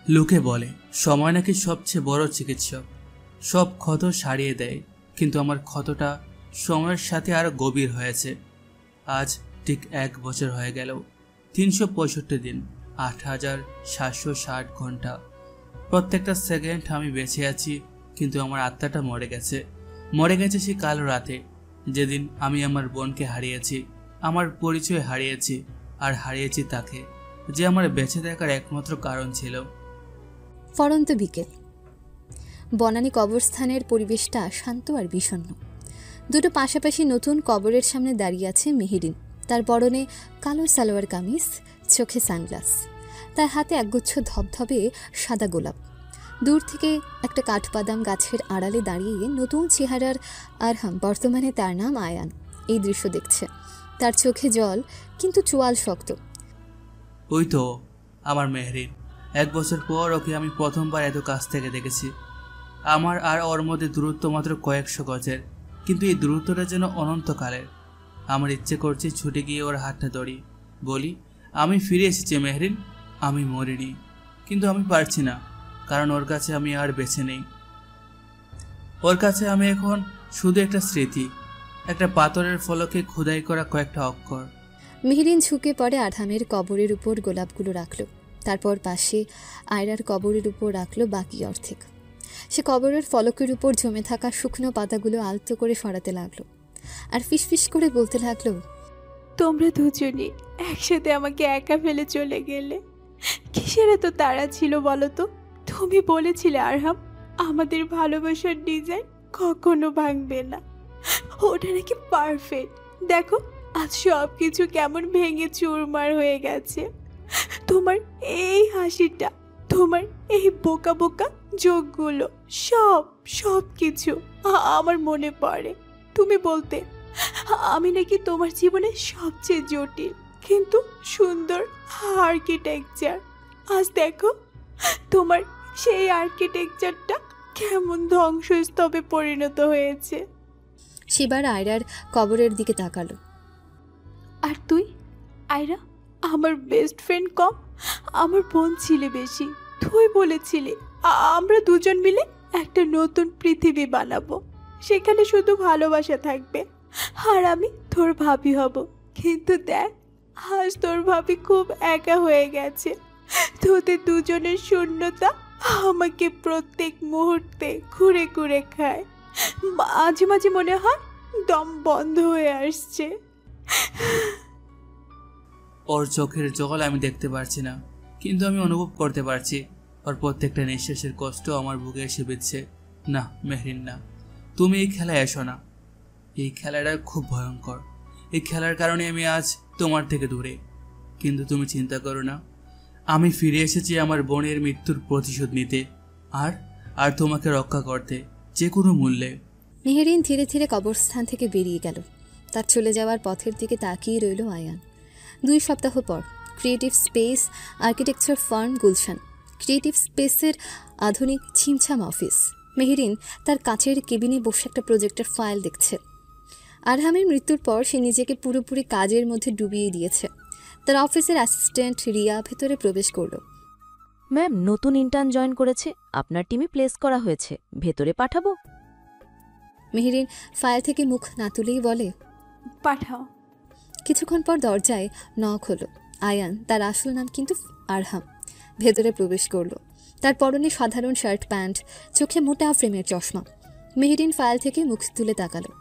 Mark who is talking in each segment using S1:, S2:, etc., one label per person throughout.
S1: লোকে বলে সময় নাকি সবচেয়ে বড় চিকিৎসক, সব ক্ষত সারিয়ে দেয়, কিন্তু আমার ক্ষতটা সময়ের সাথে আরো গভীর হয়েছে। আজ ঠিক 1 বছর হয়ে গেল, 365 দিন, 8760 ঘন্টা। প্রত্যেকটা সেকেন্ড আমি বেঁচে আছি, কিন্তু আমার আত্মাটা মরে গেছে। মরে গেছে সে কালো রাতে, যেদিন আমি আমার বোনকে হারিয়েছি, আমার পরিচয় হারিয়েছি, আর হারিয়েছি তাকে, যে আমার বেঁচে থাকার একমাত্র কারণ ছিল।
S2: ফরন্ত বিকেল। বনানী কবরস্থানের পরিবেশটা শান্ত আর বিষণ্ণ। দুটো পাশাপাশি নতুন কবরের সামনে দাঁড়িয়ে আছে মেহেরিন। তার পরনে কালো সালোয়ার কামিজ, চোখে সানগ্লাস, তার হাতে একগুচ্ছ ধবধবে সাদা গোলাপ। দূর থেকে একটা কাঠবাদাম গাছের আড়ালে দাঁড়িয়ে নতুন চেহারার আরহাম, বর্তমানে তার নাম আয়ান, এই দৃশ্য দেখছে। তার চোখে জল, কিন্তু চোয়াল শক্ত।
S1: ওই তো আমার মেহরিন। 1 বছর পর ওকে আমি প্রথমবার এত কাছ থেকে দেখেছি। আমার আর ওর মধ্যে দূরত্ব মাত্র কয়েকশো গজের, কিন্তু এই দূরত্বটা যেন অনন্তকালের। আমার ইচ্ছে করছে ছুটে গিয়ে ওর হাতটা ধরি, বলি, আমি ফিরে এসেছি মেহরিন, আমি মরিনি। কিন্তু আমি পারছি না, কারণ ওর কাছে আমি আর বেঁচে নেই। ওর কাছে আমি এখন শুধু একটা স্মৃতি, একটা পাথরের ফলকে খোদাই করা কয়েকটা অক্ষর।
S2: মেহেরিন ঝুঁকে পড়ে আরহামের কবরের উপর গোলাপগুলো রাখলো, তারপর পাশে আয়রার কবরের উপর রাখলো বাকি অর্ধেক। সে কবরের ফলকের উপর জমে থাকা শুকনো পাতাগুলো আলতো করে সরাতে লাগলো, আর ফিসফিস করে বলতে লাগলো,
S3: তোমরা দুজনই একসাথে আমাকে একা ফেলে চলে গেলে। কিসের এত তাড়া ছিল বলো তো? তুমি বলেছিলে আরহাম, আমাদের ভালোবাসার ডিজাইন কখনো ভাঙবে না, ওটা নাকি পারফেক্ট। দেখো আজ সব কিছু কেমন ভেঙে চুরমার হয়ে গেছে। তোমার এই হাসিটা, তোমার এই বোকা বোকা যোগগুলো, সব কিছু আমার মনে পড়ে। তুমি বলতে আমি নাকি তোমার জীবনে সবচেয়ে জটিল কিন্তু সুন্দর আর্কিটেকচার। আজ দেখো তোমার সেই আর্কিটেকচারটা কেমন ধ্বংসস্তূপে পরিণত হয়েছে।
S2: সেবার আয়রার কবরের দিকে তাকালো।
S3: আর তুই আয়রা, আমার বেস্ট ফ্রেন্ড কম, আমার বোন ছিলে বেশি। তুই বলেছিলি আমরা দুজন মিলে একটা নতুন পৃথিবী বানাবো, সেখানে শুধু ভালোবাসা থাকবে, আর আমি তোর ভাবি হব। কিন্তু দেখ, আজ তোর ভাবি খুব একা হয়ে গেছে। তোদের দুজনের শূন্যতা আমাকে প্রত্যেক মুহূর্তে ঘুরে ঘুরে খায়। মাঝে মাঝে মনে হয় দম বন্ধ হয়ে আসছে।
S1: ওর চোখের জল আমি দেখতে পারছি না, কিন্তু আমি অনুভব করতে পারছি ওর প্রত্যেকটা নিঃশ্বাসের কষ্ট আমার বুকে এসে বিঁধছে। না মেহরিন, না, তুমি এই খেলায় এসো না। এই খেলাটা খুব ভয়ঙ্কর। এই খেলার কারণে আমি আজ তোমার থেকে দূরে। কিন্তু তুমি চিন্তা করো না, আমি ফিরে এসেছি আমার বোনের মৃত্যুর প্রতিশোধ নিতে, আর আর তোমাকে রক্ষা করতে, যে কোনো মূল্যে।
S2: মেহেরিন ধীরে ধীরে কবরস্থান থেকে বেরিয়ে গেল। তার চলে যাওয়ার পথের দিকে তাকিয়ে রইল আয়ান। 2 সপ্তাহ পর creative space architecture farm Gulshan. Creative স্পেসের আধুনিক ছিমছাম অফিস। মেহেরিন তার কাচের কেবিনে বসে একটা প্রজেক্টের ফাইল দেখছে। আরহামের মৃত্যুর পর সে নিজেকে পুরোপুরি কাজের মধ্যে ডুবিয়ে দিয়েছে। তার অফিসের অ্যাসিস্ট্যান্ট রিয়া ভেতরে প্রবেশ করল।
S4: ম্যাম, নতুন ইন্টার্ন জয়েন করেছে, আপনার টিমে প্লেস করা হয়েছে, ভেতরে পাঠাবো?
S2: মেহেরিন ফাইল থেকে মুখ না তুলেই বলে,
S3: পাঠাও।
S2: কিছুক্ষণ পর দরজায় নক হলো। আয়ান, তার আসল নাম কিন্তু আরহাম, ভেতরে প্রবেশ করলো। তার পরনে সাধারণ শার্ট প্যান্ট, চোখে মোটা ফ্রেমের চশমা। মেহেরিন ফাইল থেকে মুখ তুলে তাকালো।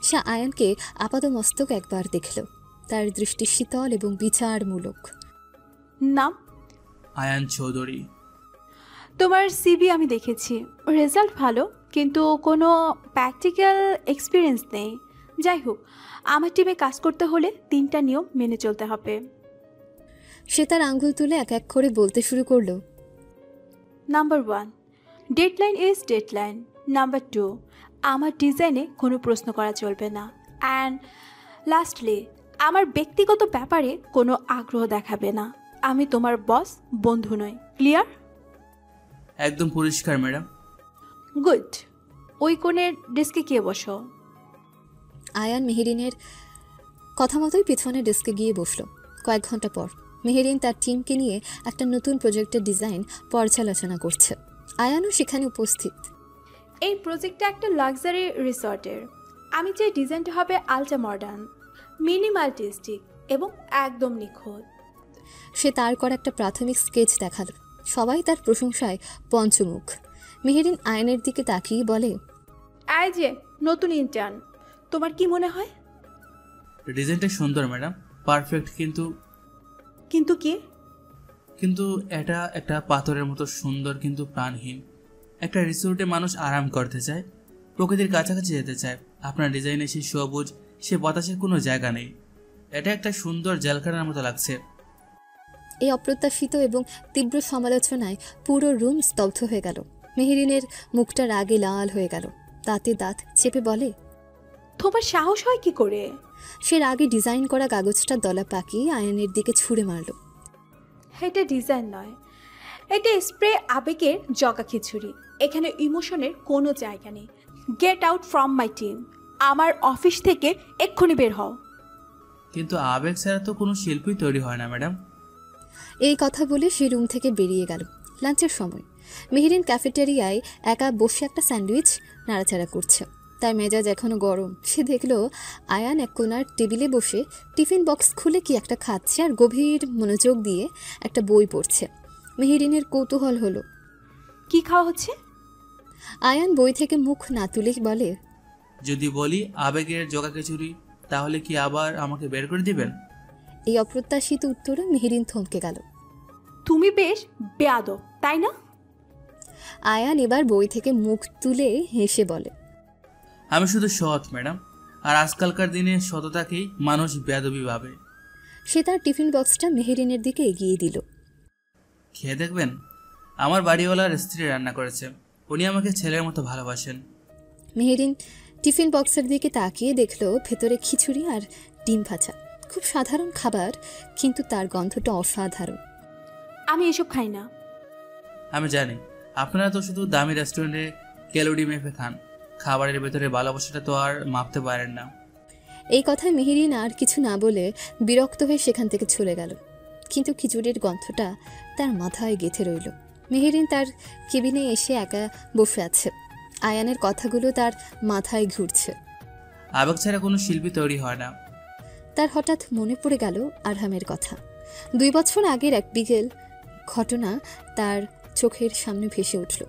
S2: সে আয়ানকে আপাতমস্তক একবার দেখল। তার দৃষ্টি শীতল এবং বিচারমূলক।
S3: নাম?
S1: আয়ান চৌধুরী।
S3: তোমার সিভি আমি দেখেছি, রেজাল্ট ভালো, কিন্তু কোনো প্র্যাকটিক্যাল এক্সপিরিয়েন্স নেই। যাই হোক, আমার টিমে কাজ করতে হলে 3টা নিয়ম মেনে চলতে হবে।
S2: সে তার আঙ্গুল তুলে এক এক করে বলতে শুরু করলো।
S3: Number 1, deadline is deadline. Number 2, আমার ডিজাইনে কোনো প্রশ্ন করা চলবে না। অ্যান্ড লাস্টলি, আমার ব্যক্তিগত ব্যাপারে কোনো আগ্রহ দেখাবে না। আমি তোমার বস, বন্ধু নই। ক্লিয়ার?
S1: একদম পরিষ্কার ম্যাডাম।
S3: গুড। ওই কোণের ডেস্কে গিয়ে বসো।
S2: আয়ান মেহেরিনের কথা মতোই পিছনে ডেস্কে গিয়ে বসল। কয়েক ঘন্টা পর মেহেরিন তার টিমকে নিয়ে একটা নতুন প্রজেক্টের ডিজাইন পর্যালোচনা করছে। আয়ানও সেখানে উপস্থিত।
S3: এই প্রজেক্টটা একটা লাক্সারি রিসর্টের। আমি চাই ডিজাইনটা হবে আলট্রা মডার্ন, মিনিমালিস্টিক এবং একদম নিখুঁত।
S2: সে তার করা একটা প্রাথমিক স্কেচ দেখালো। সবাই তার প্রশংসায় পঞ্চমুখ। মেহেরিন আয়নের দিকে তাকিয়ে বলে,
S3: এই যে নতুন ইন্টার্ন, তোমার কি মনে হয়?
S1: ডিজাইনটা সুন্দর ম্যাডাম, পারফেক্ট,
S3: কিন্তু কি?
S1: কিন্তু এটা একটা পাথরের মতো সুন্দর কিন্তু প্রাণহীন। একটা রিসোর্টে মানুষ আরাম করতে চায়, প্রকৃতির কাছাকাছি যেতে চায়। আপনার ডিজাইনে সেই সবুজ, সে বাতাসের কোনো জায়গা নেই। এটা একটা সুন্দর জেলখানার মতো লাগছে।
S2: এই অপ্রত্যাশিত এবং তীব্র সমালোচনায় পুরো রুম স্তব্ধ হয়ে গেল। মেহেরিনের মুখটা রাগে লাল হয়ে গেল। দাঁতে দাঁত চেপে বলে,
S3: তোমার সাহস হয় কি করে?
S2: সে রাগে ডিজাইন করা কাগজটা দলা পাকিয়ে আয়নের দিকে ছুঁড়ে মারল।
S3: এটা ডিজাইন নয়, এটা স্প্রে আবেগের জগা খিচুড়ি। এখানে ইমোশনের কোনো জায়গা নেই। Get out from my team. আমার অফিস থেকে এক্ষুনি বের হও।
S1: কিন্তু আবেগ ছাড়া তো কোনো শিল্পই তৈরি হয় না ম্যাডাম।
S2: এই কথা বলে সে রুম থেকে বেরিয়ে গেল। লাঞ্চের সময় মেহেরিন ক্যাফেটেরিয়ায় একা বসে একটা স্যান্ডউইচ নাড়াচাড়া করছে। তার মেজাজ এখনও গরম। সে দেখল আয়ান এক কোনার টেবিলে বসে টিফিন বক্স খুলে কি একটা খাচ্ছে আর গভীর মনোযোগ দিয়ে একটা বই পড়ছে। মেহেরিনের কৌতূহল হলো,
S3: কি খাওয়া হচ্ছে?
S2: আয়ান বই থেকে মুখ না তুলে বলে,
S1: যদি বলি আবেগের জগা খিচুড়ি, তাহলে কি আবার আমাকে বের করে দিবেন?
S2: এই অপ্রত্যাশিত উত্তরে মেহেরিন থমকে গেল।
S3: তুমি বেশ বেয়াদব, তাই না?
S2: আয়ান এবার বই থেকে মুখ তুলে হেসে বলে,
S1: আমি শুধু সৎ ম্যাডাম, আর আজকালকার দিনে সততাকেই মানুষ বেয়াদবি ভাবে।
S2: সে তার টিফিন বক্সটা মেহেরিনের দিকে এগিয়ে দিল।
S1: খেয়ে দেখবেন, আমার বাড়িওয়ালার স্ত্রী রান্না করেছে। উনি আমাকে ছেলের মতো ভালোবাসেন।
S2: মেহেরিন টিফিন বক্সের দিকে তাকিয়ে দেখল ভেতরে খিচুড়ি আর ডিম ভাজা। খুব সাধারণ খাবার, কিন্তু তার গন্ধটা অসাধারণ।
S3: আমি এসব খাই না।
S1: আমি জানি, আপনারা তো শুধু দামি রেস্টুরেন্টে ক্যালোরি মেপে খান। খাবারের ভেতরে ভালোবাসাটা তো আর মাপতে পারেন না।
S2: এই কথায় মেহেরিন আর কিছু না বলে বিরক্ত হয়ে সেখান থেকে চলে গেল। কিন্তু খিচুড়ির গন্ধটা তার মাথায় গেঁথে রইল। মেহেরিন তার কেবিনে এসে একা বসে আছে। আয়ানের কথাগুলো তার মাথায় ঘুরছে।
S1: আবেগ ছাড়া কোনো শিল্পী তৈরি হয় না।
S2: তার হঠাৎ মনে পড়ে গেল আরহামের কথা। 2 বছর আগের এক বিকেল ঘটনা তার চোখের সামনে ভেসে উঠল।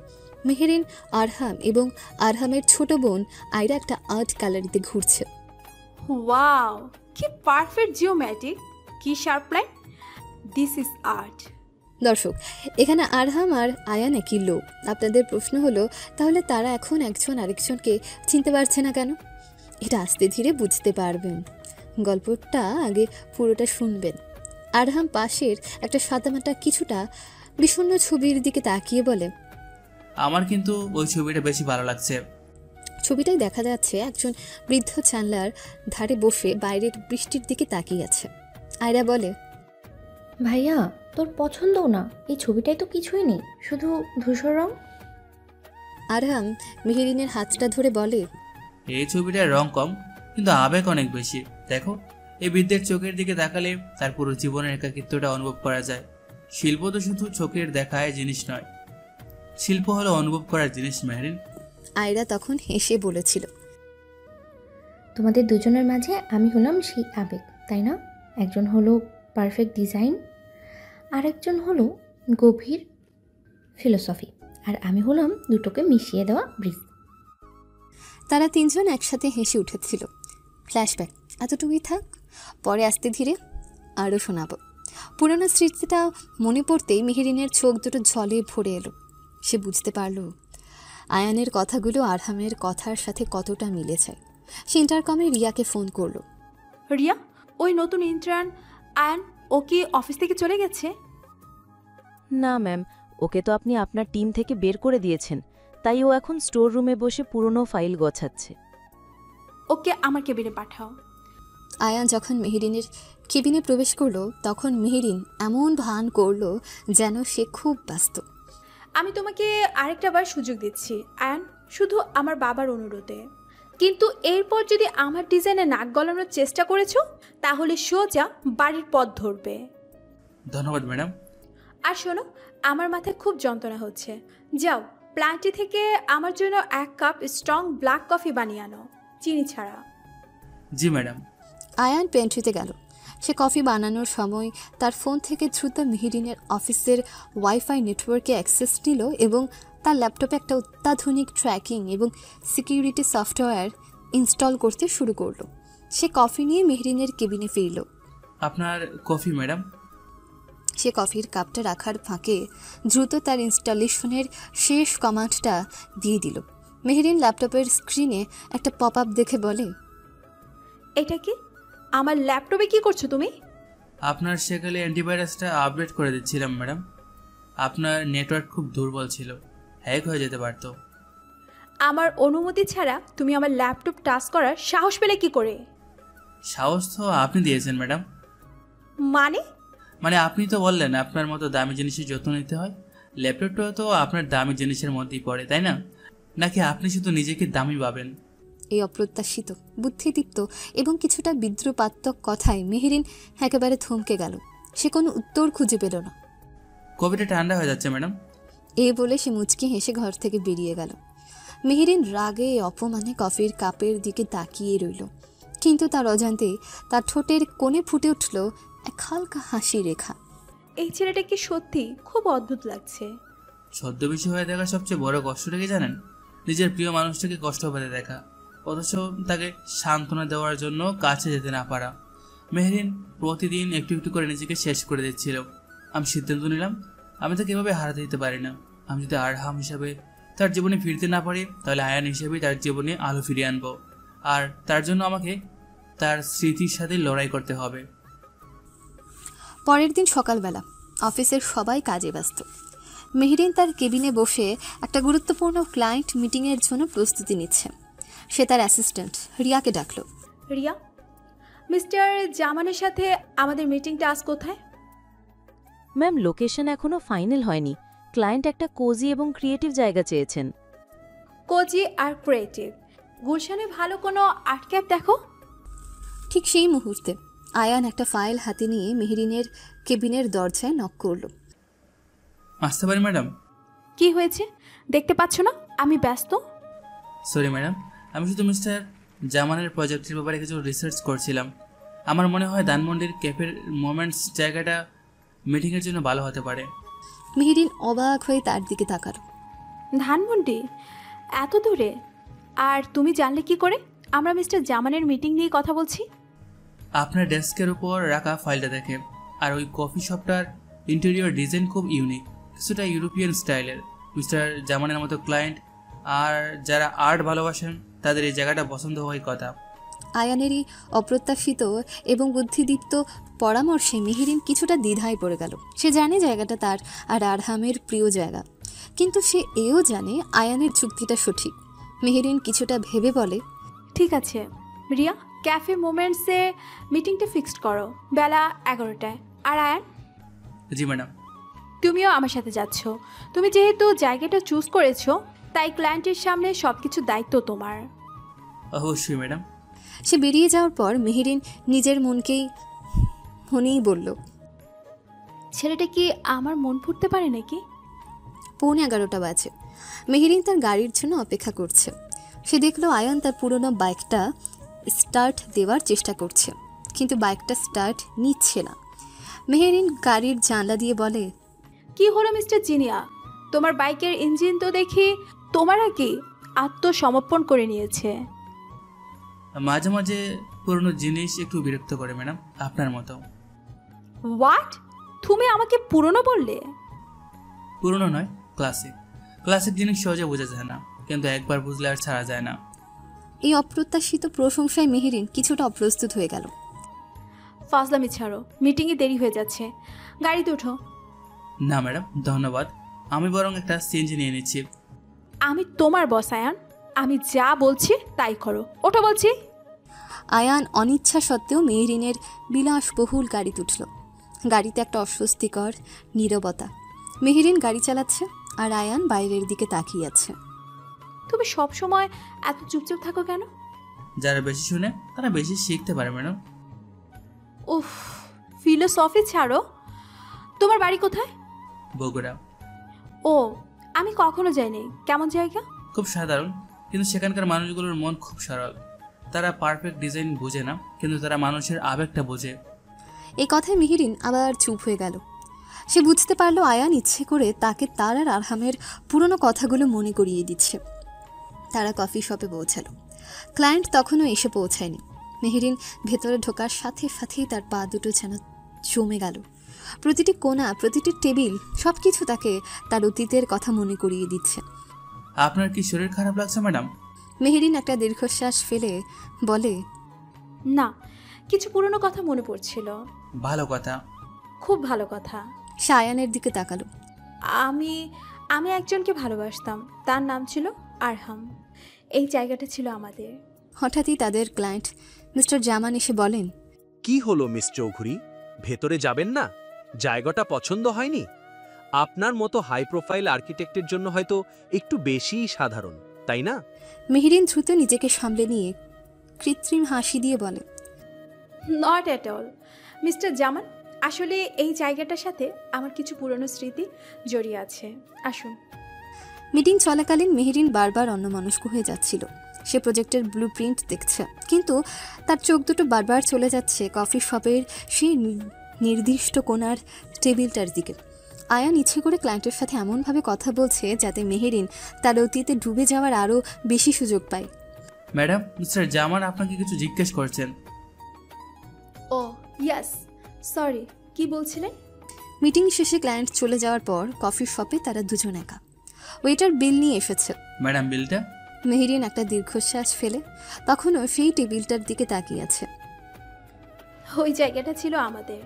S2: মেহেরিন, আরহাম এবং আরহামের ছোট বোন আয়রা একটা আর্ট গ্যালারিতে ঘুরছে।
S3: ওয়াও, কি পারফেক্ট জিওমেট্রিক, কি sharp line. This is art.
S2: দর্শক, এখানে আরহাম আর আয়ান একই লোক। আপনাদের প্রশ্ন হলো, তাহলে তারা এখন একজন আরেকজনকে চিনতে পারছে না কেন? এটা আস্তে ধীরে বুঝতে পারবেন। গল্পটা আগে পুরোটা শুনবেন। আরহাম পাশের একটা সাদামাটা কিছুটা বিষণ্ণ ছবির দিকে তাকিয়ে বলে,
S1: আমার কিন্তু ওই ছবিটা বেশি ভালো লাগছে।
S2: ছবিটাই দেখা যাচ্ছে একজন বৃদ্ধ জানলার ধারে বসে বাইরের বৃষ্টির দিকে তাকিয়ে আছে। আয়রা বলে,
S5: ভাইয়া, তোর পছন্দও না, এই ছবিটাই তো কিছুই নেই, শুধু ধূসর রং।
S2: আরহাম মেহেরিনের হাতটা ধরে বলে,
S1: এই ছবিটার রং কম, কিন্তু আবেগ অনেক বেশি। দেখো, এই বৃদ্ধের চোখের দিকে তাকালে তার পুরো জীবনের একাকিত্বটা অনুভব করা যায়। শিল্প তো শুধু চোখের দেখায় জিনিস নয়, শিল্প হলো অনুভব করার জিনিস মেহেরিন।
S2: আয়রা তখন হেসে বলেছিল,
S5: তোমাদের দুজনের মাঝে আমি হলাম সেই আবেগ, তাই না? একজন হলো পারফেক্ট ডিজাইন, আরেকজন হলো গভীর ফিলোসফি, আর আমি হলাম দুটোকে মিশিয়ে দেওয়া ব্রিজ।
S2: তারা তিনজন একসাথে হেসে উঠেছিল। ফ্ল্যাশব্যাক এতটুকুই থাক, পরে আস্তে ধীরে আরও শোনাব। পুরোনো স্মৃতিটা মনে পড়তেই মেহেরিনের চোখ দুটো জলে ভরে এলো। সে বুঝতে পারল আয়ানের কথাগুলো আরহামের কথার সাথে কতটা মিলে যায়। সে ইন্টারকমে রিয়াকে ফোন করলো।
S3: রিয়া, ওই নতুন ইন্টার্ন আয়ান, ও কি অফিস থেকে চলে গেছে?
S4: না ম্যাম, ওকে তো আপনি আপনার টিম থেকে বের করে দিয়েছেন, তাই ও এখন স্টোর রুমে বসে পুরনো ফাইল গোছাচ্ছে।
S3: ওকে আমার কেবিনে পাঠাও।
S2: আয়ান যখন মেহেরিনের কেবিনে প্রবেশ করলো, তখন মেহেরিন এমন ভান করলো যেন সে খুব ব্যস্ত।
S3: আমি তোমাকে আরেকটা বার সুযোগ দিচ্ছি আয়ান, শুধু আমার বাবার অনুরোধে। কিন্তু এরপর যদি আমার ডিজাইনে নাক গলানোর চেষ্টা করেছো তাহলে সোজা বাড়ির পথ ধরবে।
S1: ধন্যবাদ ম্যাডাম।
S3: আর শোনো, আমার মাথায় খুব যন্ত্রণা হচ্ছে। যাও, প্ল্যান্টটি থেকে আমার জন্য 1 কাপ স্ট্রং ব্ল্যাক কফি বানিয়ে আনো, চিনি ছাড়া।
S1: জি ম্যাডাম।
S2: আয়ান পেন্ট্রিতে গেল। সে কফি বানানোর সময় তার ফোন থেকে দ্রুত মেহেরিনের অফিসের ওয়াইফাই নেটওয়ার্কে অ্যাক্সেস নিল এবং তার ল্যাপটপে একটা অত্যাধুনিক ট্র্যাকিং এবং সিকিউরিটি সফটওয়্যার ইনস্টল করতে শুরু করলো। সে কফি নিয়ে মেহেরিনের কেবিনে ফিরল।
S1: আপনার কফি ম্যাডাম।
S2: সে কফির কাপটা রাখার ফাঁকে দ্রুত তার ইনস্টলেশনের শেষ কমান্ডটা দিয়ে দিল। মেহেরিন ল্যাপটপের স্ক্রিনে একটা পপ আপ দেখে বলে,
S3: এটা কি? আমার ল্যাপটপে কি করছো তুমি?
S1: আপনার সেকালে অ্যান্টিভাইরাসটা আপডেট করে দিচ্ছিলাম ম্যাডাম। আপনার নেটওয়ার্ক খুব দুর্বল ছিল, হ্যাক হয়ে যেতে পারত।
S3: আমার অনুমতি ছাড়া তুমি আমার ল্যাপটপ টাচ করার সাহস পেলে কি করে?
S1: সাহস তো আপনি দিয়েছেন ম্যাডাম।
S3: মানে
S1: আপনি তো বললেন আপনার মতো দামি জিনিসের যত্ন নিতে হয়। ল্যাপটপটা তো আপনার দামি জিনিসের মধ্যেই পড়ে, তাই না? নাকি আপনি শুধু নিজেকে দামি ভাবেন?
S2: এই অপ্রত্যাশিত, বুদ্ধিদীপ্ত এবং কিছুটা বিদ্রুপাত্মক কথায় মেহেরিন একেবারে থমকে গেল। সে কোনো উত্তর খুঁজে পেল না।
S1: কফিটা ঠান্ডা হয়ে যাচ্ছে ম্যাডাম।
S2: এই বলে সে মুচকি হেসে ঘর থেকে বেরিয়ে গেল। মেহেরিন রাগে অপমানে কফির কাপের দিকে তাকিয়ে রইল, কিন্তু তার অজান্তে তার ঠোঁটের কোণে ফুটে উঠল এক হালকা হাসি রেখা।
S3: এই ছেলেটা কি সত্যি খুব অদ্ভুত লাগছে।
S1: ছদ্মবেশী হয়ে দেখার সবচেয়ে বড় কষ্টটা কি জানেন? নিজের প্রিয় মানুষটাকে কষ্ট পেতে দেখা, অথচ তাকে সান্ত্বনা দেওয়ার জন্য কাছে যেতে না পারা। মেহরিন প্রতিদিন একটু একটু করে নিজেকে শেষ করে দিচ্ছিল। আমি সিদ্ধান্ত নিলাম আমি তাকে এভাবে হারাতে দিতে পারি না। আমি যদি আরহাম হিসাবে তার জীবনে ফিরতে না পারি, তাহলে আয়ান হিসেবে তার জীবনে আলো ফিরিয়ে আনবো। আর তার জন্য আমাকে তার স্মৃতির সাথে লড়াই করতে হবে।
S2: পরের দিন সকালবেলা অফিসের সবাই কাজে ব্যস্ত। মেহরিন তার কেবিনে বসে একটা গুরুত্বপূর্ণ ক্লায়েন্ট মিটিংয়ের জন্য প্রস্তুতি নিচ্ছে। সে তার অ্যাসিস্ট্যান্ট রিয়াকে ডাকলো।
S3: রিয়া, মিস্টার জামানের সাথে আমাদের মিটিংটা আজ কোথায়?
S4: ম্যাম, লোকেশন এখনও ফাইনাল হয়নি। ক্লায়েন্ট একটা কোজি এবং ক্রিয়েটিভ জায়গা চেয়েছেন।
S3: কোজি আর ক্রিয়েটিভ। গুলশানে ভালো কোনো আর্ট ক্যাপ দেখো।
S2: ঠিক সেই মুহূর্তে আয়ান একটা ফাইল হাতে নিয়ে মেহরিনের কেবিনের দরজায় নক করল।
S1: আসতে পারি ম্যাডাম?
S3: কি হয়েছে দেখতে পাচ্ছ না আমি ব্যস্ত?
S1: সরি ম্যাডাম, আমি শুধু মিস্টার জামানের প্রজেক্টের ব্যাপারে কিছু রিসার্চ করছিলাম। আমার মনে হয় ধানমন্ডির ক্যাফের মোমেন্টস জায়গাটা মিটিংয়ের জন্য ভালো হতে পারে।
S2: মেহরিন অবাক হয়ে তার দিকে তাকালো।
S3: ধানমন্ডি? এত দূরে? আর তুমি জানলে কি করে আমরা মিস্টার জামানের মিটিং নিয়ে কথা বলছি?
S1: আপনার ডেস্কের উপর রাখা ফাইলটা দেখে। আর ওই কফি শপটার ইন্টেরিয়র ডিজাইন খুব ইউনিক, কিছুটা ইউরোপিয়ান স্টাইলের। মিস্টার জামানের মতো ক্লায়েন্ট আর যারা আর্ট ভালোবাসেন তাদের এই জায়গাটা পছন্দ হওয়াই কথা।
S2: আয়ানেরই অপ্রত্যাশিত এবং বুদ্ধিদীপ্ত পরামর্শে মেহরিন কিছুটা দ্বিধায় পড়ে গেল। সে জানে জায়গাটা তার আর আরহামের প্রিয় জায়গা, কিন্তু সে এও জানে আয়ানের চুক্তিটা সঠিক। মেহরিন কিছুটা ভেবে বলে,
S3: ঠিক আছে রিয়া, ক্যাফে মোমেন্টসে মিটিংটা ফিক্সড করো বেলা 11টায়। আর আয়ান,
S1: জি ম্যাডাম।
S3: তুমিও আমার সাথে যাচ্ছ। তুমি যেহেতু জায়গাটা চুজ করেছো, তাই ক্লায়েন্টের সামনে সব কিছু দায়িত্ব তোমার।
S1: অবশ্যই ম্যাডাম।
S2: সে বেরিয়ে যাওয়ার পর মেহরিন নিজের মনেই বলল,
S3: ছেলেটা কি আমার মন ফুটতে পারে নাকি?
S2: 11:15 বাজে। মেহরিন তার গাড়ির জন্য অপেক্ষা করছে। সে দেখলো আয়ান তার পুরোনো বাইকটা স্টার্ট দেওয়ার চেষ্টা করছে, কিন্তু বাইকটা স্টার্ট নিচ্ছে না। মেহরিন গাড়ির জানলা দিয়ে বলে,
S3: কি হলো মিস্টার জিনিয়া, তোমার বাইকের ইঞ্জিন তো দেখি তোমার কি আত্মসমর্পণ করে নিয়েছে।
S1: মাঝে মাঝে পুরনো জিনিস একটু বিরক্ত করে ম্যাডাম, আপনার মতো।
S3: হোয়াট? তুমি আমাকে পুরনো বললে?
S1: পুরনো নয়, ক্লাসিক। ক্লাসিক জিনিস সহজে বোঝা যায় না, কিন্তু একবার বুঝলে আর ছাড়া যায় না।
S2: এই অপ্রত্যাশিত প্রশংসায় মেহরিন কিছুটা অপ্রস্তুত হয়ে গেল।
S3: ফাজলামি ছাড়ো, মিটিংয়ে দেরি হয়ে যাচ্ছে, গাড়িতে ওঠো।
S1: না ম্যাডাম ধন্যবাদ, আমি বরং একটা সিএনজি নিয়ে নিচ্ছি।
S3: আমি তোমার বস আয়ান, আমি যা বলছি তাই করো। ওঠো বলছি।
S2: আয়ান অনিচ্ছা সত্ত্বেও মেহরিনের বিলাসবহুল গাড়িতে উঠল। গাড়িতে একটা অস্বস্তিকর নীরবতা। মেহরিন গাড়ি চালাচ্ছে আর আয়ান বাইরের দিকে তাকিয়ে আছে।
S3: তুমি সব সময় এত চুপচাপ থাকো কেন?
S1: যারা বেশি শুনে তারা বেশি শিখতে পারে ম্যাডাম।
S3: উফ, ফিলোসফি ছাড়ো। তোমার বাড়ি কোথায়?
S1: বগুড়া।
S3: ও, আমি কখনো যাইনি। কেমন জায়গা?
S1: খুব সাধারণ, কিন্তু সেখানকার মানুষগুলোর মন খুব সরল। তারা পারফেক্ট ডিজাইন বোঝে না, কিন্তু তারা মানুষের আবেগটা বোঝে।
S2: এই কথায় মেহেরিন আবার চুপ হয়ে গেল। সে বুঝতে পারলো আয়ান ইচ্ছে করে তাকে তার আর আরহামের পুরনো কথাগুলো মনে করিয়ে দিচ্ছে। তারা কফি শপে পৌঁছালো। ক্লায়েন্ট তখনও এসে পৌঁছায়নি। মেহেরিন ভেতরে ঢোকার সাথে সাথেই তার পা দুটো যেন জমে গেল। প্রতিটি কোণা, প্রতিটি টেবিল, সব কিছু তাকে তার অতীতের কথা মনে করিয়ে দিচ্ছে।
S1: আপনার কি শরীর খারাপ লাগছে ম্যাডাম?
S2: মেহেরিন একটা দীর্ঘশ্বাস ফেলে বলে,
S3: না, কিছু পুরনো কথা মনে পড়ছিল।
S1: ভালো কথা।
S3: খুব ভালো কথা।
S2: সে আয়ানের দিকে তাকালো।
S3: আমি আমি একজনকে ভালোবাসতাম, তার নাম ছিল আরহাম। এই জায়গাটা ছিল আমাদের।
S2: হঠাৎই তাদের ক্লায়েন্ট মিস্টার জামান এসে বলেন,
S6: কি হলো মিস চৌধুরী, ভেতরে যাবেন না? জায়গাটা পছন্দ হয়নি? আপনার মতো হাই প্রোফাইল আর্কিটেক্টের জন্য হয়তো একটু বেশিই সাধারণ, তাই না?
S2: মেহেরিন দ্রুত নিজেকে সামলে নিয়ে কৃত্রিম হাসি দিয়ে বলে,
S3: নট অ্যাট অল মিস্টার জামান, আসলে এই জায়গাটার সাথে আমার কিছু পুরনো স্মৃতি জড়িয়ে আছে। আসুন।
S2: মিটিং চলাকালীন মেহেরিন বারবার অন্যমনস্ক হয়ে যাচ্ছিল। সে প্রজেক্টের ব্লু প্রিন্ট দেখছে, কিন্তু তার চোখ দুটো বারবার চলে যাচ্ছে কফি শপের সেই নির্দিষ্ট কোণার টেবিলটার দিকে। আয়ান ইচ্ছে করে ক্লায়েন্টের সাথে এমনভাবে কথা বলছে যাতে মেহেরিন তার অতীতে ডুবে যাওয়ার আরও বেশি সুযোগ পায়।
S1: ম্যাডাম, মিস্টার জামান আপনাকে কিছু জিজ্ঞেস করছেন।
S3: ও ইয়াস, সরি, কি বলছিলেন?
S2: মিটিং শেষে ক্লায়েন্ট চলে যাওয়ার পর কফি শপে তারা দুজন একা। ওয়েটার বিল নিয়ে এসেছে।
S1: ম্যাডাম, বিলটা?
S2: মেহেরিন একটা দীর্ঘশ্বাস ফেলে তখনও সেই টেবিলটার দিকে তাকিয়ে আছে।
S3: ওই জায়গাটা ছিল আমাদের,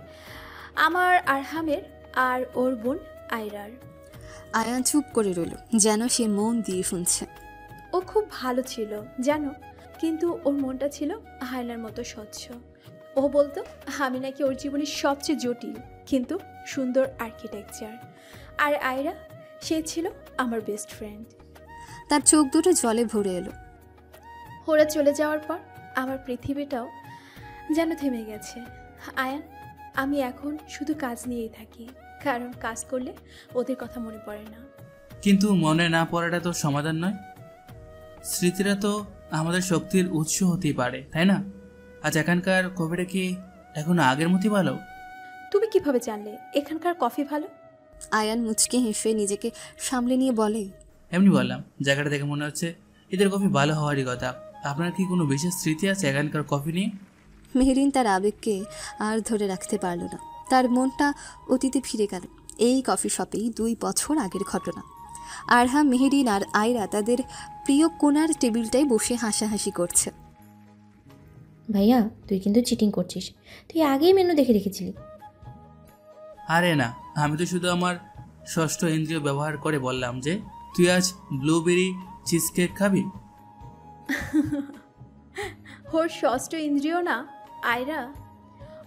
S3: আমার আরহামের আর ওর বোন আয়রার।
S2: আয়ান চুপ করে রইল, যেন সে মন দিয়ে শুনছে।
S3: ও খুব ভালো ছিল জানো, কিন্তু ওর মনটা ছিল হায়নার মতো স্বচ্ছ। ও বলতো আমি নাকি ওর জীবনের সবচেয়ে জটিল কিন্তু সুন্দর আর্কিটেকচার। আর আয়রা, সে ছিল আমার বেস্ট ফ্রেন্ড।
S2: তার চোখ দুটো জলে ভরে এলো।
S3: ওরা চলে যাওয়ার পর আমার পৃথিবীটাও যেন থেমে গেছে। আয়ান, আমি এখন শুধু কাজ নিয়েই থাকি, কারণ কাজ করলে ওদের কথা মনে পড়ে না।
S1: কিন্তু মনে না পড়াটা তো সমাধান নয়। স্মৃতিরা তো আমাদের শক্তির উৎস হতেই পারে, তাই না? আজ এখানকার কফিটা কি এখনো আগের মতোই ভালো?
S3: তুমি কিভাবে জানলে এখানকার কফি ভালো?
S2: আয়ান মুচকে হেসে নিজেকে সামলে নিয়ে বলে,
S1: এমনি বললাম, জায়গাটা দেখে মনে হচ্ছে এদের কফি ভালো হওয়ারই কথা। আপনার কি কোনো বিশেষ স্মৃতি আছে এখানকার কফি নিয়ে?
S2: মেহেরিন তার আবেগকে আর ধরে রাখতে পারল না। তার মনটা অতীতে ফিরে গেল। এই কফি শপেই 2 বছর আগের ঘটনা। আরহাম, মেহেরিন আর আয়রা তাদের প্রিয় কোণার টেবিলটায় বসে হাসাহাসি করছে।
S5: ভাইয়া, তুই কিন্তু চিটিং করছিস। তুই আগেই মেনু দেখে রেখেছিলি।
S1: আরে না, আমি তো শুধু আমার ষষ্ঠ ইন্দ্রিয় ব্যবহার করে বললাম যে তুই আজ ব্লুবেরি চিজ কেক খাবি।
S3: ওর ষষ্ঠ ইন্দ্রিয় না আয়রা,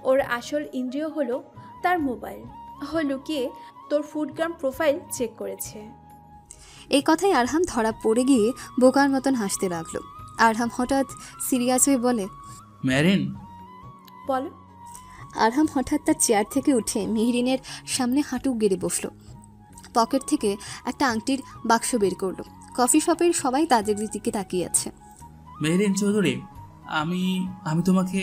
S3: ওর আসল ইন্দ্রিয় হলো তার মোবাইল। ও লুকিয়ে তোর ফুডগ্রাম প্রোফাইল চেক করেছে।
S2: এই কথায় আরহাম ধরা পড়ে গিয়ে বোকার মতন হাসতে লাগলো। আরহাম হঠাৎ সিরিয়াস হয়ে বলে,
S1: ম্যারিন।
S3: বলো।
S2: আরহাম হঠাৎ তার চেয়ার থেকে উঠে মেহরিনের সামনে হাঁটু গেড়ে বসলো। পকেট থেকে একটা আংটির বাক্স বের করলো। কফি শপের সবাই তাদের দিকে তাকিয়ে আছে।
S1: মেহরিন চৌধুরী, আমি আমি তোমাকে।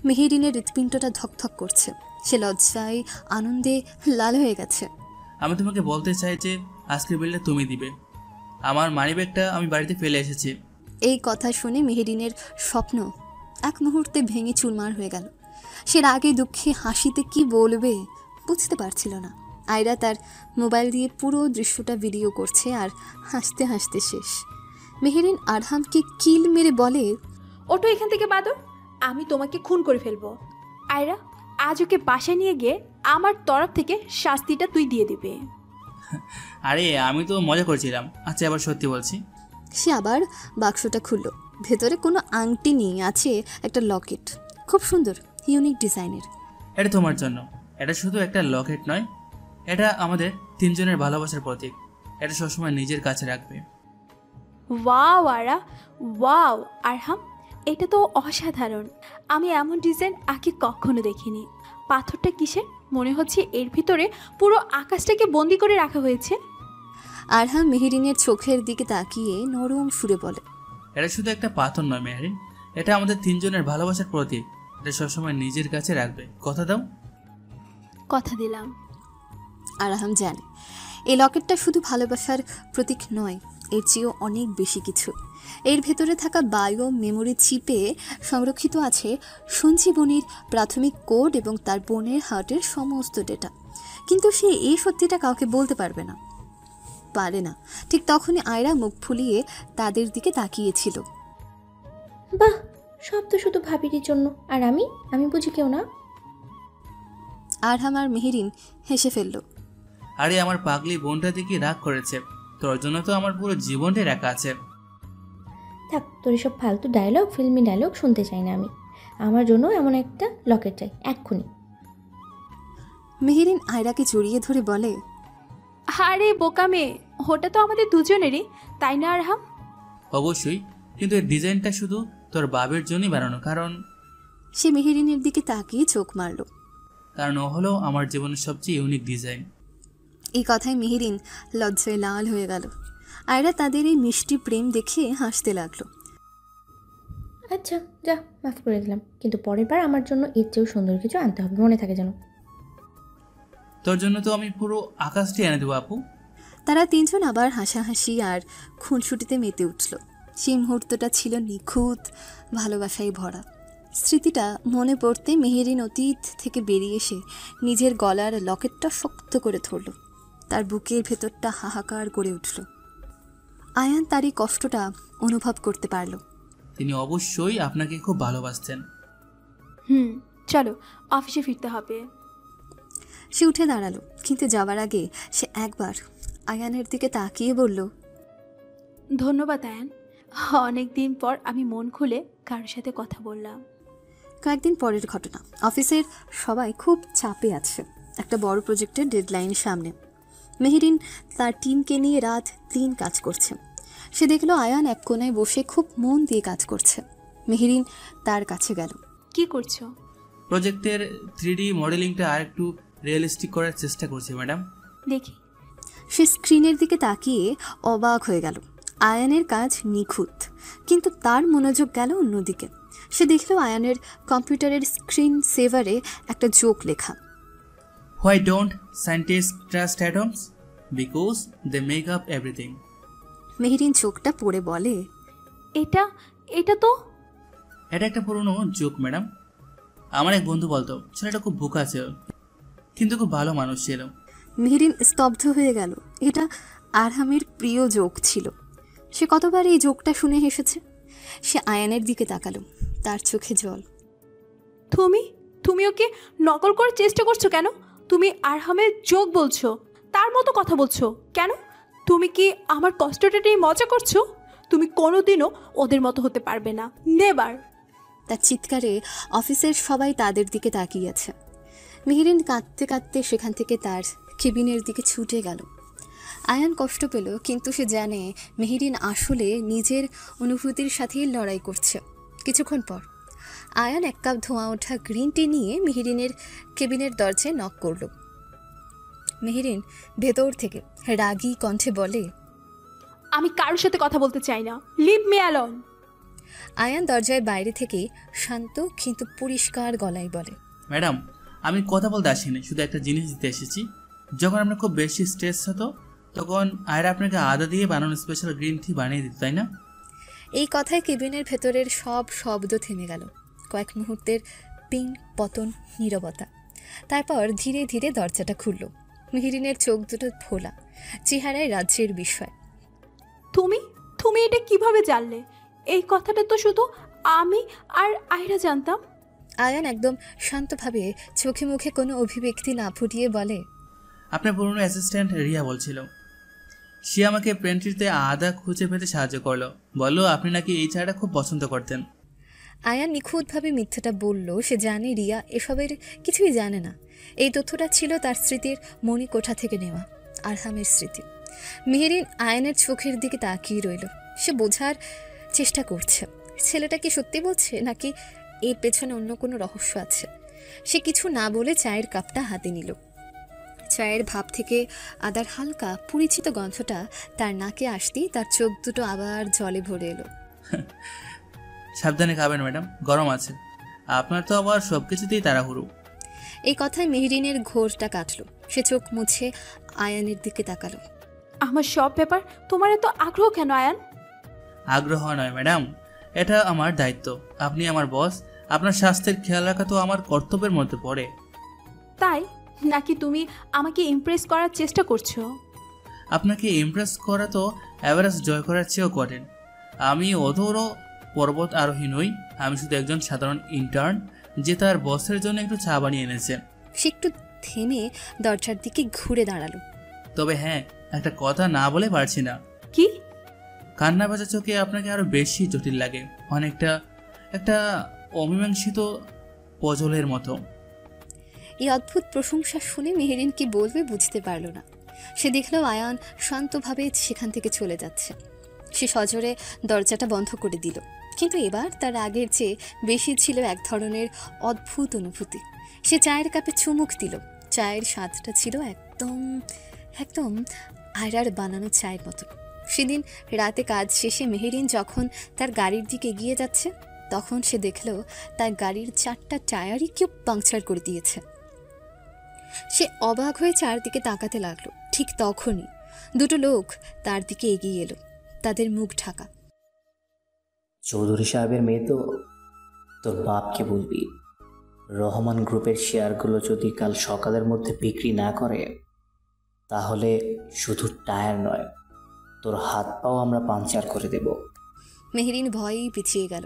S2: মেহেরিনের হৃৎপিণ্ডটা ধকধক করছে। সে লজ্জায় আনন্দে লাল হয়ে গেছে।
S1: আমি তোমাকে বলতে চাই যে আজকের বিলটা তুমি দিবে। আমার মানিব্যাগটা আমি বাড়িতে ফেলে এসেছি।
S2: এই কথা শুনে মেহেরিনের স্বপ্ন এক মুহূর্তে ভেঙে চুরমার হয়ে গেল। সে রাগে দুঃখে হাসিতে কি বলবে বুঝতে পারছিল না। আয়রা তার মোবাইল দিয়ে পুরো দৃশ্যটা ভিডিও করছে আর হাসতে হাসতে শেষ। মেহেরিন আরহামকে কিল মেরে বলে,
S3: ওটো এখান থেকে বাদর, আমি তোমাকে খুন করে ফেলবো। আয়রা, আজ ওকে বাসায় নিয়ে গিয়ে আমার তরফ থেকে শাস্তিটা তুই দিয়ে দিবে।
S1: আরে আমি তো মজা করছিলাম। আচ্ছা, এবার সত্যি বলছি।
S2: সে আবার বাক্সটা খুলল। ভেতরে কোনো আংটি নেই, আছে একটা লকেট, খুব সুন্দর, ইউনিক ডিজাইনের।
S1: এটা তোমার জন্য। এটা শুধু একটা লকেট নয়, এটা আমাদের 3 জনের ভালোবাসার প্রতীক। এটা সবসময় নিজের কাছে রাখবে।
S3: ওয়াও আয়রা, ওয়াও আরহাম, এটা তো অসাধারণ। আমি এমন ডিজাইন আগে কখনো দেখিনি। পাথরটা কিসের? মনে হচ্ছে এর ভিতরে পুরো আকাশটাকে বন্দি করে রাখা হয়েছে।
S2: আরহাম মেহেরিনের চোখের দিকে তাকিয়ে নরম সুরে বলে,
S1: এটা শুধু একটা পাথর নয় মেহরিন, এটা আমাদের তিনজনের ভালোবাসার প্রতীক। এটা সবসময় নিজের কাছে রাখবে, কথা দাও?
S3: কথা দিলাম।
S2: আরহাম জানে এই লকেটটা শুধু ভালোবাসার প্রতীক নয়, এর চেয়েও অনেক বেশি কিছু। এর ভেতরে থাকা বায়ো মেমোরি চিপে সংরক্ষিত আছে সঞ্জীবনীর প্রাথমিক কোড এবং তার বোনের হার্টের সমস্ত ডেটা। কিন্তু সে এই সত্যিটা কাউকে বলতে পারবে না, পারে না। ঠিক তখনই আয়রা মুখ ফুলিয়ে তাদের দিকে তাকিয়েছিল।
S5: বাহ, সব তো শুধু ভাবির জন্য। আর আমি বুঝি কেউ না?
S2: আরহাম আর মেহেরিন হেসে ফেলল।
S1: আরে আমার পাগলি বোনটা দেখি রাগ করেছে, তোর জন্য তো আমার পুরো জীবনটাই রাখা আছে।
S5: থাক, তোর এসব ফালতু ডায়লগ, ফিল্মি ডায়লগ শুনতে চাই না আমি। আমার জন্য এমন একটা লকেট চাই এক্ষুনি।
S2: মেহেরিন আয়রাকে জড়িয়ে ধরে বলে,
S3: আরে বোকা মেয়ে, ওটা তো আমাদের দুজনেরই, তাই না আরহাম?
S1: অবশ্যই, কিন্তু এর ডিজাইনটা শুধু তোর বাবের জন্যই বানানো, কারণ
S2: সে মেহেরিনের দিকে তাকিয়ে চোখ মারল।
S1: ও হলো আমার জীবনের সবচেয়ে ইউনিক ডিজাইন।
S2: এই কথায় মেহেরিন লজ্জায় লাল হয়ে গেল। আয়রা তাদের এই মিষ্টি প্রেম দেখে হাসতে লাগলো।
S5: আচ্ছা যা, মাফ করে দিলাম, কিন্তু পরের বার আমার জন্য এর চেয়েও সুন্দর কিছু আনতে হবে, মনে থাকে যেন।
S1: তোর জন্য তো আমি পুরো আকাশটি এনে দেবো আপু।
S2: তারা তিনজন আবার হাসাহাসি আর খুনসুটিতে মেতে উঠল। সেই মুহূর্তটা ছিল নিখুঁত ভালোবাসায় ভরা। স্মৃতিটা মনে পড়তে মেহেরিন অতীত থেকে বেরিয়ে এসে নিজের গলার লকেটটা শক্ত করে ধরল। তার বুকের ভেতরটা হাহাকার করে উঠল। আয়ান তার এই কষ্টটা অনুভব করতে পারল।
S1: তিনি অবশ্যই আপনাকে খুব ভালোবাসতেন।
S3: চলো অফিসে ফিরতে হবে।
S2: সে উঠে দাঁড়ালো, কিন্তু যাবার আগে সে একবার আয়ানের দিকে তাকিয়ে বলল,
S3: ধন্যবাদ আয়ান, অনেক দিন পর আমি মন খুলে কারোর সাথে কথা বললাম।
S2: কয়েকদিন পরের ঘটনা। অফিসের সবাই খুব চাপে আছে, একটা বড় প্রজেক্টের ডেডলাইন সামনে। মেহেরিন তার টিমকে নিয়ে রাত দিন কাজ করছে। সে দেখলো আয়ান এক কোনায় বসে খুব মন দিয়ে কাজ করছে। মেহেরিন তার কাছে গেল।
S3: কি করছো?
S1: প্রজেক্টের 3D মডেলিংটা আর একটু রিয়েলিস্টিক করার চেষ্টা করছি ম্যাডাম।
S3: দেখি।
S2: সে স্ক্রিনের দিকে তাকিয়ে অবাক হয়ে গেল। আয়ানের কাজ নিখুঁত, কিন্তু তার মনোযোগ গেল অন্যদিকে। সে দেখল আয়ানের কম্পিউটারের স্ক্রিন সেভারে একটা জোক লেখা,
S1: why don't scientist trust atoms? Because they make up everything.
S2: Meherin চোখটা পড়ে বলে,
S3: এটা তো
S1: এটা একটা পুরনো জোক ম্যাডাম। আমার এক বন্ধু বলতো ছেলেটা খুব বোকা ছিল, কিন্তু খুব ভালো মানুষ ছিল।
S2: মেহেরিন স্তব্ধ হয়ে গেল। এটা আরহামের প্রিয় জোক ছিল। সে কতবার এই জোকটা শুনে হেসেছে। সে আয়ানের দিকে তাকালো, তার চোখে জল।
S3: তুমি ওকে নকল করার চেষ্টা করছো কেন? তুমি আরহামের জোক বলছো, তার মতো কথা বলছো কেন? তুমি কি আমার কষ্টটা নিয়ে মজা করছো? তুমি কোনোদিনও ওদের মতো হতে পারবে না, নেভার।
S2: তার চিৎকারে অফিসের সবাই তাদের দিকে তাকিয়ে আছে। মেহেরিন কাঁদতে কাঁদতে সেখান থেকে তার কেবিনের দিকে ছুটে গেল। আয়ান কষ্ট পেল, কিন্তু সে জানে মেহেরিন আসলে নিজের অনুভূতির সাথেই লড়াই করছে। কিছুক্ষণ পর আয়ান এক কাপ ধোঁয়া ওঠা গ্রিন টি নিয়ে মেহেরিনের কেবিনের দরজায় নক করল। মেহেরিন ভেতর থেকে রাগী কণ্ঠে বলে,
S3: আমি কারোর সাথে কথা বলতে চাই না, লিভ মি অ্যালোন।
S2: আয়ান দরজার বাইরে থেকে শান্ত কিন্তু পরিষ্কার গলায় বলে,
S1: ম্যাডাম, আমি কথা বলতে আসিনি, শুধু একটা জিনিস দিতে এসেছি। যখন আপনার খুব বেশি স্ট্রেস হতো তখন আয়রা আপনাকে আদা দিয়ে বানানো স্পেশাল গ্রিন টি বানিয়ে দিত, তাই না?
S2: এই কথায় কেবিনের ভেতরের সব শব্দ থেমে গেল। কয়েক মুহূর্তের পিং পতন নীরবতা। তারপর ধীরে ধীরে দরজাটা খুলল। মেহেরিনের চোখ দুটো ফোলা, চেহারায় রাজ্যের বিস্ময়।
S3: তুমি এটা কিভাবে জানলে? এই কথাটা তো শুধু আমি আর আয়রা জানতাম।
S2: আয়ান একদম শান্তভাবে চোখে মুখে কোনো অভিব্যক্তি না ফুটিয়ে বলে,
S1: আপনার পুরনো অ্যাসিস্ট্যান্ট রিয়া বলছিল, সে আমাকে পেন্ট্রিতে আদা খুঁজে পেতে সাহায্য করলো। বললো আপনি নাকি এই চাটা খুব পছন্দ করতেন।
S2: আয়ান নিখুঁতভাবে মিথ্যাটা বলল। সে জানে রিয়া এসবের কিছুই জানে না। এই তথ্যটা ছিল তার স্মৃতির মণিকোঠা থেকে নেওয়া, আরহামের স্মৃতি। মেহেরিন আয়ানের চোখের দিকে তাকিয়ে রইল। সে বোঝার চেষ্টা করছে ছেলেটা কি সত্যি বলছে নাকি এর পেছনে অন্য কোনো রহস্য আছে? সে কিছু না বলে চায়ের কাপটা হাতে নিল। চায়ের ভাব থেকে আদার হালকা পরিচিত গন্ধটা তার নাকে আসতেই তার চোখ দুটো আবার জলে ভরে এলো।
S1: সাবধানে খাবেন ম্যাডাম, গরম আছে। আপনার তো আবার সব কিছুতেই তাড়াহুড়ো।
S2: এই কথায় মেহরিনের ঘোরটা কাটল। সে চোখ মুছে আয়ানের দিকে তাকালো।
S3: আমার সব ব্যাপার তোমার এত আগ্রহ কেন আয়ান?
S1: আগ্রহ নয় ম্যাডাম, এটা আমার দায়িত্ব। আপনি আমার বস, আপনার স্বাস্থ্যের খেয়াল রাখা তো আমার কর্তব্যের মধ্যে পড়ে।
S3: তাই নাকি তুমি আমাকে ইমপ্রেস করার চেষ্টা করছো?
S1: আপনাকে ইমপ্রেস করা তো এভারেস্ট জয় করার চেয়েও করেন। আমি অধরো পর্বত আরোহী নই, আমি শুধু একজন সাধারণ ইন্টার্ন যে তার বসের জন্য একটু চা বানিয়ে এনেছে।
S2: সে একটু থেমে দরজার দিকে ঘুরে দাঁড়ালো।
S1: তবে হ্যাঁ, একটা কথা না বলে পারছি না।
S3: কি?
S1: কান্না ভেজা চোখে আপনাকে আরো বেশি জটিল লাগে, অনেকটা একটা অমীমাংসিত পজলের মতো।
S2: এই অদ্ভুত প্রশংসা শুনে মেহেরিন কি বলবে বুঝতে পারল না। সে দেখলো আয়ান শান্তভাবে সেখান থেকে চলে যাচ্ছে। সে সজোরে দরজাটা বন্ধ করে দিল, কিন্তু এবার তার আগের চেয়ে বেশি ছিল এক ধরনের অদ্ভুত অনুভূতি। সে চায়ের কাপে চুমুক দিল। চায়ের স্বাদটা ছিল একদম একদম আয়রার বানানো চায়ের মতো। সেদিন রাতে কাজ শেষে মেহেরিন যখন তার গাড়ির দিকে এগিয়ে যাচ্ছে, তখন সে দেখল তার গাড়ির 4টা টায়ারই কেউ পাংচার করে দিয়েছে। সে অবাক হয়ে চারদিকে তাকাতে লাগলো। ঠিক তখনই দুটো লোক তার দিকে এগিয়ে এলো, তাদের মুখ ঢাকা।
S7: চৌধুরী সাহেবের মেয়ে তো, তোর বাপকে বলবি রহমান গ্রুপের শেয়ারগুলো যদি কাল সকালের মধ্যে বিক্রি না করে, তাহলে শুধু টায়ার নয়, তোর হাত পাও আমরা পাংচার করে দেব।
S2: মেহেরিন ভয়েই পিছিয়ে গেল।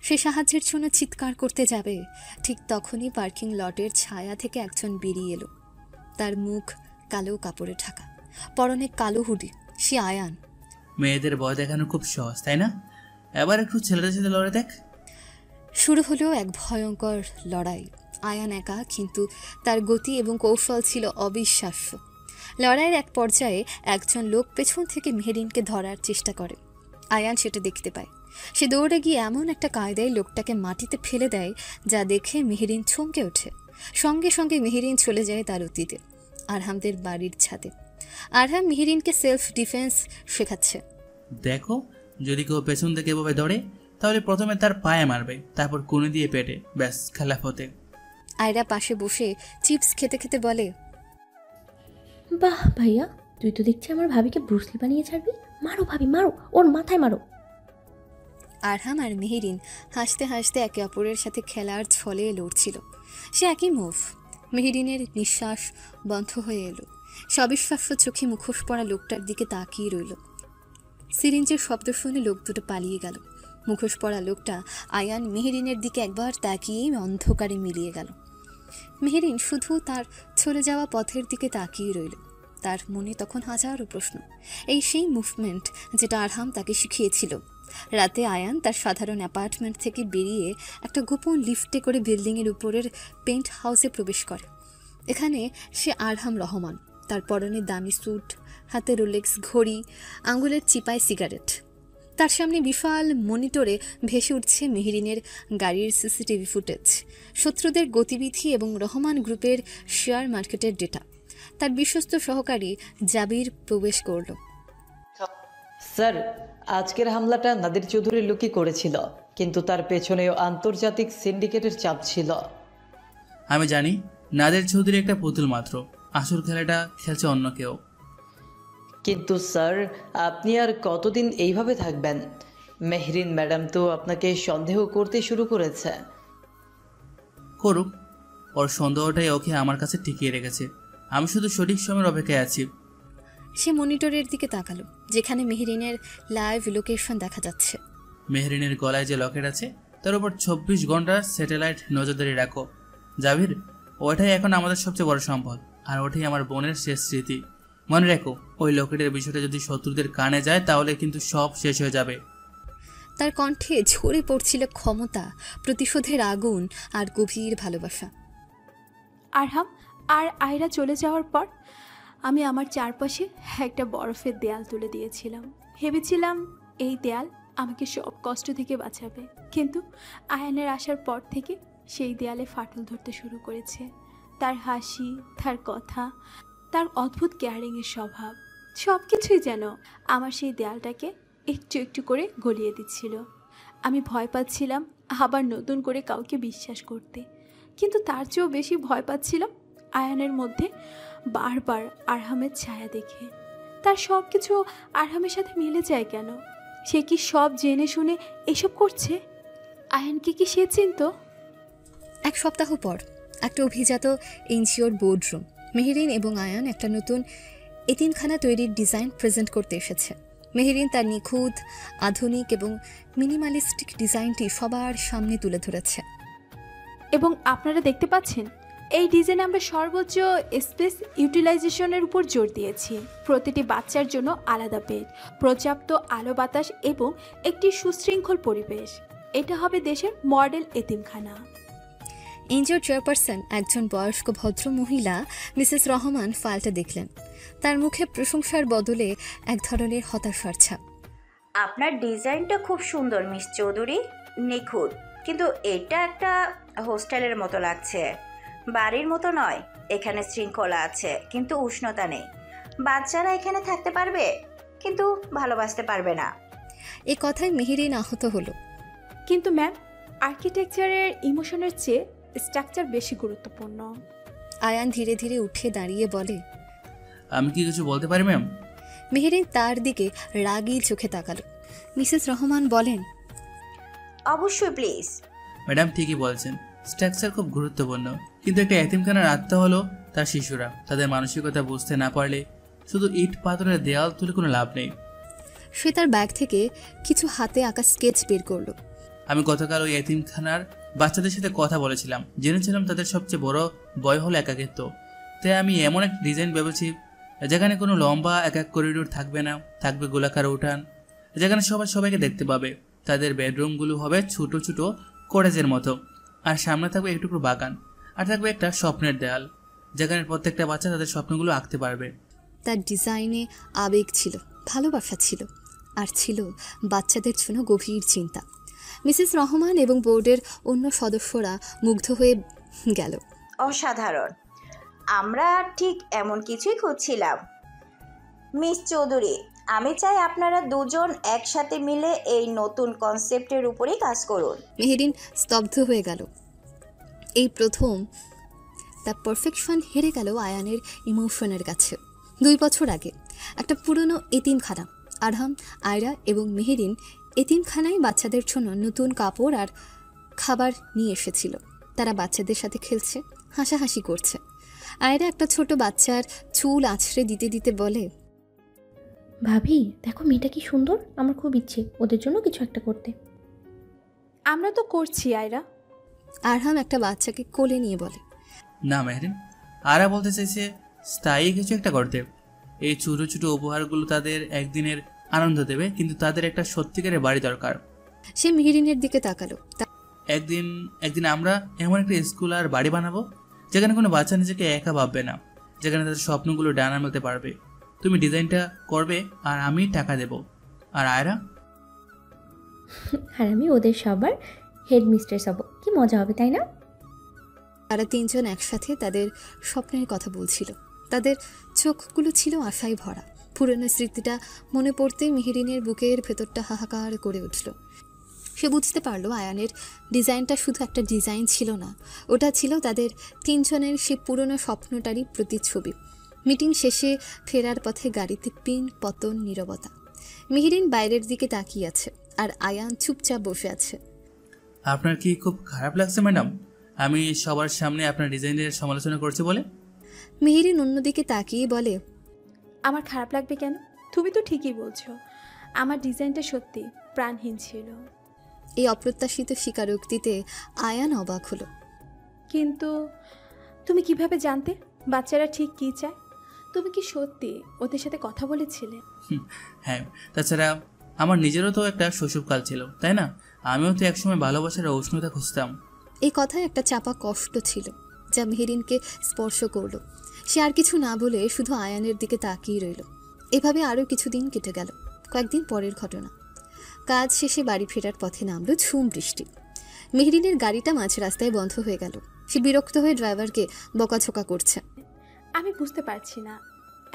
S2: সে সাহায্যের জন্য চিৎকার করতে যাবে, ঠিক তখনই পার্কিং লটের ছায়া থেকে একজন বেরিয়ে এলো। তার মুখ কালো কাপড়ে ঢাকা, পরনে কালো হুডি। সে আয়ান।
S1: মেয়েদের ভয় দেখানো খুব সহজ, তাই না? এবার একটু ছেলেদের সাথে লড়ে দেখ।
S2: শুরু হলো এক ভয়ঙ্কর লড়াই। আয়ান একা, কিন্তু তার গতি এবং কৌশল ছিল অবিশ্বাস্য। লড়াইয়ের এক পর্যায়ে একজন লোক পেছন থেকে মেহেরিনকে ধরার চেষ্টা করে। আয়ান সেটা দেখতে পায়। সে দৌড়ে গিয়ে এমন একটা কায়দায় লোকটাকে মাটিতে ফেলে দেয়, যা দেখে মেহেরিন চমকে ওঠে। সঙ্গে সঙ্গে মেহেরিন চলে যায় তার অতীতে, আরহামদের বাড়ির ছাদে। আরহাম মেহেরিনকে সেলফ ডিফেন্স শেখাচ্ছে।
S1: দেখো, যদি কেউ পেছন থেকে এভাবে ধরে, তাহলে প্রথমে তার পায়ে মারবে, তারপর কোণে দিয়ে পেটে, ব্যাস খেলাফতে।
S2: আয়রা পাশে বসে চিপস খেতে খেতে বলে,
S5: বাহ ভাইয়া, তুই তো দেখছি আমার ভাবিকে ব্রুসলি বানিয়ে ছাড়বি। মারো ভাবি, মারো, ওর মাথায় মারো।
S2: আরহাম আর মেহেরিন হাসতে হাসতে একে অপরের সাথে খেলার ছলে লড়ছিল। সে একই মুভ। মেহেরিনের নিঃশ্বাস বন্ধ হয়ে এলো। সবিশ্বাস্য চোখে মুখোশ পরা লোকটার দিকে তাকিয়ে রইল। সিরিঞ্জের শব্দ শুনে লোক দুটো পালিয়ে গেল। মুখোশ পরা লোকটা আয়ান মেহেরিনের দিকে একবার তাকিয়েই অন্ধকারে মিলিয়ে গেল। মেহেরিন শুধু তার চলে যাওয়া পথের দিকে তাকিয়ে রইল। তার মনে তখন হাজারো প্রশ্ন। এই সেই মুভমেন্ট যেটা আরহাম তাকে শিখিয়েছিল। রাতে আয়ান তার সাধারণ অ্যাপার্টমেন্ট থেকে বেরিয়ে একটা গোপন লিফটে করে বিল্ডিংয়ের উপরের পেন্ট হাউসে প্রবেশ করে। এখানে সে আরহাম রহমান। তার পরনে দামি স্যুট, হাতে রোলেক্স ঘড়ি, আঙুলের চিপায় সিগারেট। তার সামনে বিশাল মনিটরে ভেসে উঠছে মেহেরিনের গাড়ির সিসিটিভি ফুটেজ, শত্রুদের গতিবিধি এবং রহমান গ্রুপের শেয়ার মার্কেটের ডেটা। তার বিশ্বস্ত সহকারী জাবির প্রবেশ করল।
S8: স্যার, আজকের হামলাটা নাদির চৌধুরীর লোকই করেছিল, কিন্তু তার পেছনেও আন্তর্জাতিক সিন্ডিকেটের চাপ ছিল।
S1: আমি জানি নাদের চৌধুরী একটা পুতুল মাত্র, আসল খেলাটা খেলছে অন্য কেউ।
S8: কিন্তু স্যার, আপনি আর কতদিন এইভাবে থাকবেন? মেহরিন ম্যাডাম তো আপনাকে সন্দেহ করতে শুরু করেছে।
S1: করুক, ওর সন্দেহটাই ওকে আমার কাছে টিকিয়ে রেখেছে। আমি শুধু সঠিক সময়ের অপেক্ষায় আছি।
S2: সে মনিটরের দিকে তাকালো, যেখানে মেহেরিনের লাইভ লোকেশন দেখা যাচ্ছে।
S1: মেহরিনের গলায় যে লকেট আছে তার উপর 24 ঘন্টার স্যাটেলাইট নজরদারি রাখো। জাভির, ওটাই এখন আমাদের সবচেয়ে বড় সম্পদ, আর ওটাই আমার বোনের শেষ স্মৃতি। মনে রেখো, ওই লকেটের বিষয়টা যদি শত্রুদের কানে যায় তাহলে কিন্তু সব শেষ হয়ে যাবে।
S2: তার কণ্ঠে ঝরে পড়ছিল ক্ষমতা, প্রতিশোধের আগুন আর গভীর ভালোবাসা।
S3: আরহাম আর আয়রা চলে যাওয়ার পর আমি আমার চারপাশে একটা বরফের দেয়াল তুলে দিয়েছিলাম। ভেবেছিলাম এই দেয়াল আমাকে সব কষ্ট থেকে বাঁচাবে, কিন্তু আয়ানের আসার পর থেকে সেই দেয়ালে ফাটল ধরতে শুরু করেছে। তার হাসি, তার কথা, তার অদ্ভুত কেয়ারিংয়ের স্বভাব, সব কিছুই যেন আমার সেই দেয়ালটাকে একটু একটু করে গলিয়ে দিচ্ছিল। আমি ভয় পাচ্ছিলাম আবার নতুন করে কাউকে বিশ্বাস করতে, কিন্তু তার চেয়েও বেশি ভয় পাচ্ছিলাম আয়ানের মধ্যে বারবার আরহামের ছায়া দেখে। তার সব কিছু আরহামের সাথে মিলে যায় কেন? সে কি সব জেনে শুনে এসব করছে? আয়ানকে কি সে চিনত?
S2: এক সপ্তাহ পর একটা অভিজাত এনজিওর বোর্ডরুম। মেহেরিন এবং আয়ান একটা নতুন এতিমখানা তৈরির ডিজাইন প্রেজেন্ট করতে এসেছে। মেহেরিন তার নিখুঁত, আধুনিক এবং মিনিমালিস্টিক ডিজাইনটি সবার সামনে তুলে ধরেছে।
S3: এবং আপনারা দেখতে পাচ্ছেন, এই ডিজাইনে আমরা সর্বোচ্চ স্পেস ইউটিলাইজেশনের উপর জোর দিয়েছি। প্রতিটি বাচ্চার জন্য আলাদা বেড, পর্যাপ্ত আলো বাতাস এবং একটি সুশৃঙ্খল পরিবেশ। এটা হবে দেশের মডেল এতিমখানা।
S2: এনজিওর চেয়ারপারসন, একজন বয়স্ক ভদ্র মহিলা মিসেস রহমান ফাইলটা দেখলেন। তার মুখে প্রশংসার বদলে এক ধরনের হতাশার ছাপ।
S9: আপনার ডিজাইনটা খুব সুন্দর মিস চৌধুরী, নিখুঁত, কিন্তু এটা একটা হোস্টেলের মতো লাগছে। বাড়ির মতো নয়। এখানে শৃঙ্খলা আছে কিন্তু উষ্ণতা নেই। বাচ্চারা এখানে থাকতে পারবে কিন্তু ভালোবাসতে পারবে না।
S2: এই কথায় মেহেরিন আহত হলো।
S3: কিন্তু ম্যাম, আর্কিটেকচারের ইমোশনের চেয়ে স্ট্রাকচার বেশি গুরুত্বপূর্ণ।
S2: আয়ান ধীরে ধীরে উঠে দাঁড়িয়ে বলে,
S1: আমি কি কিছু বলতে পারি ম্যাম?
S2: মেহেরিন তার দিকে রাগী চোখে তাকালো। মিসেস রহমান বলেন,
S9: অবশ্যই প্লিজ।
S1: ম্যাডাম ঠিকই বলছেন, স্ট্রাকচার খুব গুরুত্বপূর্ণ, কিন্তু একটা এতিমখানার আত্মা হলো তার শিশুরা। তাদের মানসিকতা বুঝতে না পারলে শুধু ইট পাথরের দেয়াল তুলে কোনো লাভ নেই।
S2: সে তার ব্যাগ থেকে কিছু হাতে আঁকা স্কেচ বের করলো।
S1: আমি গতকাল ওই এতিমখানার বাচ্চাদের সাথে কথা বলেছিলাম, জেনেছিলাম তাদের সবচেয়ে বড় ভয় হলো একাকিত্ব। তাই আমি এমন একটা ডিজাইন ভেবেছি যেখানে কোনো লম্বা এক এক করিডোর থাকবে না, থাকবে গোলাকার উঠান, যেখানে সবাই সবাইকে দেখতে পাবে। তাদের বেডরুমগুলো হবে ছোটো ছোটো কটেজের মতো, আর সামনে থাকবে একটুকরো বাগান, আর থাকবে একটা স্বপ্নের দেয়াল, যেখানে প্রত্যেকটা বাচ্চা তাদের স্বপ্নগুলো আঁকতে পারবে।
S2: তার ডিজাইনে আবেগ ছিল, ভালোবাসা ছিল, আর ছিল বাচ্চাদের জন্য গভীর চিন্তা। মিসেস রহমান এবং বোর্ডের অন্য সদস্যরা মুগ্ধ হয়ে গেল।
S9: অসাধারণ, আমরা ঠিক এমন কিছুই খুঁজছিলাম। মিস চৌধুরী, আমি চাই আপনারা দুজন একসাথে মিলে এই নতুন কনসেপ্টের উপরেই কাজ করুন।
S2: মেহেরিন স্তব্ধ হয়ে গেল। এই প্রথম তার পারফেকশন হেরে গেল আয়ানের ইমোশনের কাছে। 2 বছর আগে একটা পুরনো এতিমখানা, আরহাম, আয়রা এবং মেহেরিন এতিমখানায় বাচ্চাদের জন্য নতুন কাপড় আর খাবার নিয়ে এসেছিল। তারা বাচ্চাদের সাথে খেলছে, হাসাহাসি করছে। আয়রা একটা ছোট বাচ্চার চুল আছড়ে দিতে দিতে বলে,
S5: ভাবি দেখো মেয়েটা কি সুন্দর, আমার খুব ইচ্ছে ওদের জন্য কিছু একটা করতে।
S3: আমরা তো করছি আয়রা।
S2: আরহাম একটা বাচ্চাকে কোলে নিয়ে বলে,
S1: না মেহরিন, আরা বলতে চাইছে স্থায়ী কিছু একটা করতে। এই ছোটো ছোটো উপহারগুলো তাদের একদিনের আনন্দ দেবে, কিন্তু তাদের একটা সত্যিকারের বাড়ি দরকার।
S2: সে মেহেরিনের দিকে তাকালো।
S1: একদিন আমরা এমন একটা স্কুল আর বাড়ি বানাবো যেখানে কোনো বাচ্চা নিজেকে একা ভাববে না, যেখানে তাদের স্বপ্নগুলো ডানা মেলতে পারবে। তুমি ডিজাইনটা করবে আর আমি টাকা দেব। আর আয়রা?
S5: আর আমি ওদের সবার হেড মিস্ট্রেস হব। কি মজা হবে তাই না?
S2: তারা 3 জন একসাথে তাদের স্বপ্নের কথা বলছিল। তাদের চোখগুলো ছিল আশায় ভরা। পুরনো স্মৃতিটা মনে পড়তে মেহেরিনের বুকের ভেতরটা হাহাকার করে উঠল। সে বুঝতে পারলো আয়ানের ডিজাইনটা শুধু একটা ডিজাইন ছিল না, ওটা ছিল তাদের 3 জনের সে পুরনো স্বপ্নটারই প্রতিচ্ছবি। মিটিং শেষে ফেরার পথে গাড়িতে পিন পতন নীরবতা। মেহেরিন বাইরের দিকে তাকিয়ে আছে আর আয়ান চুপচাপ বসে আছে।
S1: আপনার কি খুব খারাপ লাগছে ম্যাডাম, আমি সবার সামনে আপনার ডিজাইনের সমালোচনা করছি বলে?
S2: মেহেরিন অন্যদিকে তাকিয়ে বলে,
S3: আমার খারাপ লাগবে কেন? তুমি তো ঠিকই বলছো, আমার ডিজাইনটা সত্যি প্রাণহীন ছিল।
S2: এই অপ্রত্যাশিত স্বীকারোক্তিতে আয়ান অবাক হলো।
S3: কিন্তু তুমি কিভাবে জানতে বাচ্চারা ঠিক কী চায়? তুমি কি সত্যি ওদের সাথে কথা বলেছিলে?
S1: হ্যাঁ, তাছাড়া আমার নিজেরও তো একটা শৈশবকাল ছিল, তাই না? আমিও তো একসময় ভালোবাসার উষ্ণতা খুঁজতাম।
S2: এই কথায় একটা চাপা কষ্ট ছিল যা মেহেরিনকে স্পর্শ করলো। সে আর কিছু না বলে শুধু আয়ানের দিকে তাকিয়ে রইল। এভাবে আরও কিছুদিন কেটে গেল। কয়েকদিন পরের ঘটনা। কাজ শেষে বাড়ি ফেরার পথে নামলো ঝুম বৃষ্টি। মেহরিনের গাড়িটা মাঝ রাস্তায় বন্ধ হয়ে গেল। সে বিরক্ত হয়ে ড্রাইভারকে বকাঝকা করছে।
S3: আমি বুঝতে পারছি না,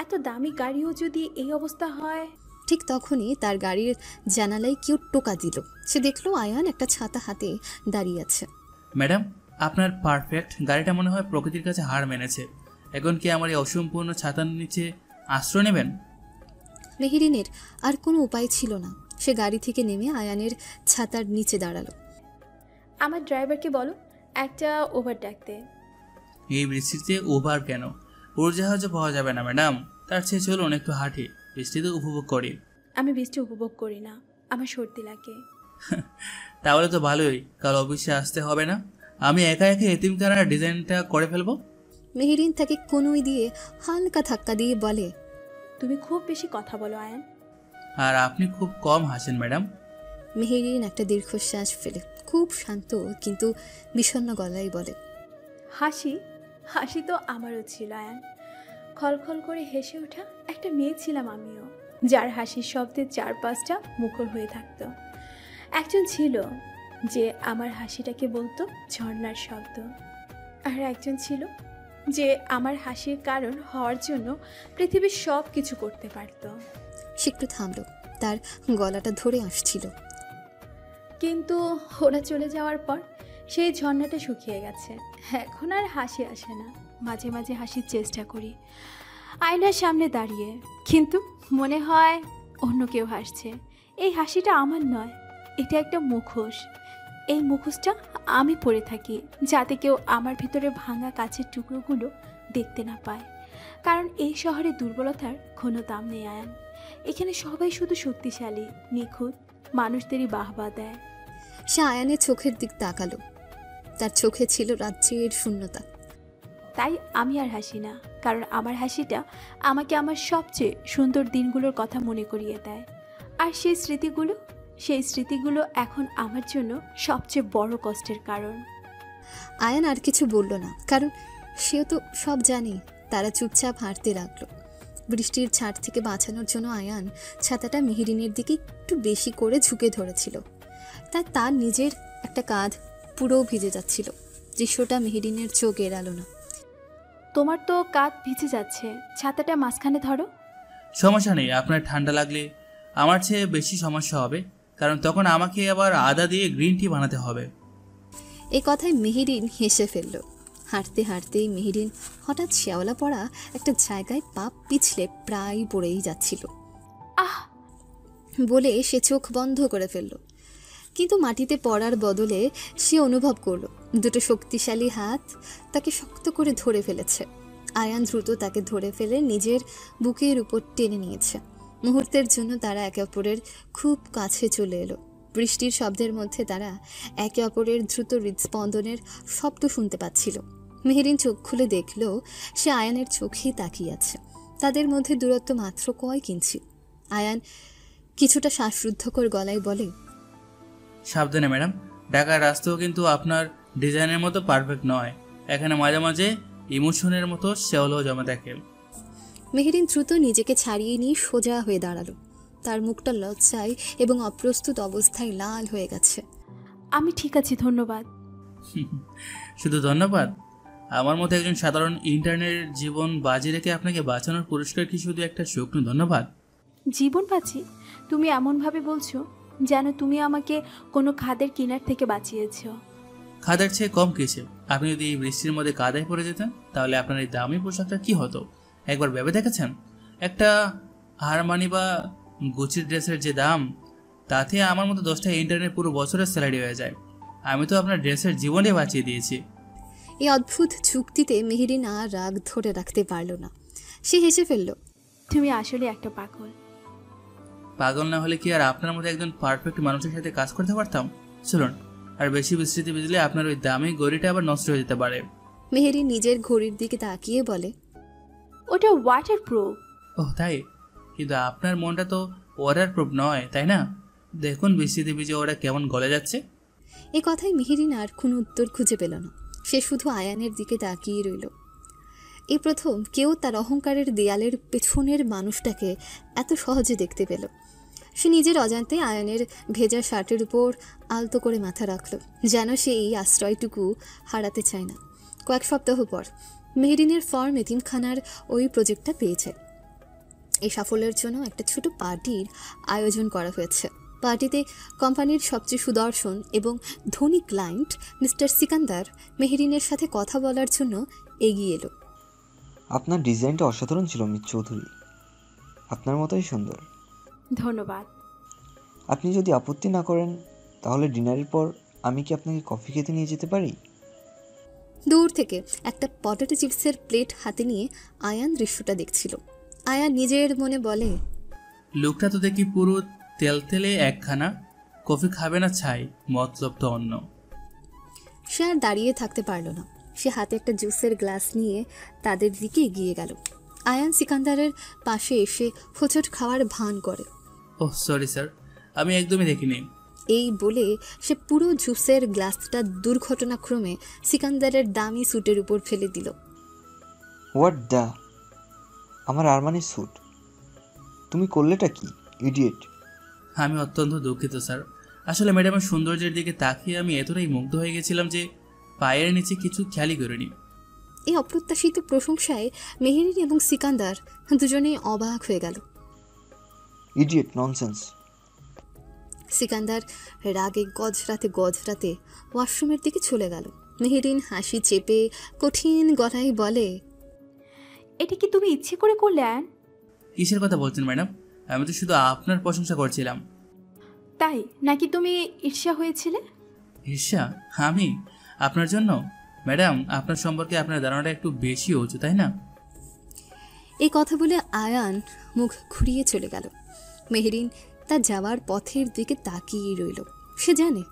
S3: এত দামি গাড়িও যদি এই অবস্থা হয়।
S2: ঠিক তখনই তার গাড়ির জানালায় কেউ টোকা দিল। সে দেখলো আয়ান একটা ছাতা হাতে দাঁড়িয়ে আছে।
S1: ম্যাডাম, আপনার পারফেক্ট গাড়িটা মনে হয় প্রকৃতির কাছে হার মেনেছে। এখন কি আমার এই অসম্পূর্ণ ছাতার নিচে আশ্রয় নেবেন?
S2: মেহরিনের আর কোনো উপায় ছিল না। সে গাড়ি থেকে নেমে আয়ানের ছাতার নিচে দাঁড়ালো।
S3: আমার ড্রাইভারকে বলো একটা ওভার ডাকতে।
S1: এই বৃষ্টিতে ওভার কেন? উড়োজাহাজও পাওয়া যাবে না ম্যাডাম। তার চেয়ে চলুন একটু হাঁটি, বৃষ্টিতে উপভোগ করি।
S3: আমি বৃষ্টি উপভোগ করি না, আমার সর্দি লাগে।
S1: তাহলে তো ভালোই, কাল অফিসে আসতে হবে না। আমি একা একা এতিমখানার ডিজাইনটা করে ফেলবো।
S2: মেহরিন তাকে কনুই দিয়ে হালকা ধাক্কা দিয়ে বলে,
S3: তুমি খুব বেশি কথা বলো আয়ান।
S1: আর আপনি খুব কম হাসেন ম্যাডাম।
S2: মেহরিন একটা দীর্ঘশ্বাস ফেলে খুব শান্ত কিন্তু বিষণ্ণ গলায় বলে,
S3: হাসি হাসি তো আমারও ছিল আয়ান। খলখল করে হেসে ওঠা একটা মেয়ে ছিলাম আমিও, যার হাসির শব্দে 4-5টা মুখর হয়ে থাকতো। একজন ছিল যে আমার হাসিটাকে বলতো ঝর্ণার শব্দ, আর একজন ছিল যে আমার হাসির কারণ হওয়ার জন্য পৃথিবীর সব কিছু করতে পারত।
S2: সে একটু থামল, তার গলাটা ধরে আসছিল।
S3: কিন্তু ওরা চলে যাওয়ার পর সেই ঝর্ণাটা শুকিয়ে গেছে। এখন আর হাসি আসে না। মাঝে মাঝে হাসির চেষ্টা করি আয়নার সামনে দাঁড়িয়ে, কিন্তু মনে হয় অন্য কেউ হাসছে। এই হাসিটা আমার নয়, এটা একটা মুখোশ। এই মুখোশটা আমি পরে থাকি যাতে কেউ আমার ভিতরে ভাঙা কাচের টুকরোগুলো দেখতে না পায়। কারণ এই শহরে দুর্বলতার কোনো দাম নেই আয়ান। এখানে সবাই শুধু শক্তিশালী, নিখুঁত মানুষদেরই বাহবা দেয়।
S2: সে আয়ানের চোখের দিক তাকালো। তার চোখে ছিল রাজ্যের শূন্যতা।
S3: তাই আমি আর হাসি না, কারণ আমার হাসিটা আমাকে আমার সবচেয়ে সুন্দর দিনগুলোর কথা মনে করিয়ে দেয়। আর সেই স্মৃতিগুলো এখন আমার জন্য সবচেয়ে বড় কষ্টের কারণ।
S2: আয়ান আর কিছু বলল না, কারণ সেও তো সব জানে। তারা চুপচাপ হাঁটতে লাগলো। বৃষ্টির ছাট থেকে বাঁচানোর জন্য আয়ান ছাতাটা মেহরিনের দিকে একটু বেশি করে ঝুঁকে ধরেছিল। তাই তার নিজের একটা কাঁধ পুরো ভিজে যাচ্ছিল। দৃশ্যটা মেহরিনের চোখ এড়ালো না।
S3: তোমার তো কাঁধ ভিজে যাচ্ছে, ছাতাটা মাঝখানে ধরো।
S1: সমস্যা নেই, আপনার ঠান্ডা লাগলে আমার চেয়ে বেশি সমস্যা হবে, কারণ তখন আমাকে আবার আদা দিয়ে গ্রিন টি বানাতে হবে।
S2: এই কথায় মেহরিন হেসে ফেলল। হাঁটতে হাঁটতেই মেহরিন হঠাৎ শ্যাওলা পড়া একটা জায়গায় পা পিছলে প্রায় পড়েই যাচ্ছিল।
S3: আহ
S2: বলে সে চোখ বন্ধ করে ফেলল। কিন্তু মাটিতে পড়ার বদলে সে অনুভব করলো দুটো শক্তিশালী হাত তাকে শক্ত করে ধরে ফেলেছে। আয়ান দ্রুত তাকে ধরে ফেলে নিজের বুকের উপর টেনে নিয়েছে। মুহূর্তের জন্য তারা একে অপরের খুব কাছে চলে এলো। বৃষ্টির শব্দের মধ্যে তারা একে অপরের দ্রুত হৃদস্পন্দনের শব্দ শুনতে পাচ্ছিল। মেহরিন চোখ খুলে দেখল সে আয়ানের চোখেই তাকিয়ে আছে। তাদের মধ্যে দূরত্ব মাত্র কয়েক ইঞ্চি। আয়ান কিছুটা শ্বাসরুদ্ধকর গলায় বলে,
S1: সাবধানে ম্যাডাম, ঢাকার রাস্তাও কিন্তু আপনার ডিজাইনের মতো পারফেক্ট নয়। এখানে মাঝে মাঝে ইমোশনের মতো শেওলাও জমা থাকে।
S2: মেহরিন দ্রুত নিজেকে ছাড়িয়ে নিয়ে সোজা হয়ে দাঁড়ালো। তার মুখটা লজ্জায় এবং অপ্রস্তুত অবস্থায় লাল হয়ে গেছে।
S3: আমি ঠিক আছি, ধন্যবাদ।
S1: শুধু ধন্যবাদ? আমার মতো একজন সাধারণ ইন্টার্নের জীবন বাজি রেখে আপনাকে বাঁচানোর পুরস্কার কি শুধু একটা শুকনো ধন্যবাদ?
S3: জীবন বাঁচি? তুমি এমনভাবে বলছো যেন তুমি আমাকে কোনো খাদের কিনার থেকে বাঁচিয়েছ।
S1: খাদের চেয়ে কম কিছু। আপনি যদি এই বৃষ্টির মধ্যে কাদায় পড়ে যেতেন তাহলে আপনার এই দামি পোশাকটা কি হতো একবার ভেবে দেখেছেন? একটা আরমানি বা গুচির ড্রেসের যে দাম, তাতে আমার মতো 10টা ইন্টার্নের পুরো বছরের স্যালারি হয়ে যায়। আমি তো আপনার ড্রেসের জীবনে বাঁচিয়ে দিয়েছি।
S2: এই অদ্ভুত চুক্তিতে মেহরিন আর রাগ ধরে রাখতে পারল না। সে হেসে ফেলল।
S3: তুমি আসলে একটা পাগল।
S1: পাগল না হলে কি আর আপনার মতো একজন পারফেক্ট মানুষের সাথে কাজ করতে পারতাম? চলুন, আর বেশি বৃষ্টিতে ভিজলে আপনার ওই দামি ঘড়িটা আবার নষ্ট হয়ে যেতে পারে।
S2: মেহরিন নিজের ঘড়ির দিকে তাকিয়ে বলে,
S3: ওটা ওয়াটার প্রুফ।
S1: ওহ তাই? কিন্তু আপনার মনটা তো ওয়াটার প্রুফ নয়, তাই না? দেখুন বৃষ্টিতে ভিজে ওরা কেমন গলে যাচ্ছে।
S2: এ কথায় মেহরিন আর কোনো উত্তর খুঁজে পেল না। সে শুধু আয়ানের দিকে তাকিয়ে রইল। এই প্রথম কেউ তার অহংকারের দেয়ালের পেছনের মানুষটাকে এত সহজে দেখতে পেল। সে নিজের অজান্তে আয়ানের ভেজা শার্টের উপর আলতো করে মাথা রাখল, যেন সে এই আশ্রয়টুকু হারাতে চায় না। কয়েক সপ্তাহ পর মেহরিনের ফর্ম এতিমখানার ওই প্রজেক্টটা পেয়েছে। এই সাফল্যের জন্য একটা ছোট পার্টির আয়োজন করা হয়েছে। পার্টিতে কোম্পানির সবচেয়ে সুদর্শন এবং ধনী ক্লায়েন্ট মিস্টার সিকান্দার মেহরিনের সাথে কথা বলার জন্য এগিয়ে এলো।
S10: আপনার ডিজাইনটা অসাধারণ ছিল মিস চৌধুরী, আপনার মতোই সুন্দর।
S3: ধন্যবাদ।
S10: আপনি যদি আপত্তি না করেন তাহলে ডিনারের পর আমি কি আপনাকে কফি খেতে নিয়ে যেতে পারি?
S2: দূর থেকে একটা পটেটো চিপসের প্লেট হাতে নিয়ে আয়ান দৃশ্যটা দেখছিল। আয়ান নিজের মনে বলে,
S1: লোকটা তো দেখি পুরো তেলতেলে একখানা। কফি খাবে না ছাই, মতলব তো অন্য।
S2: সে আর দাঁড়িয়ে থাকতে পারল না। সে হাতে একটা জুসের গ্লাস নিয়ে তাদের দিকে এগিয়ে গেল। আয়ান সিকান্দারের পাশে এসে হোঁচট খাওয়ার ভান করে।
S1: ওহ সরি স্যার, আমি একদমই দেখিনি।
S2: এই বলে সে পুরো জুসের গ্লাসটা দুর্ঘটনাক্রমে সিকান্দারের দামি স্যুটের উপর ফেলে দিল।
S10: হোয়াট দ্য, আমার আরমানির স্যুট তুমি করলেটা কি ইডিয়েট?
S1: আমি অত্যন্ত দুঃখিত স্যার। আসলে ম্যাডামের সৌন্দর্যের দিকে তাকিয়ে আমি এতটাই মুগ্ধ হয়ে গেছিলাম যে পায়ের নিচে কিছু খেয়ালই করিনি।
S2: এই অপ্রত্যাশিত প্রশংসায় মেহেরিন এবং সিকান্দার দুজনেই অবাক হয়ে গেল।
S10: Idiot, nonsense.
S2: সিকান্দার রাগে গজরাতে গজরাতে ওয়াশরুমের দিকে চলে গেল। মেহেরিন হাসি চেপে কঠিন গলায় বলে,
S3: এটা কি তুমি ইচ্ছে করে করলে আয়ান?
S1: কিসের কথা বলছেন ম্যাডাম? আমি তো শুধু আপনার প্রশংসা করছিলাম।
S3: তাই নাকি তুমি ঈর্ষা হয়েছিলে?
S1: ঈর্ষা? আমি? আপনার জন্য? ম্যাডাম, আপনার সম্পর্কে আপনার ধারণাটা একটু বেশি উঁচু, তাই না?
S2: এই কথা বলে আয়ান মুখ ঘুরিয়ে চলে গেল। মেহেরিন তার যাওয়ার পথের দিকে তাকিয়ে রইল। সে জানে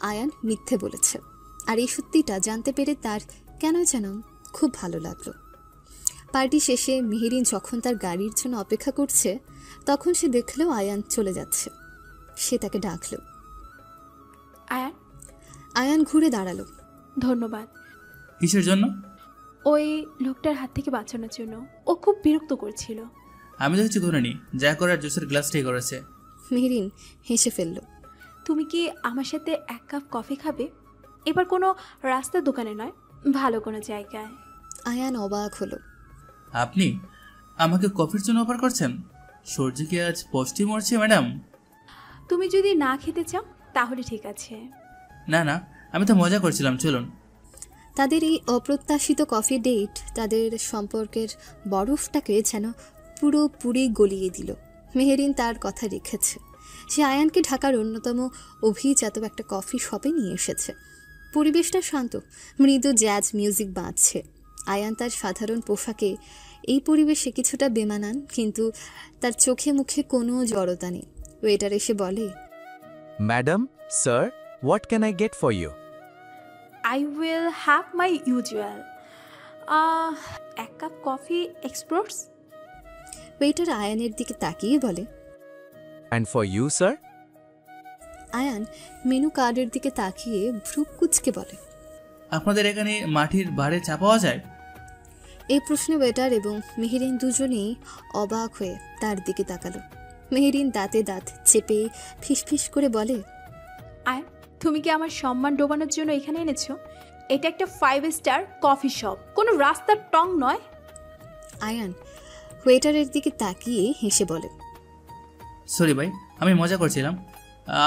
S2: আয়ান মিথ্যে বলেছে, আর এই সত্যিটা জানতে পেরে তার কেন যেন খুব ভালো লাগলো। পার্টি শেষে মেহেরিন যখন তার গাড়ির জন্য অপেক্ষা করছে, তখন সে দেখলো আয়ান চলে যাচ্ছে। সে তাকে ডাকল।
S3: আয়ান।
S2: আয়ান ঘুরে দাঁড়ালো।
S3: ধন্যবাদ।
S1: কিসের জন্য?
S3: ওই লোকটার হাত থেকে বাঁচানোর জন্য। ও খুব বিরক্ত করছিল।
S1: আমি তো কিছু করিনি, যা করার জুসের গ্লাসটাই করেছে।
S2: মেহেরিন হেসে ফেলল।
S3: তুমি কি আমার সাথে এক কাপ কফি খাবে? এবার কোনো রাস্তার দোকানে নয়, ভালো কোনো জায়গায়।
S2: আয়ান অবাক হলো।
S1: আপনি আমাকে কফির জন্য অফার করছেন? সূর্য কি আজ পোস্টই মরছে ম্যাডাম?
S3: তুমি যদি না খেতে চাও তাহলে ঠিক আছে।
S1: না না, আমি তো মজা করছিলাম, চলুন।
S2: তাদের এই অপ্রত্যাশিত কফি ডেট তাদের সম্পর্কের বরফটাকে যেন পুরোপুরি গলিয়ে দিল। মেহেরিন তার কথা রেখেছে। সে আয়ানকে ঢাকার অন্যতম অভিজাত একটা কফি শপে নিয়ে এসেছে। পরিবেশটা শান্ত, মৃদু জ্যাজ মিউজিক বাজছে। আয়ান তার সাধারণ পোশাকে এই পরিবেশে কিছুটা বেমানান, কিন্তু তার চোখে মুখে কোনো জড়তা নেই। ওয়েটার এসে বলে,
S11: madam, sir, what can I get for you?
S3: I will have my usual. এক কাপ কফি এক্সপ্রেস।
S2: ওয়েটার আয়ানের দিকে তাকিয়ে বলে,
S11: and for you sir?
S2: Ayaan menu কার্ডের দিকে তাকিয়ে ভ্রু কুঁচকে বলে,
S1: আপনাদের এখানে মাটির বারে চা পাওয়া যায়?
S2: এই প্রশ্নে ওয়েটার এবং মেহেরিন দুজনেই অবাক হয়ে তার দিকে তাকালো। মেহেরিন দাঁতে দাঁত চেপে ফিসফিস করে বলে,
S3: আয়, তুমি কি আমার সম্মান ডোবানোর জন্য এখানে এনেছো? এটা একটা 5 স্টার কফি শপ, কোনো রাস্তার টং নয়।
S2: আয়ান ওয়েটারের দিকে তাকিয়ে হেসে বলে,
S1: সরি ভাই, আমি মজা করছিলাম।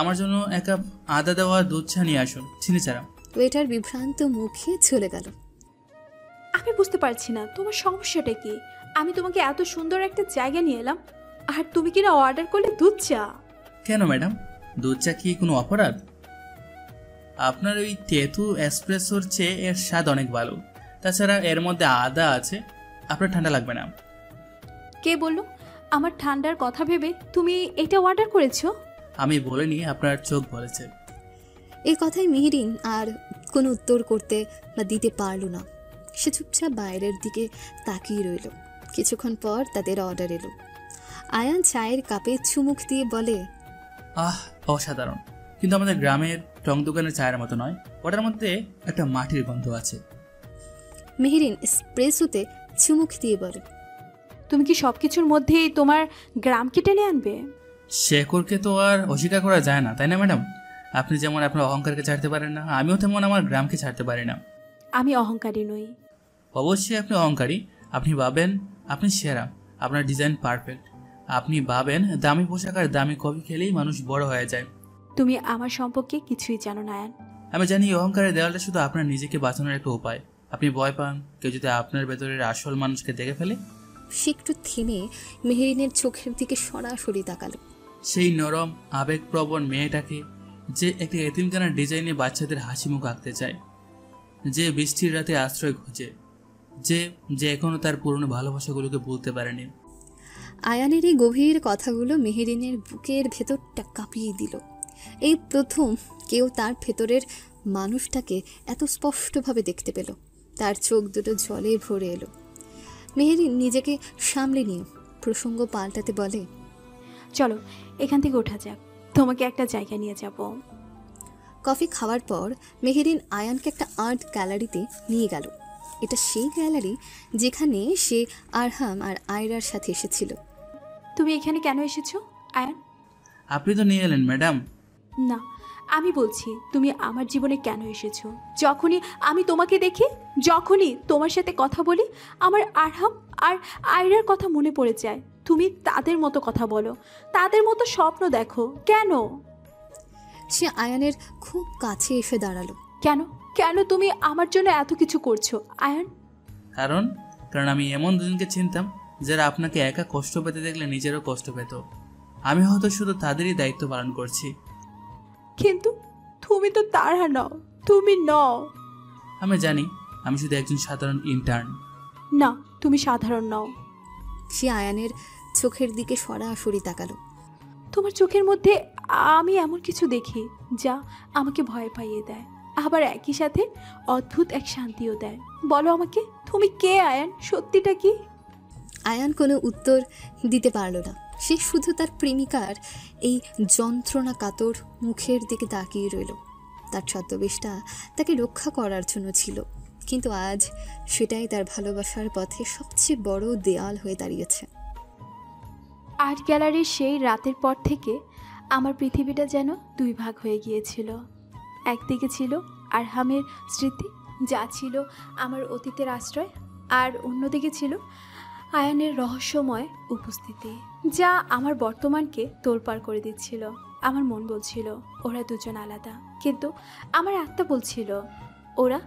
S1: আমার জন্য এক কাপ আদা দেওয়া দুধ চা নিয়ে আসুন, চিনি ছাড়া।
S2: ওয়েটার বিভ্রান্ত মুখে চলে গেল।
S3: আমি বুঝতে পারছি না তোমার সমস্যাটা কি। আমি তোমাকে এত সুন্দর একটা জায়গা নিয়ে এলাম, আর তুমি কিনা অর্ডার করলে দুধ চা।
S1: কেন ম্যাডাম, দুধ চা কি কোনো অপরাধ? আপনার ওই তেতু এসপ্রেসোর চেয়ে এর স্বাদ অনেক ভালো। তাছাড়া এর মধ্যে আদা আছে, আপনার ঠান্ডা লাগবে না।
S3: কে বললো? আমার ঠান্ডার কথা ভেবে তুমি এটা অর্ডার করেছো?
S1: আমি বলিনি, আপনার চোখ বলেছে।
S2: এই কথায় মেহেরিন আর কোনো উত্তর করতে বা দিতে পারল না। সে চুপচাপ বাইরের দিকে তাকিয়ে রইল। কিছুক্ষণ পর তাদের অর্ডার এলো। আয়ান চায়ের কাপে চুমুক দিয়ে বলে,
S1: আহ, অসাধারণ, কিন্তু আমাদের গ্রামের টং দোকানের চায়ের মতো নয়। ওটার মধ্যে একটা মাটির গন্ধ আছে।
S2: মেহেরিন এসপ্রেসোতে চুমুক দিয়ে বলে,
S3: তুমি কি সব কিছুর মধ্যেই তোমার গ্রামকে টেনে আনবে?
S1: শেখরকে তো আর অস্বীকার করা যায় না, তাই না ম্যাডাম? আপনি যেমন আপনার অহংকারকে ছাড়তে পারেন না, আমিও তেমন আমার গ্রামকে ছাড়তে পারি না।
S3: আমি অহংকারী নই।
S1: অবশ্যই আপনি অহংকারী। আপনি ভাবেন আপনি সেরা, আপনার ডিজাইন পারফেক্ট। আপনি ভাবেন দামি পোশাক আর দামি কফি খেলেই মানুষ বড় হয়ে যায়।
S3: তুমি আমার সম্পর্কে কিছুই জানো না আয়ান।
S1: আমি জানি অহংকারের দেওয়ালটা শুধু আপনার নিজেকে বাঁচানোর একটা উপায়। আপনি ভয় পান কেউ যদি আপনার ভেতরের আসল মানুষকে দেখে ফেলে।
S2: সে একটু থেমে মেহেরিনের চোখের দিকে সরাসরি তাকালো।
S1: সেই নরম আবেগপ্রবণ মেয়েটাকে, যে একটা এতিমখানার ডিজাইনে বাচ্চাদের হাসি মুখ আঁকতে চায়, যে বৃষ্টির রাতে আশ্রয় খোঁজে, যে যে এখনও তার পুরনো ভালোবাসাগুলোকে ভুলতে পারেনি।
S2: আয়ানের এই গভীর কথাগুলো মেহেরিনের বুকের ভেতরটা কাঁপিয়ে দিল। এই প্রথম কেউ তার ভেতরের মানুষটাকে এত স্পষ্টভাবে দেখতে পেল। তার চোখ দুটো জলে ভরে এলো। মেহেরিন নিজেকে সামলে নিয়ে প্রসঙ্গ পাল্টাতে বলে,
S3: চলো এখান থেকে ওঠা যাক, তোমাকে একটা জায়গা নিয়ে যাব।
S2: কফি খাওয়ার পর মেহেরিন আয়ানকে একটা আর্ট গ্যালারিতে নিয়ে গেল। এটা সেই গ্যালারি যেখানে সে আরহাম আর আয়রার সাথে এসেছিল।
S3: তুমি এখানে কেন এসেছো আয়ান?
S1: আপনি তো নিয়ে এলেন ম্যাডাম।
S3: না, আমি বলছি তুমি আমার জীবনে কেন এসেছো। যখনই আমি তোমাকে দেখি, যখনই তোমার সাথে কথা বলি, আমার আরহাম আর আয়রার কথা মনে পড়ে যায়। তুমি তাদের মতো কথা বলো, তাদের মতো স্বপ্ন দেখো, কেন?
S2: সে আয়ানের খুব কাছে এসে দাঁড়ালো।
S3: কেন কেন তুমি আমার জন্য এত কিছু করছো আয়ান?
S1: কারণ আমি এমন দুজনকে চিনতাম যারা আপনাকে একা কষ্ট পেতে দেখলে নিজেরও কষ্ট পেত। আমি হয়তো শুধু তাদেরই দায়িত্ব পালন করছি।
S3: কিন্তু তুমি তো তারা নও, তুমি নও।
S1: আমি জানি, আমি শুধু একজন সাধারণ ইন্টার্ন।
S3: না, তুমি সাধারণ নও।
S2: সে আয়ানের চোখের দিকে সরাসরি তাকালো।
S3: তোমার চোখের মধ্যে আমি এমন কিছু দেখি যা আমাকে ভয় পাইয়ে দেয়, আবার একই সাথে অদ্ভুত এক শান্তিও দেয়। বলো আমাকে, তুমি কে আয়ান? সত্যিটা কি?
S2: আয়ান কোনো উত্তর দিতে পারল না। সে শুধু তার প্রেমিকার এই যন্ত্রণা কাতর মুখের দিকে তাকিয়ে রইল। তার ছদ্মবেশটা তাকে রক্ষা করার জন্য ছিল, কিন্তু আজ সেটাই তার ভালোবাসার পথে সবচেয়ে বড় দেয়াল হয়ে দাঁড়িয়েছে।
S3: আর্ট গ্যালারির সেই রাতের পর থেকে আমার পৃথিবীটা যেন দুই ভাগ হয়ে গিয়েছিল। একদিকে ছিল আরহামের স্মৃতি, যা ছিল আমার অতীতের আশ্রয়, আর অন্যদিকে ছিল আয়ানের রহস্যময় উপস্থিতি, যা আমার বর্তমানকে তোলপাড় করে দিচ্ছিল। আমার মন বলছিল ওরা দুজন আলাদা, কিন্তু আমার আত্মা বলছিল ওরা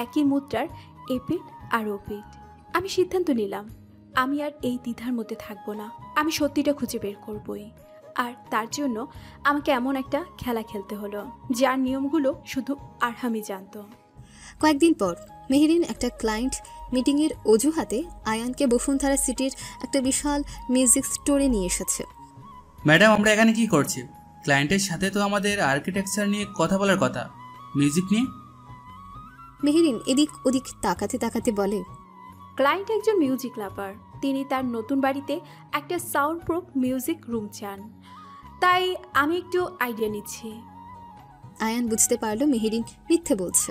S3: একই মুদ্রার এপিঠ আর ওপিঠ। আমি সিদ্ধান্ত নিলাম আমি আর এই দ্বিধার মধ্যে থাকবো না। আমি সত্যিটা খুঁজে বের করবই, আর তার জন্য আমাকে এমন একটা খেলা খেলতে হলো যার নিয়মগুলো শুধু আরহামই জানতো।
S2: কয়েকদিন পর মেহেরিন একটা ক্লায়েন্ট মিটিংয়ের অজুহাতে আয়ানকে বসুন্ধরা সিটির একটা বিশাল মিউজিক স্টোরে নিয়ে এসেছে।
S1: ম্যাডাম, আমরা এখানে কি করছি? ক্লায়েন্টের সাথে তো আমাদের আর্কিটেকচার নিয়ে কথা বলার কথা, মিউজিক নিয়ে।
S2: মেহেরিন এদিক ওদিক তাকাতে তাকাতে বলে,
S3: ক্লায়েন্ট একজন মিউজিক লাভার। তিনি তার নতুন বাড়িতে একটা সাউন্ড প্রুফ মিউজিক রুম চান, তাই আমি একটু আইডিয়া নিচ্ছি।
S2: আয়ান বুঝতে পারলো মেহেরিন মিথ্যে বলছে,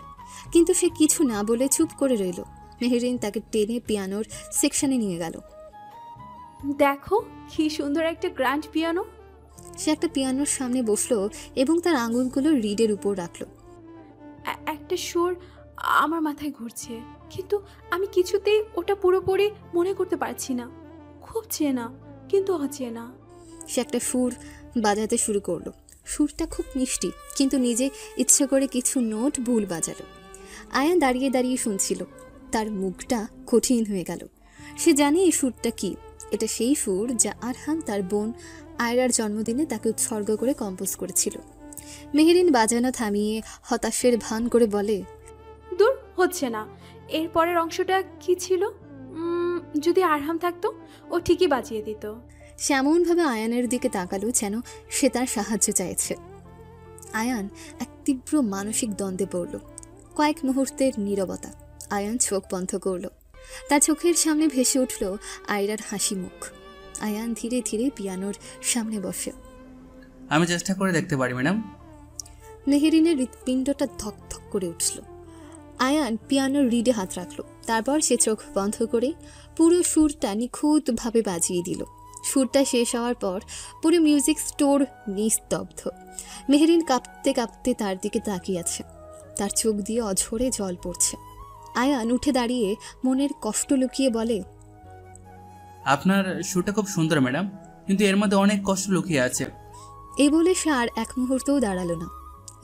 S2: কিন্তু সে কিছু না বলে চুপ করে রইল। মেহেরিন তাকে টেনে পিয়ানোর সেকশনে নিয়ে গেল।
S3: দেখো কি সুন্দর একটা গ্র্যান্ড পিয়ানো।
S2: সে একটা পিয়ানোর সামনে বসলো এবং তার আঙুলগুলো রিডের উপর রাখলো।
S3: একটা সুর আমার মাথায় ঘুরছে, কিন্তু আমি কিছুতেই ওটা পুরোপুরি মনে করতে পারছি না। খুব চেনা কিন্তু অচেনা।
S2: সে একটা সুর বাজাতে শুরু করলো। সুরটা খুব মিষ্টি, কিন্তু নিজে ইচ্ছে করে কিছু নোট ভুল বাজালো। আয়ান দাঁড়িয়ে দাঁড়িয়ে শুনছিল। তার মুখটা কঠিন হয়ে গেল। সে জানে এই সুরটা কি। এটা সেই সুর যা আরহাম তার বোন আয়রার জন্মদিনে তাকে উৎসর্গ করে কম্পোজ করেছিল। মেহেরিন বাজানো থামিয়ে হতাশের ভান করে বলে,
S3: দূর, হচ্ছে না। এর পরের অংশটা কি ছিল? যদি আরহাম থাকতো, ও ঠিকই বাজিয়ে দিত।
S2: সে এমনভাবে আয়ানের দিকে তাকালো যেন সে তার সাহায্য চাইছে। আয়ান এক তীব্র মানসিক দ্বন্দ্বে পড়ল। কয়েক মুহূর্তের নীরবতা। আয়ান চোখ বন্ধ করল। তার চোখের সামনে ভেসে উঠল আয়রার হাসি মুখ। আয়ান ধীরে ধীরে পিয়ানোর সামনে বসে।
S1: আমি চেষ্টা করে দেখতে পারি ম্যাডাম।
S2: মেহেরিনের হৃৎপিণ্ডটা ধক ধক করে উঠল। আয়ান পিয়ানোর রিডে হাত রাখল। তারপর সে চোখ বন্ধ করে পুরো সুরটা নিখুঁতভাবে বাজিয়ে দিল। শ্যুটটা শেষ হওয়ার পর পুরো মিউজিক স্টোর নিস্তব্ধ। মেহরিন কাঁপতে কাঁপতে তার দিকে তাকিয়ে আছে, তার চোখ দিয়ে অঝরে জল পড়ছে। আয়ান উঠে দাঁড়িয়ে মনের কষ্ট লুকিয়ে বলে,
S1: আপনার শ্যুটটা খুব সুন্দর ম্যাডাম, কিন্তু এর মধ্যে অনেক কষ্ট লুকিয়ে আছে।
S2: এই বলে সে আর এক মুহূর্তও দাঁড়ালো না,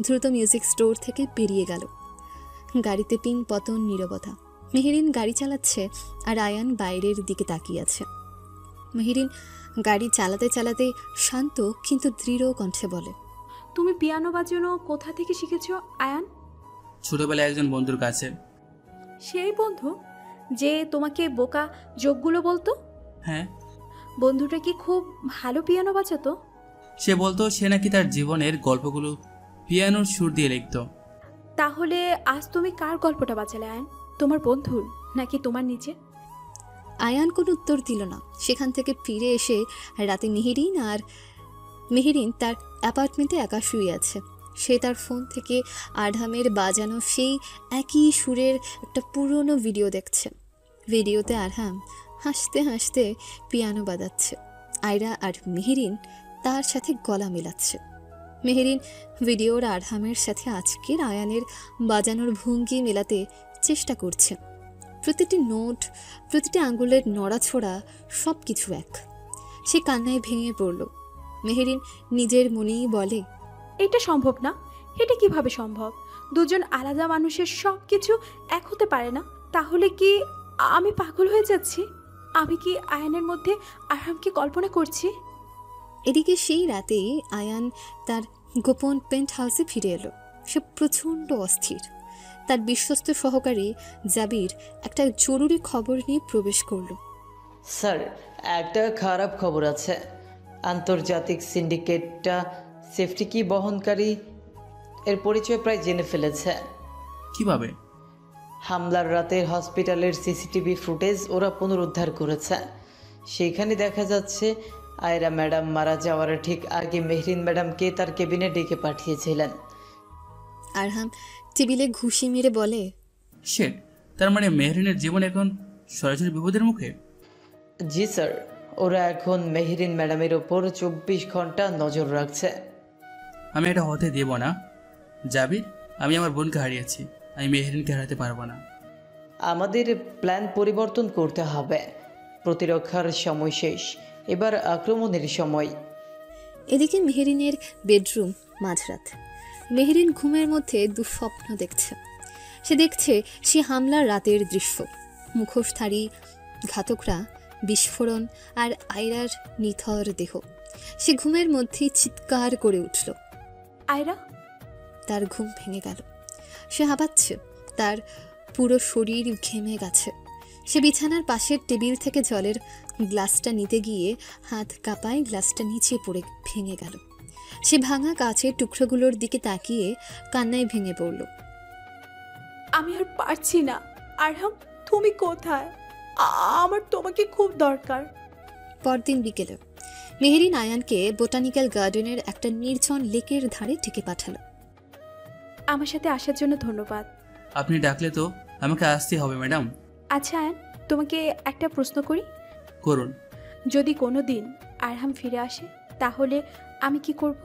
S2: দ্রুত মিউজিক স্টোর থেকে বেরিয়ে গেল। গাড়িতে পিং পতন নীরবতা। মেহরিন গাড়ি চালাচ্ছে আর আয়ান বাইরের দিকে তাকিয়ে আছে। মেহরিন গাড়ি চালাতে চালাতে শান্ত কিন্তু দৃঢ় কণ্ঠে বলে,
S3: তুমি পিয়ানো বাজানো কোথা থেকে শিখেছো আয়ান?
S1: ছোটবেলায় একজন বন্ধুর কাছে।
S3: সেই বন্ধু যে তোমাকে বোকা যোগগুলো বলতো?
S1: হ্যাঁ।
S3: বন্ধুটা কি খুব ভালো পিয়ানো বাজাতো?
S1: সে বলতো সে নাকি তার জীবনের গল্পগুলো পিয়ানোর সুর দিয়ে লিখত।
S3: তাহলে আজ তুমি কার গল্পটা বাজালে আয়ান? তোমার বন্ধুর নাকি তোমার নিজে?
S2: আয়ান কোনো উত্তর দিল না। সেখান থেকে ফিরে এসে রাতে মেহরিন তার অ্যাপার্টমেন্টে একা শুয়ে আছে। সে তার ফোন থেকে আরহামের বাজানো সেই একই সুরের একটা পুরনো ভিডিও দেখছে। ভিডিওতে আরহাম হাসতে হাসতে পিয়ানো বাজাচ্ছে, আয়রা আর মেহরিন তার সাথে গলা মেলাচ্ছে। মেহরিন ভিডিওর আরহামের সাথে আজকের আয়ানের বাজানোর ভঙ্গি মেলাতে চেষ্টা করছে। প্রতিটি নোট, প্রতিটি আঙ্গুলের নড়াছোড়া সব কিছু এক। সে কান্নায় ভেঙে পড়ল। মেহরিন নিজের মনেই বলে,
S3: এটা সম্ভব না। এটা কিভাবে সম্ভব? দুজন আলাদা মানুষের সব কিছু এক হতে পারে না। তাহলে কি আমি পাগল হয়ে যাচ্ছি? আমি কি আয়ানের মধ্যে আরহামকে কল্পনা করছি?
S2: এদিকে সেই রাতেই আয়ান তার গোপন পেন্ট হাউসে ফিরে এলো। সে প্রচণ্ড অস্থির। তার বিশ্বস্ত সহকারী জাবির একটা জরুরি খবর নিয়ে প্রবেশ করল।
S8: স্যার, একটা খারাপ খবর আছে। আন্তর্জাতিক সিন্ডিকেটটা সেফটি কি বহনকারী এর পরিচয় প্রায় জেনে ফেলেছে।
S1: কিভাবে?
S8: হামলার রাতের হসপিটালের সিসিটিভি ফুটেজ ওরা পুনরুদ্ধার করেছে। সেইখানে দেখা যাচ্ছে আয়রা ম্যাডাম মারা যাওয়ার ঠিক আগে মেহরিন ম্যাডামকে তার কেবিনে ডেকে পাঠিয়েছিলেন।
S2: আরহাম টেবিলে ঘুষি মেরে বলে,
S1: শেট, তার মানে মেহরিনের জীবন এখন সরাসরি বিপদের মুখে?
S8: জি স্যার, ওরা এখন মেহরিন ম্যাডামের ওপর 24 ঘন্টা নজর রাখছে।
S1: আমি এটা হতে দেব না জাবির। আমি আমার বোনকে হারিয়েছি, আমি মেহরিনকে হারাতে পারবো না।
S8: আমাদের প্ল্যান পরিবর্তন করতে হবে। প্রতিরক্ষার সময় শেষ, এবার আক্রমণের সময়।
S2: এদিকে মেহরিনের বেডরুম। মাঝরাত। মেহরিন ঘুমের মধ্যে দুঃস্বপ্ন দেখছে। সে দেখছে সে হামলার রাতের দৃশ্য, মুখোশধারী ঘাতকরা, বিস্ফোরণ আর আয়রার নিথর দেহ। সে ঘুমের মধ্যেই চিৎকার করে উঠল,
S3: আয়রা!
S2: তার ঘুম ভেঙে গেল। সে হাঁপাচ্ছে, তার পুরো শরীর ঘেমে গেছে। সে বিছানার পাশের টেবিল থেকে জলের গ্লাসটা নিতে গিয়ে হাত কাঁপায়, গ্লাসটা নিচে পড়ে ভেঙে গেল। সে ভাঙা কাচের টুকরোগুলোর দিকে তাকিয়ে কান্নায় ভেঙে পড়ল।
S3: আমি আর পারছি না। আরহাম, তুমি কোথায়? আমার তোমাকে খুব দরকার।
S2: পরদিন বিকেলে মেহরিন আয়ানকে বোটানিক্যাল গার্ডেনের একটা নির্জন লেকের ধারে ডেকে পাঠালো।
S3: আমার সাথে আসার জন্য ধন্যবাদ।
S1: আপনি ডাকলে তো আমাকে আসতে হবে ম্যাডাম।
S3: আচ্ছা আয়ান, তোমাকে একটা প্রশ্ন করি।
S1: করুন।
S3: যদি কোনো দিন আরহাম ফিরে আসে তাহলে আমি কি করব?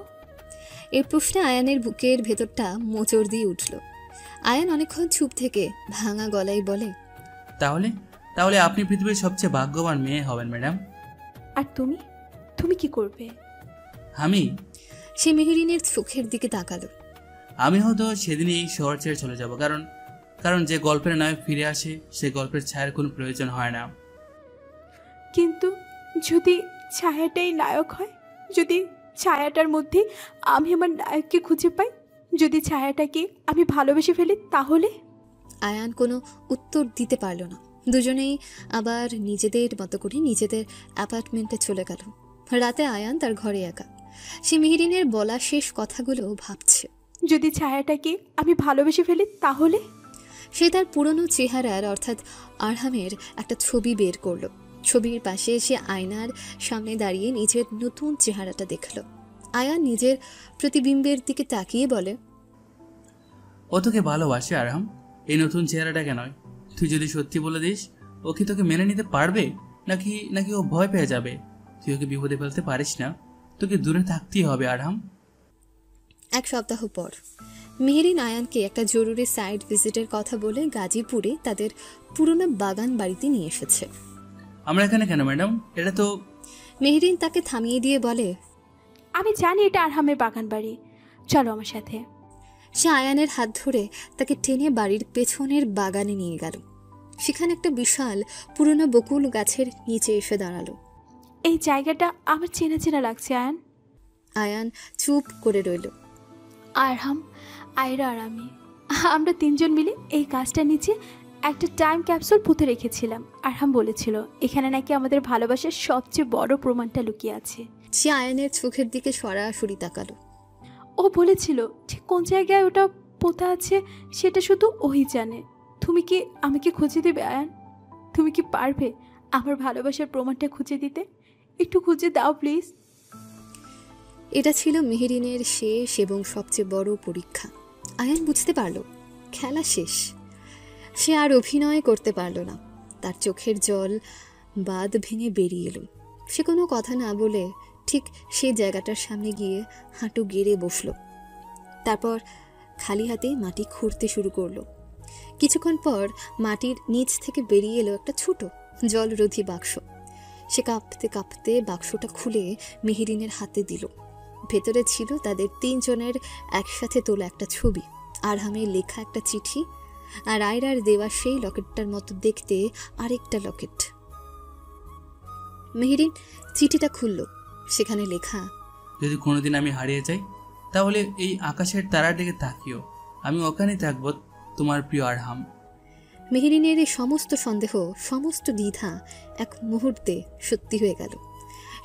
S2: এই প্রশ্নে আয়ানের বুকের ভেতরটা মোচড় দিয়ে উঠল। আয়ান অনেকক্ষণ চুপ থেকে ভাঙা গলায় বলে,
S1: তাহলে তাহলে আপনি পৃথিবীর সবচেয়ে ভাগ্যবান মেয়ে হবেন ম্যাডাম।
S3: আর তুমি তুমি কি করবে?
S1: আমি?
S2: সে মেহরিনের চোখের দিকে তাকালো।
S1: আমি হয়তো সেদিনই এই শহর ছেড়ে চলে যাব, কারণ যে গল্পের নায়ক ফিরে আসে সে গল্পের ছায়ার কোনো প্রয়োজন হয় না।
S3: কিন্তু যদি ছায়াটাই নায়ক হয়, যদি ছায়াটার মধ্যে আমি আমার নায়ককে খুঁজে পাই, যদি ছায়াটাকে আমি ভালোবেসে ফেলি, তাহলে?
S2: আয়ান কোনো উত্তর দিতে পারল না। দুজনেই আবার নিজেদের মতো করে নিজেদের অ্যাপার্টমেন্টে চলে গেল। রাতে আয়ান তার ঘরে একা। সে মেহরিনের বলা শেষ কথাগুলো ভাবছে।
S3: যদি ছায়াটাকে আমি ভালোবেসে ফেলি, তাহলে?
S2: সে তার পুরনো চেহারার অর্থাৎ আরহামের একটা ছবি বের করলো। ছবির পাশে সে আয়নার সামনে দাঁড়িয়ে নিজের নতুন চেহারাটা দেখল। আয়ান নিজের প্রতিবিম্বের দিকে তাকিয়ে বলে,
S1: ও তোকে ভালোবাসে আরহাম, এই নতুন চেহারাটাকে নয়। তুই যদি সত্যি বলে দিস, ও কি তোকে মেনে নিতে পারবে নাকি ও ভয় পেয়ে যাবে? তুই ওকে বিপদে ফেলতে পারিস না, তোকে দূরে থাকতেই হবে আরহাম।
S2: এক সপ্তাহ পর মেহেরিন আয়ানকে একটা জরুরি সাইট ভিজিটের কথা বলে গাজীপুরে তাদের পুরনো বাগান বাড়িতে নিয়ে এসেছে।
S1: আমরা এখানে কেন ম্যাডাম? এটা তো...
S2: মেহেরিন তাকে থামিয়ে দিয়ে বলে,
S3: আমি জানি এটা আরহামের বাগান বাড়ি, চলো আমার সাথে।
S2: সে আয়ানের হাত ধরে তাকে টেনে বাড়ির পেছনের বাগানে নিয়ে গেল। সেখানে একটা বিশাল পুরনো বকুল গাছের নিচে এসে দাঁড়ালো।
S3: এই জায়গাটা আমার চেনা চেনা লাগছে আয়ান।
S2: আয়ান চুপ করে রইল।
S3: আরহাম, আয়রা আর আমরা তিনজন মিলে এই গাছটার নিচে একটা টাইম ক্যাপসুল পুঁতে রেখেছিলাম। আরহাম বলেছিল এখানে নাকি আমাদের ভালোবাসার সবচেয়ে বড় প্রমাণটা লুকিয়ে আছে।
S2: সে আয়ানের চোখের দিকে সরাসরি তাকালো।
S3: ও বলেছিল ঠিক কোন জায়গায় ওটা পোতা আছে সেটা শুধু ওই জানে। তুমি কি আমাকে খুঁজে দেবে আয়ান? তুমি কি পারবে আমার ভালোবাসার প্রমাণটা খুঁজে দিতে? একটু খুঁজে দাও প্লিজ।
S2: এটা ছিল মেহেরিনের শেষ এবং সবচেয়ে বড় পরীক্ষা। আয়ান বুঝতে পারল খেলা শেষ। সে আর অভিনয় করতে পারল না। তার চোখের জল বাঁধ ভেঙে বেরিয়ে এলো। সে কোনো কথা না বলে ঠিক সেই জায়গাটার সামনে গিয়ে হাঁটু গেড়ে বসল। তারপর খালি হাতে মাটি খুঁড়তে শুরু করলো। কিছুক্ষণ পর মাটির নিচ থেকে বেরিয়ে এলো একটা ছোট জলরোধী বাক্স। সে কাঁপতে কাঁপতে বাক্সটা খুলে মেহেরিনের হাতে দিল। ভেতরে ছিল তাদের তিনজনের একসাথে তোলা একটা ছবি, আরহামের লেখা একটা চিঠি, আর আয়রার দেওয়া সেই লকেটটার মতো দেখতে আরেকটা লকেট। মেহেরিন চিঠিটা খুলল। সেখানে লেখা,
S1: যদি কোনোদিন আমি হারিয়ে যাই তাহলে এই আকাশের তারার দিকে তাকিও, আমি ওখানেই থাকবো, তোমার প্রিয় আরহাম।
S2: মেহেরিনের এই সমস্ত সন্দেহ, সমস্ত দ্বিধা এক মুহূর্তে সত্যি হয়ে গেল।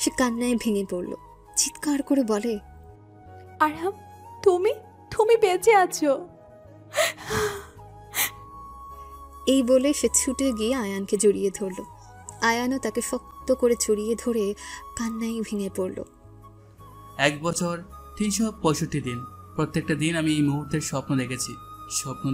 S2: সে কান্নায় ভেঙে পড়ল। চিৎকার করে বলে,
S3: আরহাম, তুমি তুমি বেঁচে আছো।
S2: এই বলে সে ছুটে গিয়ে আয়ানকে জড়িয়ে ধরল। আয়ানও তাকে শক্ত করে জড়িয়ে ধরে কান্নায় ভেঙে পড়ল।
S1: 1 বছর 365 দিন, প্রত্যেকটা দিন আমি এই মুহূর্তের স্বপ্ন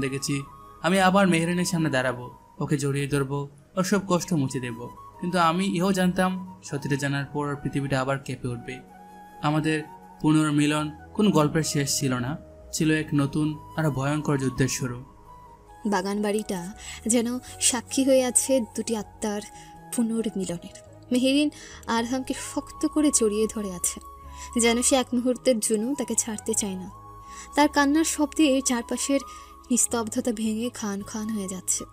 S1: দেখেছি আমি আবার মেহেরিনের সামনে দাঁড়াবো, ওকে জড়িয়ে ধরবো, ওর সব কষ্ট মুছে দেব। কিন্তু আমি এও জানতাম সত্যিটা জানার পর পৃথিবীটা আবার কেঁপে উঠবে। আমাদের পুনর্মিলন কোন গল্পের শেষ ছিল না, ছিল এক নতুন আর ভয়ঙ্কর যুদ্ধের শুরু।
S2: বাগান বাড়িটা যেন সাক্ষী হয়ে আছে দুটি আত্মার পুনর্মিলনের। মেহেরিন আরহামকে শক্ত করে জড়িয়ে ধরে আছে, যেন সে এক মুহূর্তের জন্য তাকে ছাড়তে চায় না। তার কান্নার শব্দে চারপাশের নিস্তব্ধতা ভেঙে খান খান হয়ে যাচ্ছে।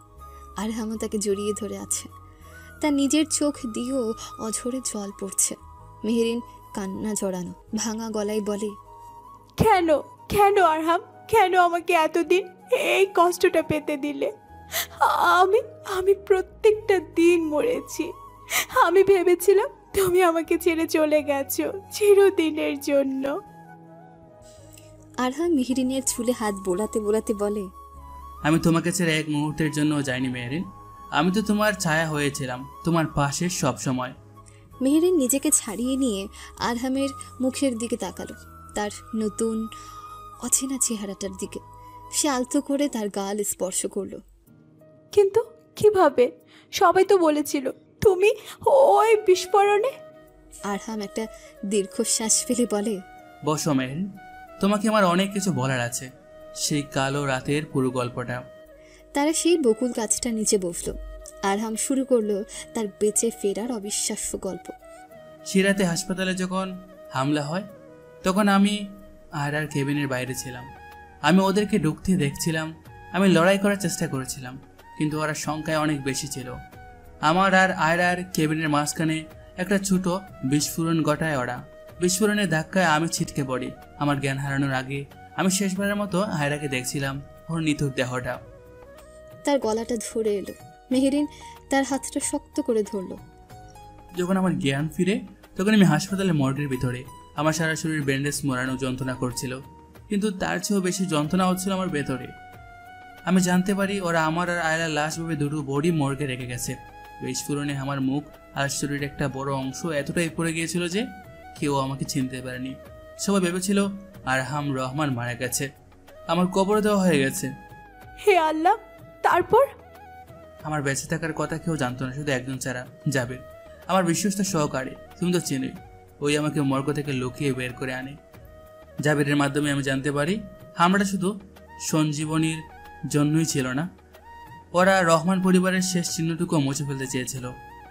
S2: আরহামও তাকে জড়িয়ে ধরে আছে। তার নিজের চোখ দিয়েও অঝরে জল পড়ছে। মেহেরিন কান্না জড়ানো ভাঙা গলায় বলে,
S3: কেন কেন আরহাম, কেন আমাকে এতদিন এই কষ্টটা পেতে দিলে? আমি আমি প্রত্যেকটা দিন মরেছি। আমি ভেবেছিলাম তুমি আমাকে ছেড়ে চলে গেছো চিরদিনের জন্য।
S2: আরহাম মেহেরিনের চুলে হাত বোলাতে বোলাতে বলে,
S1: আমি তোমাকে ছেড়ে এক মুহূর্তের জন্য যাইনি মেহেরিন, আমি তো তোমার ছায়া হয়েছিলাম, তোমার পাশে সব সময়।
S2: মেহেরিন নিজেকে ছাড়িয়ে নিয়ে আরহামের মুখের দিকে তাকালো, তার নতুন অচেনা চেহারাটার দিকে। সে আলতো করে তার গাল স্পর্শ করলো।
S3: কিন্তু কিভাবে? সবাই তো বলেছিল তুমি ওই বিস্ফোরণে।
S2: আরহাম একটা দীর্ঘশ্বাস ফেলে বলে,
S1: বসো মেহেরিন, তোমাকে আমার অনেক কিছু বলার আছে, সেই কালো রাতের পুরো গল্পটা।
S2: তারা সেই বকুল গাছটার নিচে বসলো। আরহাম শুরু করলো তার বেঁচে ফেরার অবিশ্বাস্য গল্প।
S1: সে রাতে হাসপাতালে যখন হামলা হয় তখন আমি আয়রার কেবিনের বাইরে ছিলাম। আমি ওদেরকে ঢুকতে দেখছিলাম, আমি লড়াই করার চেষ্টা করেছিলাম, কিন্তু ওরা সংখ্যায় অনেক বেশি ছিল। আমার আর আয়রার কেবিনের মাঝখানে একটা ছোট বিস্ফোরণ ঘটায় ওরা। বিস্ফোরণের ধাক্কায় আমি ছিটকে পড়ি। আমার জ্ঞান হারানোর আগে আমি শেষবারের মতো আয়রাকে দেখছিলাম, ওর নিথুর দেহটা।
S2: তার গলাটা ধরে এলো। মেহেরিন তার হাতটা শক্ত করে ধরল।
S1: যখন আমার জ্ঞান ফিরে তখন আমি হাসপাতালের মর্গের ভিতরে। আমার সারা শরীর ব্যান্ডেজ মোড়ানো যন্ত্রণা করছিল, কিন্তু তার চেয়েও বেশি যন্ত্রণা হচ্ছিল আমার ভেতরে। আমি জানতে পারি ওরা আমার আর আয়লার লাশ ভাবে দুটো বডি মর্গে রেখে গেছে। বিস্ফোরণে আমার মুখ আর শরীরের একটা বড় অংশ এতটাই পড়ে গিয়েছিল যে কেউ আমাকে চিনতে পারেনি। সবাই ভেবেছিল আরহাম রহমান মারা গেছে, আমার কবর দেওয়া হয়ে গেছে।
S3: হে আল্লাহ! তারপর?
S1: আমার বেঁচে থাকার কথা কেউ জানতো না, শুধু একজন ছাড়া, জাবের। আমার বিশ্বস্ত সহকারী, তুমি তো চিনি। ওই আমাকে মর্গ থেকে লুকিয়ে বের করে আনে। জাবিরের মাধ্যমে আমি জানতে পারি হামলাটা শুধু সঞ্জীবনীর জন্যই ছিল না, ওরা রহমান পরিবারের শেষ চিহ্নটুকু মুছে ফেলতে চেয়েছিল।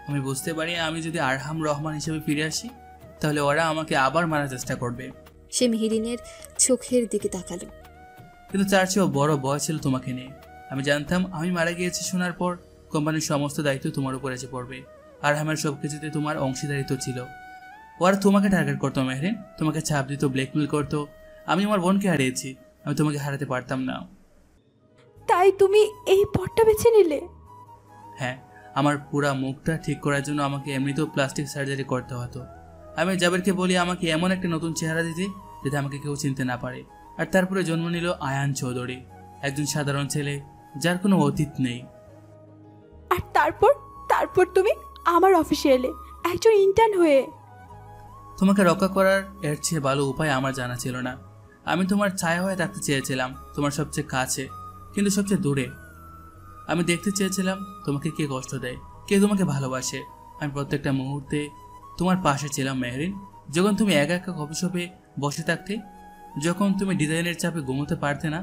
S1: আমি বুঝতে পারি আমি যদি আরহাম রহমান হিসেবে ফিরে আসি তাহলে ওরা আমাকে আবার মারার চেষ্টা করবে।
S2: সে মেহেরিনের চোখের দিকে তাকালো।
S1: কিন্তু তার চেয়েও বড় ভয় ছিল তোমাকে নিয়ে। আমি জানতাম আমি মারা গিয়েছি শোনার পর কোম্পানির সমস্ত দায়িত্ব তোমার উপর এসে পড়বে। আরহামের সব কিছুতে তোমার অংশীদারিত্ব ছিল। ওরা তোমাকে টার্গেট করতো মেহরিন, তোমাকে চাপ দিত, ব্ল্যাকমেল করতো। আমি আমার বোনকে হারিয়েছি, আমি তোমাকে হারাতে পারতাম না।
S3: তাই তুমি এই পথটা বেছে নিলে?
S1: হ্যাঁ, আমার পুরা মুখটা ঠিক করার জন্য আমাকে এমনিতেও প্লাস্টিক সার্জারি করতে হতো। আমি জাবেরকে বলি আমাকে এমন একটা নতুন চেহারা দিতে যাতে আমাকে কেউ চিনতে না পারে। আর তারপরে জন্ম নিল আয়ান চৌধুরী, একজন সাধারণ ছেলে যার কোনো অতীত নেই।
S3: আর তারপর তুমি আমার অফিসে এলে একজন ইন্টার্ন হয়ে।
S1: তোমাকে রক্ষা করার এর চেয়ে ভালো উপায় আমার জানা ছিল না। আমি তোমার ছায়া হয়ে থাকতে চেয়েছিলাম, তোমার সবচেয়ে কাছে কিন্তু সবচেয়ে দূরে। আমি দেখতে চেয়েছিলাম তোমাকে কে কষ্ট দেয়, কে তোমাকে ভালোবাসে। আমি প্রত্যেকটা মুহূর্তে তোমার পাশে ছিলাম মেহরিন। যখন তুমি একা একা কফি শপে বসে থাকতে, যখন তুমি ডিজাইনের চাপে ঘুমোতে পারতে না,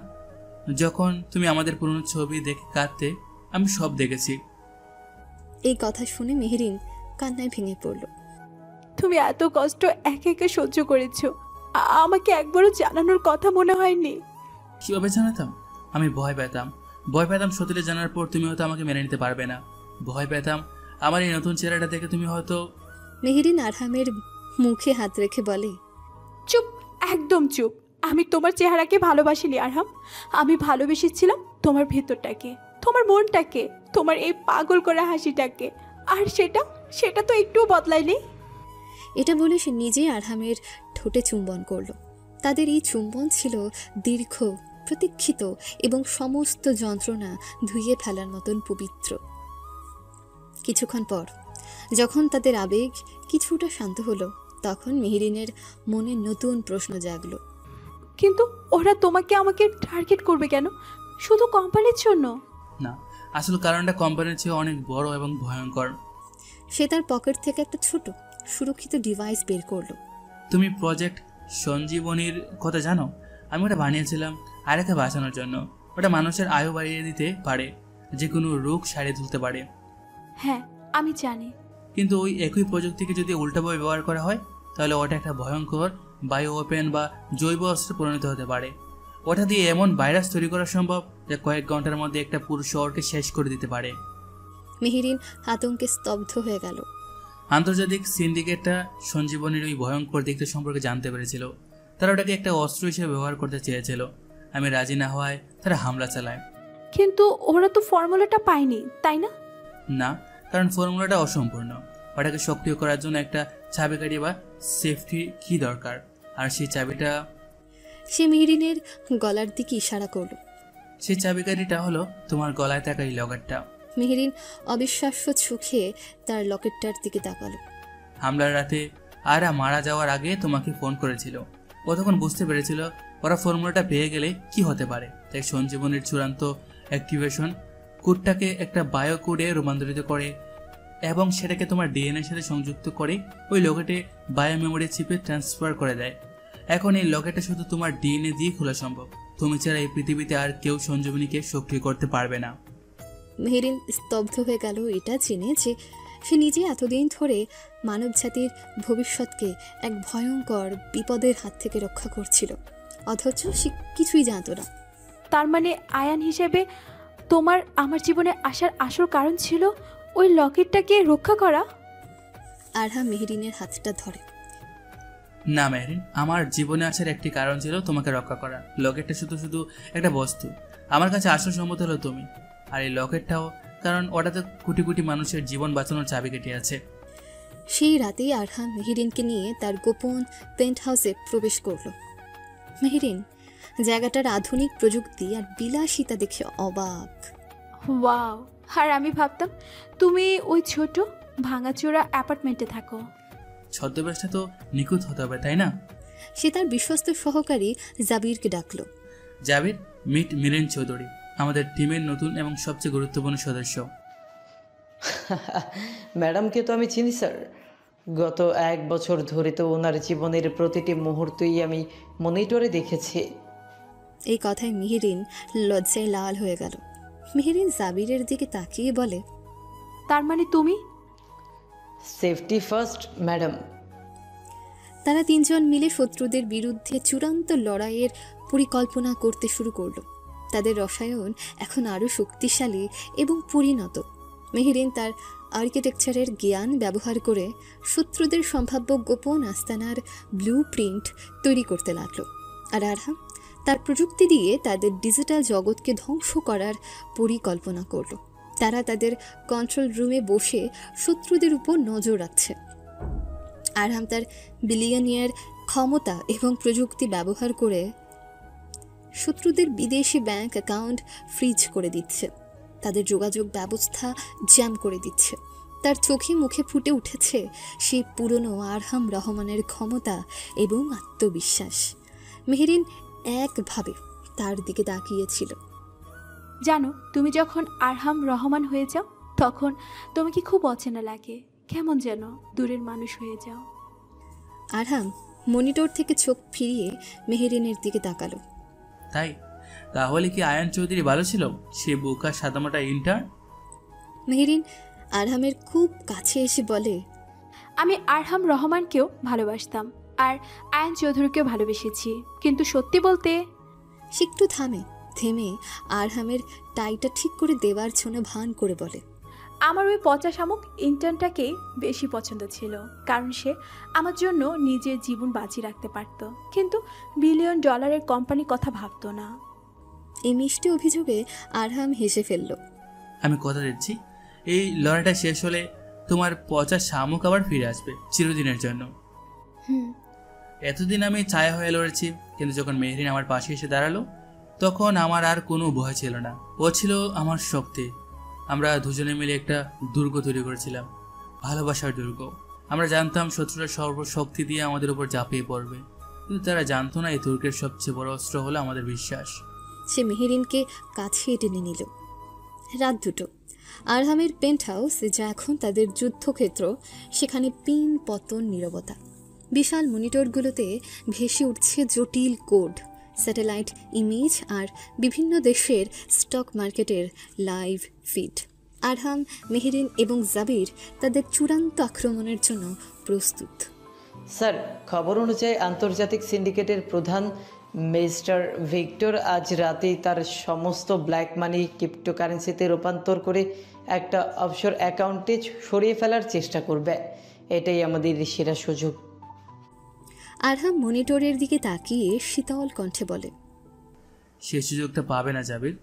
S1: যখন তুমি আমাদের পুরনো ছবি দেখে কাঁদতে, আমি সব দেখেছি।
S2: এই কথা শুনে মেহরিন কান্নায় ভেঙে পড়ল।
S3: তুমি এত কষ্ট একা একা সহ্য করেছো, আমাকে একবারও জানানোর কথা মনে হয়নি?
S1: কিভাবে জানাতাম? আমি ভয় পেতাম সত্যিটা জানার পর তুমি হয়তো আমাকে মেনে নিতে পারবে না। ভয় পেতাম আমার এই নতুন চেহারাটা দেখে তুমি হয়তো।
S2: মেহরিন আরহামের মুখে হাত রেখে বলে,
S3: চুপ, একদম চুপ। আমি তোমার চেহারাকে ভালোবাসিনি আরহাম, আমি ভালোবেসেছিলাম তোমার ভেতরটাকে, তোমার মনটাকে, তোমার এই পাগল করা হাসিটাকে। আর সেটা তো একটুও বদলায়নি।
S2: এটা বলে সে নিজেই আরহামের ঠোঁটে চুম্বন করল। তাদের এই চুম্বন ছিল দীর্ঘ, প্রতীক্ষিত এবং সমস্ত যন্ত্রণা ধুইয়ে ফেলার মতন পবিত্র। কিছুক্ষণ পর যখন তাদের আবেগ কিছুটা শান্ত হলো, তখন মেহরিনের মনে নতুন প্রশ্ন জাগলো।
S3: কিন্তু ওরা তোমাকে আমাকে টার্গেট করবে কেন? শুধু কোম্পানির জন্য?
S1: না, আসল কারণটা কোম্পানির চেয়ে অনেক বড় এবং ভয়ঙ্কর।
S2: সে তার পকেট থেকে একটা ছোট সুরক্ষিত ডিভাইস বের করলো।
S1: তুমি প্রজেক্ট সঞ্জীবনীর কথা জানো? আমি ওটা বানিয়েছিলাম আরেকে বাঁচানোর জন্য। ওটা মানুষের আয়ু বাড়িয়ে দিতে পারে, যে কোনো রোগ সারিয়ে তুলতে পারে।
S3: হ্যাঁ, আমি জানি।
S1: কিন্তু ওই একই প্রযুক্তিকে যদি উল্টাভাবে ব্যবহার করা হয় তাহলে ওটা একটা ভয়ঙ্কর বায়ো ওপেন বা জৈব অস্ত্রে পরিণত হতে পারে। ওটা দিয়ে এমন ভাইরাস তৈরি করা সম্ভব যা কয়েক ঘন্টার মধ্যে একটা পুরো শহরকে শেষ করে দিতে পারে।
S2: মেহরিন আতঙ্কে স্তব্ধ হয়ে গেল।
S1: আন্তর্জাতিক সিন্ডিকেটটা সঞ্জীবনীর ওই ভয়ঙ্কর দিকটা সম্পর্কে জানতে পেরেছিল। তারা ওটাকে একটা অস্ত্র হিসেবে ব্যবহার করতে চেয়েছিল। আমি রাজি না হওয়ায় তারা হামলা চালায়।
S3: কিন্তু ওরা তো ফর্মুলাটা পায়নি, তাই না?
S1: না, কারণ ফর্মুলাটা অসম্পূর্ণ। ওটাকে সক্রিয় করার জন্য একটা চাবিকাঠি বা সেফটি কি দরকার, আর সেই চাবিটা।
S2: সে মেহরিনের গলার দিকে ইশারা করল।
S1: সেই চাবিকাঠিটা হলো তোমার গলায় থাকা এই লকেটটা।
S2: মেহরিন অবিশ্বাস্য চোখে তার লকেটটার দিকে তাকালো।
S1: হামলার রাতে আয়রা মারা যাওয়ার আগে তোমাকে ফোন করেছিল। ও তখন বুঝতে পেরেছিল ওরা ফর্মুলাটা পেয়ে গেলে কি হতে পারে। তাই সঞ্জীবনীর চূড়ান্ত অ্যাক্টিভেশন কোডটাকে একটা বায়ো কোডে রূপান্তরিত করে এবং সেটাকে তোমার ডিএনএর সাথে সংযুক্ত করে ওই লকেটে বায়ো মেমোরি চিপে ট্রান্সফার করে দেয়। এখন এই লকেটটা শুধু তোমার ডিএনএ দিয়ে খোলা সম্ভব। তুমি ছাড়া এই পৃথিবীতে আর কেউ সঞ্জীবনীকে সক্রিয় করতে পারবে না।
S2: মেহরিন স্তব্ধ হয়ে গেল, এটা জেনে যে সে নিজে এতদিন ধরে মানবজাতির ভবিষ্যৎকে এক ভয়ঙ্কর বিপদের হাত থেকে রক্ষা করছিল, অথচ সে কিছুই জানত না।
S3: তার মানে আয়ান হিসেবে তোমার আমার জীবনে আসার আসল কারণ ছিল ওই লকেটটাকে রক্ষা করা?
S2: আরহা মেহরিনের হাতটা ধরে।
S1: না মেহরিন, আমার জীবনে আসার একটি কারণ ছিল তোমাকে রক্ষা করা। লকেটটা শুধু একটা বস্তু। আমার কাছে আসল সম্মত হলো তুমি। আর এই লকেটটাও, কারণ ওটাতে কোটি কোটি মানুষের জীবন বাঁচানোর চাবিকাঠি আছে।
S2: সেই রাতেই আরহা মেহরিনকে নিয়ে তার গোপন পেন্ট হাউসে প্রবেশ করল। মেহরিন জায়গাটার আধুনিক প্রযুক্তি আর বিলাসিতা দেখে অবাক।
S3: ওয়াও! আর আমি ভাবতাম তুমি ওই ছোট ভাঙাচোরা অ্যাপার্টমেন্টে থাকো।
S1: ছদ্মবেশটা তো নিখুঁত হতে হবে, তাই না?
S2: সে তার বিশ্বস্ত সহকারী জাবিরকে ডাকলো।
S1: জাবির, মিট মিরেন চৌধুরী, আমাদের টিমের নতুন এবং সবচেয়ে গুরুত্বপূর্ণ সদস্য।
S8: ম্যাডামকে তো আমি চিনি স্যার, গত 1 বছর ধরে তো ওনার জীবনের প্রতিটি মুহূর্তই আমি মনিটরে দেখেছি।
S2: এই কথায় মেহেরিন লজ্জায় লাল হয়ে গেল। মেহেরিন জাবিরের দিকে তাকিয়ে বলে,
S3: তার মানে তুমি?
S8: Safety first madam.
S2: তারা তিনজন মিলে শত্রুদের বিরুদ্ধে চূড়ান্ত লড়াইয়ের পরিকল্পনা করতে শুরু করলো। তাদের রসায়ন এখন আরও শক্তিশালী এবং পরিণত। মেহেরিন তার আর্কিটেকচারের জ্ঞান ব্যবহার করে শত্রুদের সম্ভাব্য গোপন আস্তানার ব্লু প্রিন্ট তৈরি করতে লাগলো, আর আরহাম তার প্রযুক্তি দিয়ে তাদের ডিজিটাল জগৎকে ধ্বংস করার পরিকল্পনা করল। তারা তাদের কন্ট্রোল রুমে বসে শত্রুদের উপর নজর রাখছে। আরহাম তার বিলিয়নিয়ার ক্ষমতা এবং প্রযুক্তি ব্যবহার করে শত্রুদের বিদেশি ব্যাংক অ্যাকাউন্ট ফ্রিজ করে দিচ্ছে, তাদের যোগাযোগ ব্যবস্থা জ্যাম করে দিচ্ছে। তার চোখে মুখে ফুটে উঠেছে সেই পুরনো আরহাম রহমানের ক্ষমতা এবং আত্মবিশ্বাস। মেহেরিন একভাবে তার দিকে তাকিয়েছিল।
S3: জানো, তুমি যখন আরহাম রহমান হয়ে যাও তখন তোমাকে খুব অচেনা লাগে, কেমন যেন দূরের মানুষ হয়ে যাও।
S2: আরহাম মনিটর থেকে চোখ ফিরিয়ে মেহেরিনের দিকে তাকালো।
S1: তাই তাহলে কি আয়ান চৌধুরী ভালো ছিল? সে বোকা সাদামাটা ইন্টার্ন?
S2: মেহেরিন আরহামের খুব কাছে এসে বলে,
S3: আমি আরহাম রহমানকেও ভালোবাসতাম আর আয়ান চৌধুরীকেও ভালোবেসেছি, কিন্তু সত্যি বলতে।
S2: সে একটু থেমে আরহামের টাইটা ঠিক করে দেওয়ার জন্য ভান করে বলে,
S3: আমার ওই পচা শামুক ইন্টার্নটাকেই বেশি পছন্দ ছিল, কারণ সে আমার জন্য নিজের জীবন বাঁচিয়ে রাখতে পারত, কিন্তু $1 বিলিয়ন কোম্পানির কথা ভাবতো না।
S2: এই মিষ্টি অভিযোগে আরহাম হেসে ফেলল।
S1: আমি কথা দিচ্ছি, এই লড়াইটা শেষ হলে তোমার পচা শামুক আবার ফিরে আসবে চিরদিনের জন্য। এতদিন আমি ছায়া হয়ে লড়েছি, কিন্তু যখন মেহরিন আমার পাশে এসে দাঁড়ালো তখন আমার আর কোনো ভয় ছিল না। ও ছিল আমার শক্তি। আমরা দুজনে মিলে একটা দুর্গ তৈরি করেছিলাম, ভালোবাসার দুর্গ। আমরা জানতাম শত্রুরা সর্বশক্তি দিয়ে আমাদের উপর ঝাঁপিয়ে পড়বে, কিন্তু তারা জানতো না এই দুর্গের সবচেয়ে বড় অস্ত্র হলো আমাদের বিশ্বাস।
S2: সে মেহেরিনকে কাছে টেনে নিল। রাত 2টো। আরহামের পেন্ট হাউস, যা এখন তাদের যুদ্ধক্ষেত্র, সেখানে পিন পতন নীরবতা। বিশাল মনিটরগুলোতে ভেসে উঠছে জটিল কোড, স্যাটেলাইট ইমেজ আর বিভিন্ন দেশের স্টক মার্কেটের লাইভ ফিড। আরহাম, মেহেরিন এবং জাবির তাদের চূড়ান্ত আক্রমণের জন্য প্রস্তুত।
S8: স্যার, খবর অনুযায়ী আন্তর্জাতিক সিন্ডিকেটের প্রধান মিস্টার ভিক্টর আজ রাতেই তার সমস্ত ব্ল্যাক মানি ক্রিপ্টোকারেন্সিতে রূপান্তর করে একটা অফশোর অ্যাকাউন্টে সরিয়ে ফেলার চেষ্টা করবে। এটাই আমাদের সেরা সুযোগ।
S2: আরহাম মনিটরের দিকে তাকিয়ে শীতল কণ্ঠে বলে,
S1: সে সুযোগটা পাবে না জাবির।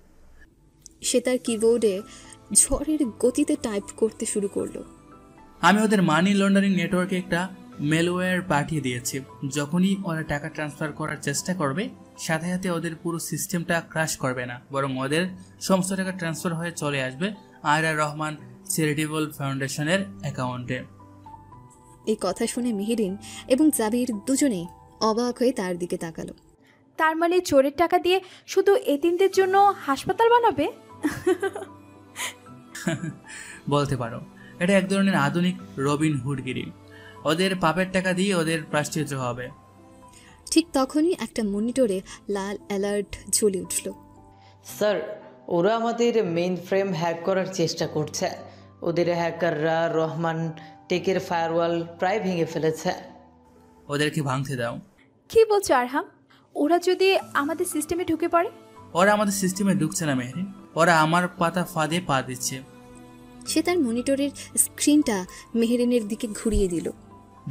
S2: সে তার কিবোর্ডে ঝড়ের গতিতে টাইপ করতে শুরু করলো।
S1: আমি ওদের মানি লন্ডারিং নেটওয়ার্কে একটা মেলওয়্যার পাঠিয়ে দিয়েছি। যখনই ওরা টাকা ট্রান্সফার করার চেষ্টা করবে, সাথে সাথে ওদের পুরো সিস্টেমটা ক্র্যাশ করবে না, বরং ওদের সমস্ত টাকা ট্রান্সফার হয়ে চলে আসবে আয়রা রহমান চ্যারিটেবল ফাউন্ডেশনের অ্যাকাউন্টে।
S2: এই কথা শুনে মেহেরিন এবং জাবির দুজনেই অবাক হয়ে তার দিকে তাকালো।
S3: তার মানে চোরের টাকা দিয়ে শুধু এতিমদের জন্য হাসপাতাল বানাবে?
S1: বলতে পারো, এটা এক ধরনের আধুনিক রবিন হুডগিরি। ওদের পাপের টাকা দিয়ে ওদের প্রায়শ্চিত্ত হবে।
S2: ঠিক তখনই একটা মনিটরে লাল অ্যালার্ট জ্বলে উঠল।
S8: স্যার, ওরা আমাদের মেইন ফ্রেম হ্যাক করার চেষ্টা করছে। ওদের হ্যাকাররা রহমান টেকের ফায়ারওয়াল প্রায় ভেঙে ফেলেছে।
S1: ওদেরকে ভাঙতে দাও।
S3: কি বলছো আরহাম? ওরা যদি আমাদের সিস্টেমে ঢুকে পড়ে?
S1: ওরা আমাদের সিস্টেমে ঢুকছে না মেহরিন, ওরা আমার পাতা ফাঁদে পা দিচ্ছে।
S2: সে তার মনিটরের স্ক্রিনটা মেহেরিনের দিকে ঘুরিয়ে দিল।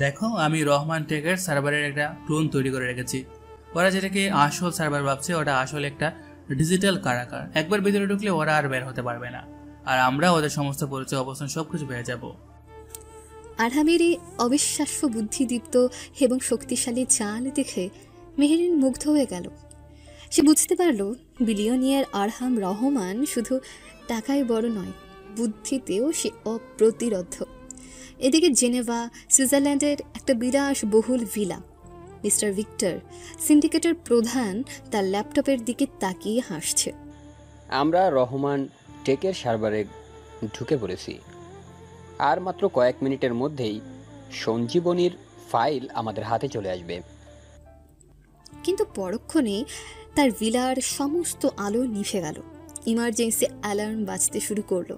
S1: দেখো, আমি রহমান টেকের সার্ভারের একটা ক্লোন তৈরি করে রেখেছি। ওরা যেটাকে আসল সার্ভার ভাবছে, ওটা আসলে একটা ডিজিটাল কারাগার। একবার ভিতরে ঢুকলে ওরা আর বের হতে পারবে না, আর আমরা ওদের সমস্ত পরিচয়, অবস্থান সবকিছু পেয়ে যাব।
S2: আরহামের এই অবিশ্বাস্য বুদ্ধিদীপ্ত এবং শক্তিশালী চাল দেখে মেহেরিন মুগ্ধ হয়ে গেল। সে বুঝতে পারল বিলিয়নিয়ার আরহাম রহমান শুধু টাকায় বড় নয়, বুদ্ধিতেও সে অপ্রতিরোধ্য। এদিকে জেনেভা, সুইজারল্যান্ডের একটা বিলাসবহুল ভিলা। মিস্টার ভিক্টর, সিন্ডিকেটের প্রধান, তার ল্যাপটপের দিকে তাকিয়ে হাসছে।
S12: আমরা রহমান টেকের সার্ভারে ঢুকে পড়েছি। আর মাত্র কয়েক মিনিটের মধ্যেই সঞ্জীবনীর ফাইল আমাদের হাতে চলে আসবে।
S2: কিন্তু পরক্ষণে তার ভিলার সমস্ত আলো নিভে গেল। ইমার্জেন্সি অ্যালার্ম বাজতে শুরু করলো।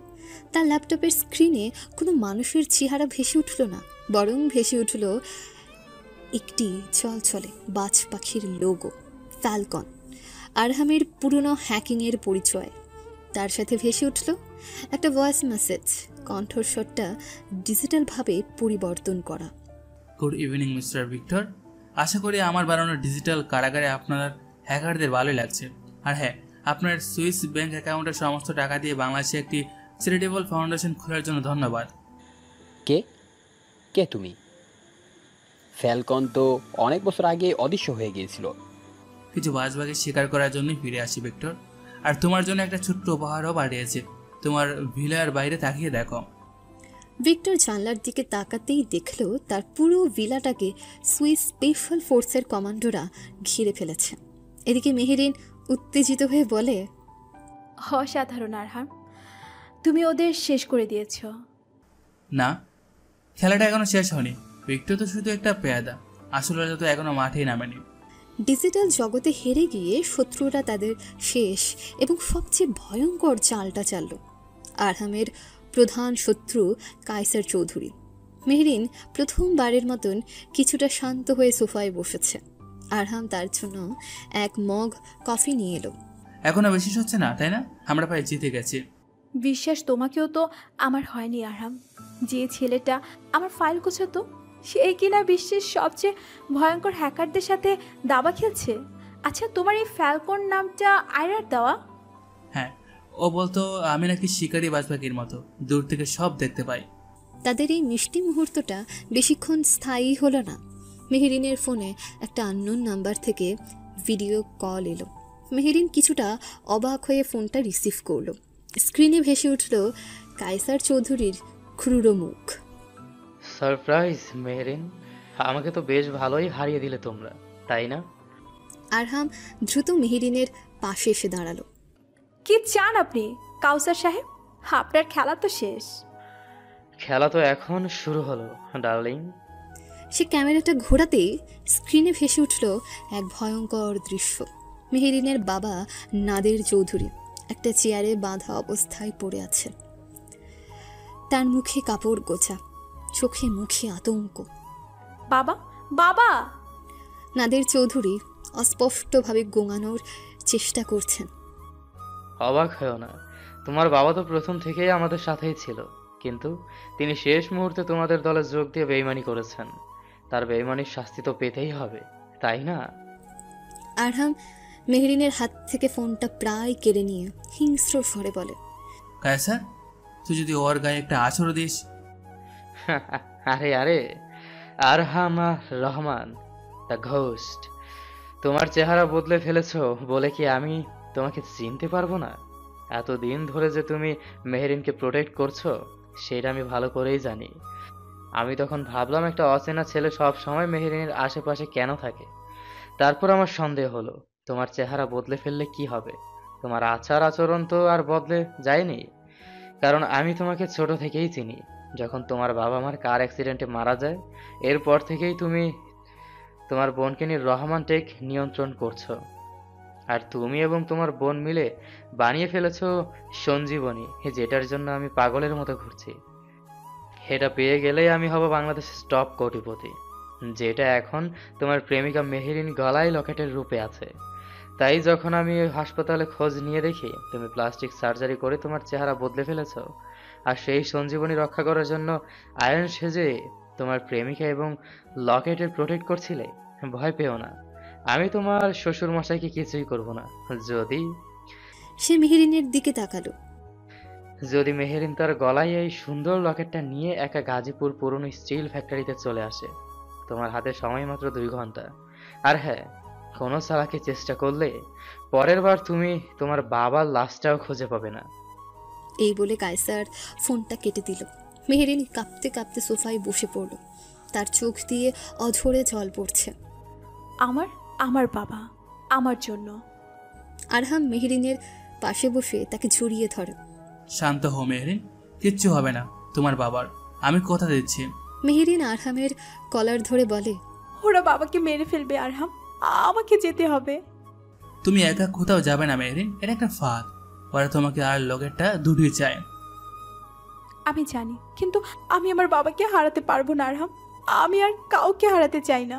S2: তার ল্যাপটপের স্ক্রিনে কোনো মানুষের চেহারা ভেসে উঠল না, বরং ভেসে উঠল একটি চলচলে বাজ পাখির লোগো, ফ্যালকন। আরহামের পুরনো হ্যাকিংয়ের পরিচয়। তার সাথে ভেসে উঠল একটা ভয়েস মেসেজ, কণ্ঠস্বরটা ডিজিটালভাবে পরিবর্তন করা।
S1: গুড ইভিনিং মিস্টার ভিক্টর, আশা করি আমার বানানো ডিজিটাল কারাগারে আপনার হ্যাকারদের ভালোই লাগছে। আর হ্যাঁ, আপনার সুইস ব্যাংক অ্যাকাউন্টের সমস্ত টাকা দিয়ে বাংলাদেশে একটি চ্যারিটেবল ফাউন্ডেশন খোলার জন্য ধন্যবাদ।
S12: কে কে তুমি? ফ্যালকন তো অনেক বছর আগে অদৃশ্য হয়ে গিয়েছিল।
S1: কিছু বাজবাকে স্বীকার করার জন্যই ফিরে আসি ভিক্টর, আর তোমার জন্য একটা ছোট্ট উপহারও পাঠিয়েছে। তোমার ভিলার বাইরে তাকিয়ে দেখো।
S2: ভিক্টর জানলার দিকে তাকাতেই দেখল তার পুরো ভিলাটাকে সুইস স্পেশাল ফোর্সের কমান্ডোরা ঘিরে ফেলেছে। এদিকে মেহেরিন উত্তেজিত হয়ে বলে,
S3: অসাধারণ আরহাম, তুমি ওদের শেষ করে দিয়েছ।
S1: না, খেলাটা এখনো শেষ হয়নি। ভিক্টর তো শুধু একটা পেয়াদা, আসলে ওরা তো এখনো মাঠেই নামেনি।
S2: ডিজিটাল জগতে হেরে গিয়ে শত্রুরা তাদের শেষ এবং সবচেয়ে ভয়ঙ্কর চালটা চালল। আরহামের প্রধান শত্রু কায়সার চৌধুরী। মেহরিন প্রথমবারের মতন কিছুটা শান্ত হয়ে সোফায় বসেছে। আরহাম তার জন্য এক মগ কফি নিয়ে এলো।
S1: এখনো বিশ্বাস হচ্ছে না, তাই না? আমরা প্রায় জিতে গেছি।
S3: বিশ্বাস তোমাকেও তো আমার হয়নি আরহাম। যে ছেলেটা আমার ফাইল গোছাতো, সেই কিনা বিশ্বের সবচেয়ে ভয়ঙ্কর হ্যাকারদের সাথে দাবা খেলছে। আচ্ছা, তোমার এই ফ্যালকন নামটা আয়রার দেওয়া?
S1: হ্যাঁ, ও বলতো আমি নাকি শিকারি বাজপাখির মতো দূর থেকে সব দেখতে পাই।
S2: তাদের এই মিষ্টি মুহূর্তটা বেশিক্ষণ স্থায়ী হলো না। মেহেরিনের ফোনে একটা আননোন নাম্বার থেকে ভিডিও কল এলো। মেহেরিন কিছুটা অবাক হয়ে ফোনটা রিসিভ করলো। স্ক্রিনে ভেসে উঠল কায়সার চৌধুরীর ক্রুর মুখ।
S13: সারপ্রাইজ মেহরিন, আমাকে তো বেশ ভালোই হারিয়ে দিলে তোমরা, তাই না?
S2: আরহাম দ্রুত মেহেরিনের পাশে এসে দাঁড়ালো।
S3: কি চান আপনি কাউসার সাহেব? আপনার খেলা তো শেষ।
S13: খেলা তো এখন শুরু হলো ডার্লিং।
S2: সে ক্যামেরাটা ঘোরাতেই স্ক্রিনে ভেসে উঠল এক ভয়ঙ্কর দৃশ্য। মেহেরিনের বাবা নাদের চৌধুরী একটা চেয়ারে বাঁধা অবস্থায় পড়ে আছে। তার মুখে কাপড় গোছা, চোখে মুখে আতঙ্ক।
S3: বাবা, বাবা!
S2: নাদের চৌধুরী অস্পষ্টভাবে গোঙানোর চেষ্টা করছেন।
S13: অবাক হয়েও না, তোমার বাবা তো প্রথম থেকেই আমাদের সাথেই ছিল, কিন্তু তিনি শেষ মুহূর্তে তোমাদের দলে যোগ দিয়ে বেইমানি করেছেন। তার বেইমানির শাস্তি তো পেতেই হবে, তাই না?
S2: আরহাম মেহরিনের হাত থেকে ফোনটা প্রায় কেড়ে নিয়ে হিংস্র স্বরে বলে,
S1: কায়সার, তুই যদি ওর গায়ে একটা আছর দিস।
S13: আরে আরে, আরহাম রহমান দ্য ঘোস্ট, তোমার চেহারা বদলে ফেলেছো বলে কি আমি তোমাকে চিনতে পারবো না? এতদিন ধরে যে তুমি মেহরিনকে প্রোটেক্ট করছো সেটা আমি ভালো করেই জানি। আমি তখন ভাবলাম একটা অচেনা ছেলে সব সময় মেহরিনের আশেপাশে কেন থাকে। তারপর আমার সন্দেহ হলো তোমার চেহারা বদলে ফেললে কি হবে। তোমার আচার আচরণ তো আর বদলে যায়নি, কারণ আমি তোমাকে ছোট থেকেই চিনি। যখন তোমার বাবা মার কার অ্যাক্সিডেন্টে মারা যায়, এরপর থেকেই তুমি তোমার বোনকে নিয়ে রহমান টেক নিয়ন্ত্রণ করছো। আর তুমি এবং তোমার বোন মিলে বানিয়ে ফেলেছো সঞ্জীবনী, যেটার জন্য আমি পাগলের মতো ঘুরছি। এটা পেয়ে গেলেই আমি হব বাংলাদেশের টপ কোটিপতি, যেটা এখন তোমার প্রেমিকা মেহেরিন গলায় লকেটের রূপে আছে। তাই যখন আমি হাসপাতালে খোঁজ নিয়ে দেখি তুমি প্লাস্টিক সার্জারি করে তোমার চেহারা বদলে ফেলেছো, আর সেই সঞ্জীবনী রক্ষা করার জন্য আয়রন সেজে তোমার প্রেমিকা এবং লকেটের প্রোটেক্ট করছিলে, ভয় পেও না, আমি তোমার শ্বশুর মশাইকে কিছুই করব না।
S2: সে মেহেরিনের দিকে তাকালো।
S13: যদি মেহেরিন তার গলায় এই সুন্দর লকেটটা নিয়ে একা গাজীপুর পুরনো স্টিল ফ্যাক্টরিতে চলে আসে, তোমার হাতে সময় মাত্র 2 ঘন্টা। আর হ্যাঁ, কোনো চালাকি চেষ্টা করলে পরের বার তুমি তোমার বাবার লাশটাও খুঁজে পাবে না।
S2: এই বলে কায়সার ফোনটা কেটে দিল। মেহেরিন কাঁপতে কাঁপতে সোফায় বসে পড়ল। তার চোখ দিয়ে অঝরে জল পড়ছে।
S3: আমার বাবা আমার জন্য।
S2: আরহাম মেহেরিনের পাশে বসে তাকে জড়িয়ে ধরে।
S1: শান্ত হও মেহরিন, কিচ্ছু হবে না তোমার বাবার। আমি কথা দিচ্ছি।
S2: মেহেরিন আরহামের কলার ধরে বলে,
S3: ওরা বাবাকে মেরে ফেলবে আরহাম, আমাকে যেতে হবে।
S1: তুমি একা কোথাও যাবে না মেহরিন, এটা একটা ফাঁদ। ওরা তোমাকে আর লগেরটা দুটোই চায়।
S3: আমি জানি, কিন্তু আমি আমার বাবাকে হারাতে পারবো না আরহাম। আমি আর কাউকে হারাতে চাই না।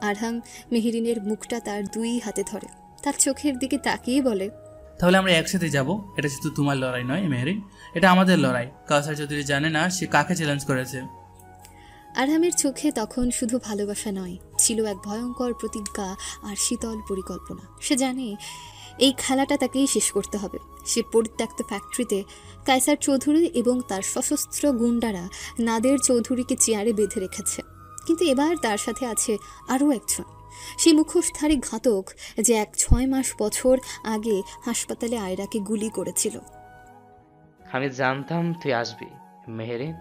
S2: আরহাম মেহেরিনের মুখটা তার দুই হাতে ধরে, তার চোখের দিকে তাকিয়ে বলে,
S1: তাহলে আমরা একসাথে যাব। এটা শুধু তোমার লড়াই নয় মেহরিন, এটা আমাদের লড়াই। কাউসার চৌধুরী জানে না সে কাকে চ্যালেঞ্জ করেছে।
S2: আরহামের চোখে তখন শুধু ভালোবাসা নয়, ছিল এক ভয়ঙ্কর প্রতিজ্ঞা আর শীতল পরিকল্পনা। সে জানে এই খেলাটা তাকেই শেষ করতে হবে। সে পরিত্যক্ত ফ্যাক্টরিতে কায়সার চৌধুরী এবং তার সশস্ত্র গুন্ডারা নাদের চৌধুরীকে চেয়ারে বেঁধে রেখেছে, কিন্তু এবার তার সাথে আছে আরও একজন, সেই মুখোশধারী ঘাতক যে 6 মাস বছর আগে হাসপাতালে আয়রাকে গুলি করেছিল।
S13: আমি জানতাম তুই আসবি মেহেরিন।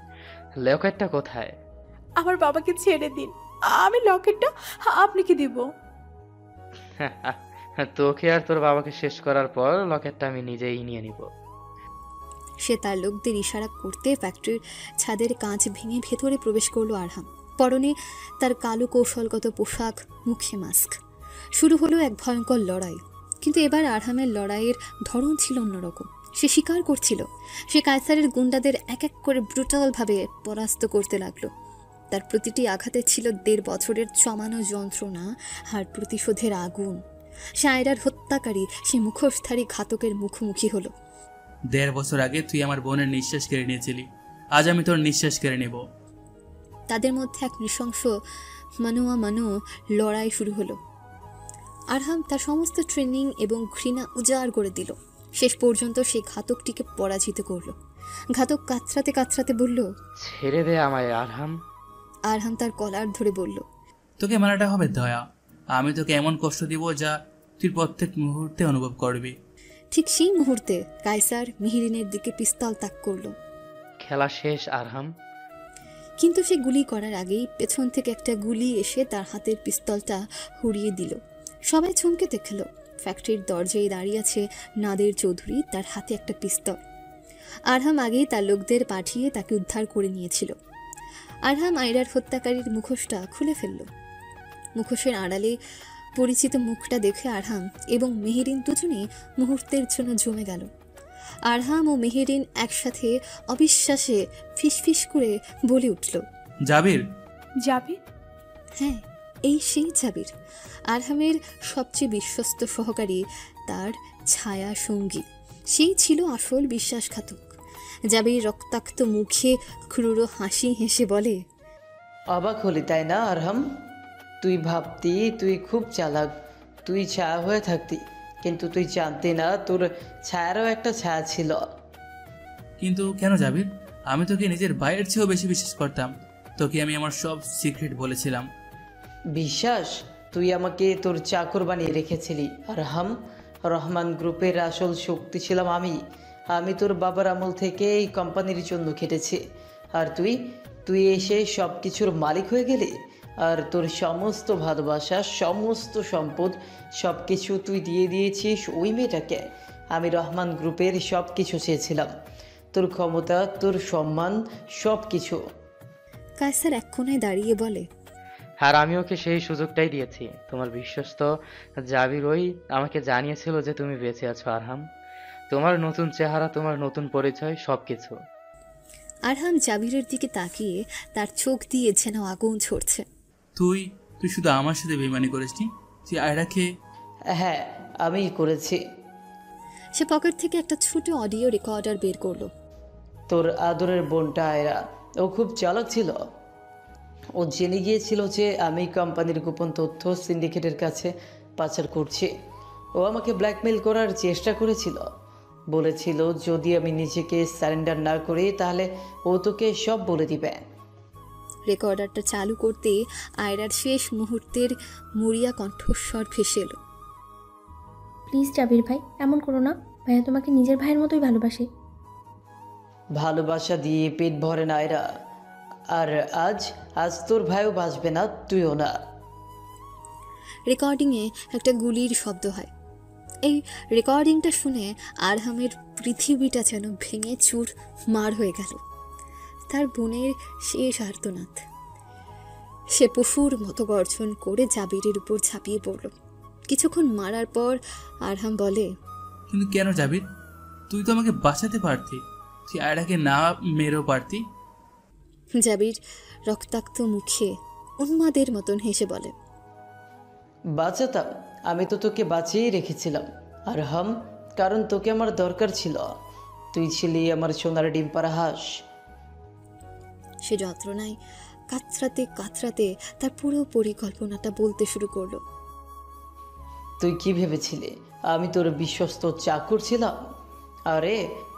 S13: লকেটটা কোথায়?
S3: আমার বাবাকে ছেড়ে দিন, আমি লকেটটা আপনাকে দিব।
S13: তোকে আর তোর বাবাকে শেষ করার পর লকেটটা আমি নিজেই নিয়ে নিব।
S2: সে তার লোকদের ইশারা করতে ফ্যাক্টরির ছাদের কাঁচ ভেঙে ভেতরে প্রবেশ করলো আরহাম। পরনে তার কালো কৌশলগত পোশাক, মুখে মাস্ক। শুরু হলো এক ভয়ঙ্কর লড়াই, কিন্তু এবার আরহামের লড়াইয়ের ধরন ছিল অন্যরকম। সে স্বীকার করছিল সে কায়সারের গুন্ডাদের এক এক করে ব্রুটালভাবে পরাস্ত করতে লাগলো। তার প্রতিটি আঘাতে ছিল 1.5 বছরের জমানো যন্ত্রণা আর প্রতিশোধের আগুন। সে আয়রার হত্যাকারী সে মুখোশধারী ঘাতকের মুখোমুখি হলো।
S1: 1.5 বছর আগে তুই আমার বোনের নিঃশ্বাস কেড়ে নিয়েছিলি, আজ আমি তোর নিঃশ্বাস কেড়ে নেব।
S2: তাদের মধ্যে এক নৃশংস মানু লড়াই শুরু হলো। আরহাম তার সমস্ত ট্রেনিং এবং ঘৃণা উজাড় করে দিল। শেষ পর্যন্ত সে ঘাতকটিকে পরাজিত করল। ঘাতক কাতরাতে কাতরাতে বলল,
S13: ছেড়ে দে আমায় আরহাম।
S2: আরহাম তার কলার ধরে বলল,
S1: তোকে মারাটা হবে দয়া। আমি তোকে এমন কষ্ট দিব যা তুই প্রত্যেক মুহূর্তে অনুভব করবি।
S2: ঠিক সেই মুহূর্তে কায়সার মেহেরিনের দিকে পিস্তল তাক করল।
S13: খেলা শেষ আরহাম।
S2: কিন্তু সে গুলি করার আগেই পেছন থেকে একটা গুলি এসে তার হাতের পিস্তলটা উড়িয়ে দিল। সবাই চমকে দেখল ফ্যাক্টরির দরজায় দাঁড়িয়ে আছে নাদের চৌধুরী, তার হাতে একটা পিস্তল। আরহাম আগেই তার লোকদের পাঠিয়ে তাকে উদ্ধার করে নিয়েছিল। আরহাম আয়রার হত্যাকারীর মুখোশটা খুলে ফেলল। মুখোশের আড়ালে পরিচিত মুখটা দেখে আরহাম এবং মেহেরিন দুজনেই মুহূর্তের জন্য জমে গেল। আরহাম ও মেহেরিন একসাথে অবিশ্বাসে ফিসফিস করে বলে উঠল,
S1: জাবির।
S3: জাবির?
S2: হ্যাঁ, এই সেই জাবির, আরহামের সবচেয়ে বিশ্বস্ত সহকারী, তার ছায়া সঙ্গী। সেই ছিল আসল বিশ্বাসঘাতক। জাবির রক্তাক্ত মুখে ক্রূর হাসি হেসে বলে,
S8: অবাক হলি তাই না আরহাম? তুই ভাবতি তুই খুব চালাক, তুই ছায়া হয়ে থাকতি, কিন্তু তুই জানতি না তোর ছায়ারও একটা ছায়া ছিল।
S1: কিন্তু কেন জাবির? আমি তোকে নিজের ভাইয়ের চেয়েও বেশি বিশ্বাস করতাম। তোকে আমি আমার সব সিক্রেট বলেছিলাম।
S8: বিশ্বাস? তুই আমাকে তোর চাকর বানিয়ে রেখেছিলি আরহাম। রহমান গ্রুপের আসল শক্তি ছিলাম আমি। আমি তোর বাবার আমল থেকে এই কোম্পানির জন্য খেটেছি, আর তুই এসে সব কিছুর মালিক হয়ে গেলি। আর তোর সমস্ত ভালোবাসা, সমস্ত সম্পদ, সব কিছু তুই দিয়ে দিয়েছিস ওই মেয়েটাকে। আমি রহমান গ্রুপের সব কিছু চেয়েছিলাম, তোর ক্ষমতা, তোর সম্মান, সব কিছু।
S2: কায়সার এক কোণায় দাঁড়িয়ে বলে,
S13: আর আমি ওকে সেই সুযোগটাই দিয়েছি। তোমার বিশ্বস্ত জাবির ওই আমাকে জানিয়েছিল যে তুমি বেঁচে আছো আরহাম। তোমার নতুন চেহারা, তোমার নতুন পরিচয়, সবকিছু।
S2: আরহাম জাবিরের দিকে তাকিয়ে তার চোখ দিয়ে যেন আগুন ঝরছে।
S1: তুই শুধু আমার সাথে বেইমানি করিসনি, তুই আয়রাকে।
S8: হ্যাঁ, আমি করেছি।
S2: সে পকেট থেকে একটা ছোট অডিও রেকর্ডার বের করলো।
S8: তোর আদরের বোনটা আয়রা, ও খুব চালাক ছিল। ও জেনে গিয়েছিল যে আমি কোম্পানির গোপন তথ্য সিন্ডিকেটের কাছে পাচার করছি। ও আমাকে ব্ল্যাকমেল করার চেষ্টা করেছিল, বলেছিল যদি আমি নিজেকে সারেন্ডার না করি তাহলে ও তোকে সব বলে দিবে।
S2: রেকর্ডারটা চালু করতে আয়রার শেষ মুহূর্তের মরিয়া কণ্ঠস্বর ভেসে এলো,
S5: প্লিজ জাবির ভাই, এমন করো না। ভাইয়া তোমাকে নিজের ভাইয়ের মতোই ভালোবাসে।
S8: ভালোবাসা দিয়ে পেট ভরে না আয়রা। আর আজ তোর ভাইও বাঁচবে না, তুইও না।
S2: রেকর্ডিংয়ে একটা গুলির শব্দ হয়। এই রেকর্ডিংটা শুনে আরহামের পৃথিবীটা যেন ভেঙে চুর মার হয়ে গেল। তার বোনের শেষ আর্তনাদ। সে পশুর মতো গর্জন করে জাবিরের উপর ঝাঁপিয়ে পড়ল। কিছুক্ষণ মারার পর আরহাম বলে,
S1: কিন্তু কেন জাবির? তুই তো আমাকে বাঁচাতে পারতি, তুই আয়রাকে না মেরেও পারতি।
S2: জাবির রক্তাক্ত মুখে উন্মাদের মতন হেসে বলে,
S8: বাঁচাতাম? আমি তো তোকে বাঁচিয়েই রেখেছিলাম আরহাম, কারণ তোকে আমার দরকার ছিল। তুই ছিলি আমার সোনার ডিম পাড়া হাঁস।
S2: সে যন্ত্রণায় কাতরাতে কাতরাতে তার পুরো পরিকল্পনাটা বলতে শুরু করলো।
S8: তুই কি ভেবেছিলি আমি তোর বিশ্বস্ত চাকর ছিলাম? আরে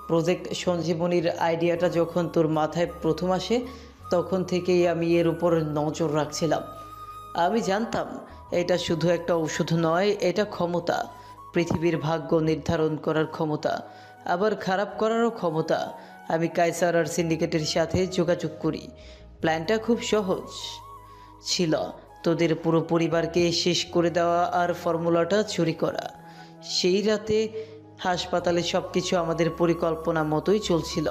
S8: প্রজেক্ট সঞ্জীবনীর আইডিয়াটা যখন তোর মাথায় প্রথম আসে তখন থেকেই আমি এর উপর নজর রাখছিলাম। আমি জানতাম এটা শুধু একটা ওষুধ নয়, এটা ক্ষমতা, পৃথিবীর ভাগ্য নির্ধারণ করার ক্ষমতা, আবার খারাপ করারও ক্ষমতা। আমি কায়সার আর সিন্ডিকেটের সাথে যোগাযোগ করি। প্ল্যানটা খুব সহজ ছিল, তোদের পুরো পরিবারকে শেষ করে দেওয়া আর ফর্মুলাটা চুরি করা। সেই রাতে হাসপাতালে সব কিছু আমাদের পরিকল্পনা মতোই চলছিল।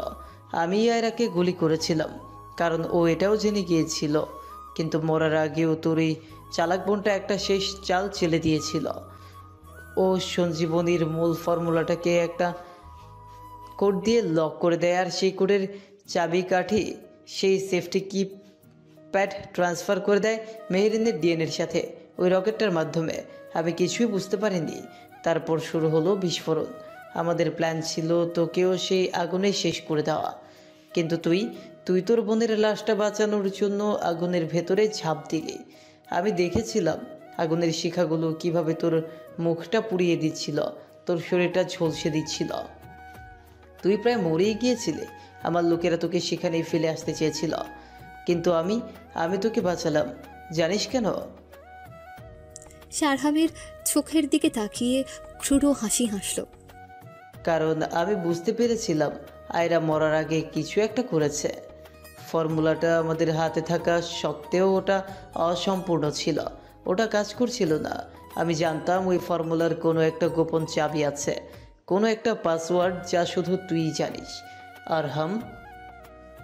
S8: আমি আয়রাকে গুলি করেছিলাম কারণ ও এটাও জেনে গিয়েছিল, কিন্তু মরার আগেও তোর এই চালাক বোনটা একটা শেষ চাল চেলে দিয়েছিল। ও সঞ্জীবনীর মূল ফর্মুলাটাকে একটা কোড দিয়ে লক করে দেয়, আর সেই কোডের চাবিকাঠি সেই সেফটি কি প্যাড ট্রান্সফার করে দেয় মেহেরিনের ডিএনএর সাথে ওই রকেটটার মাধ্যমে। আমি কিছুই বুঝতে পারিনি। তারপর শুরু হলো বিস্ফোরণ। আমাদের প্ল্যান ছিল তোকেও সেই আগুনে শেষ করে দেওয়া, কিন্তু তুই তোর বোনের লাশটা বাঁচানোর জন্য আগুনের ভেতরে ঝাঁপ দিলি। আমি দেখেছিলাম আগুনের শিখাগুলো কিভাবে তোর মুখটা পুড়িয়ে দিচ্ছিল, তোর শরীরটা ঝলসে দিচ্ছিল। তুই প্রায় মরেই গিয়েছিলে। আমার লোকেরা তোকে সেখানেই ফেলে আসতে চেয়েছিল, কিন্তু আমি তোকে বাঁচালাম। জানিস কেন?
S2: সে আরহামের চোখের দিকে তাকিয়ে ক্রূর হাসি হাসল।
S8: কারণ আমি বুঝতে পেরেছিলাম আয়রা মরার আগে কিছু একটা করেছে। ফর্মুলাটা আমাদের হাতে থাকা সত্ত্বেও ওটা অসম্পূর্ণ ছিল, ওটা কাজ করছিল না। আমি জানতাম ওই ফর্মুলার কোনো একটা গোপন চাবি আছে, কোনো একটা পাসওয়ার্ড যা শুধু তুই জানিস। আরহাম,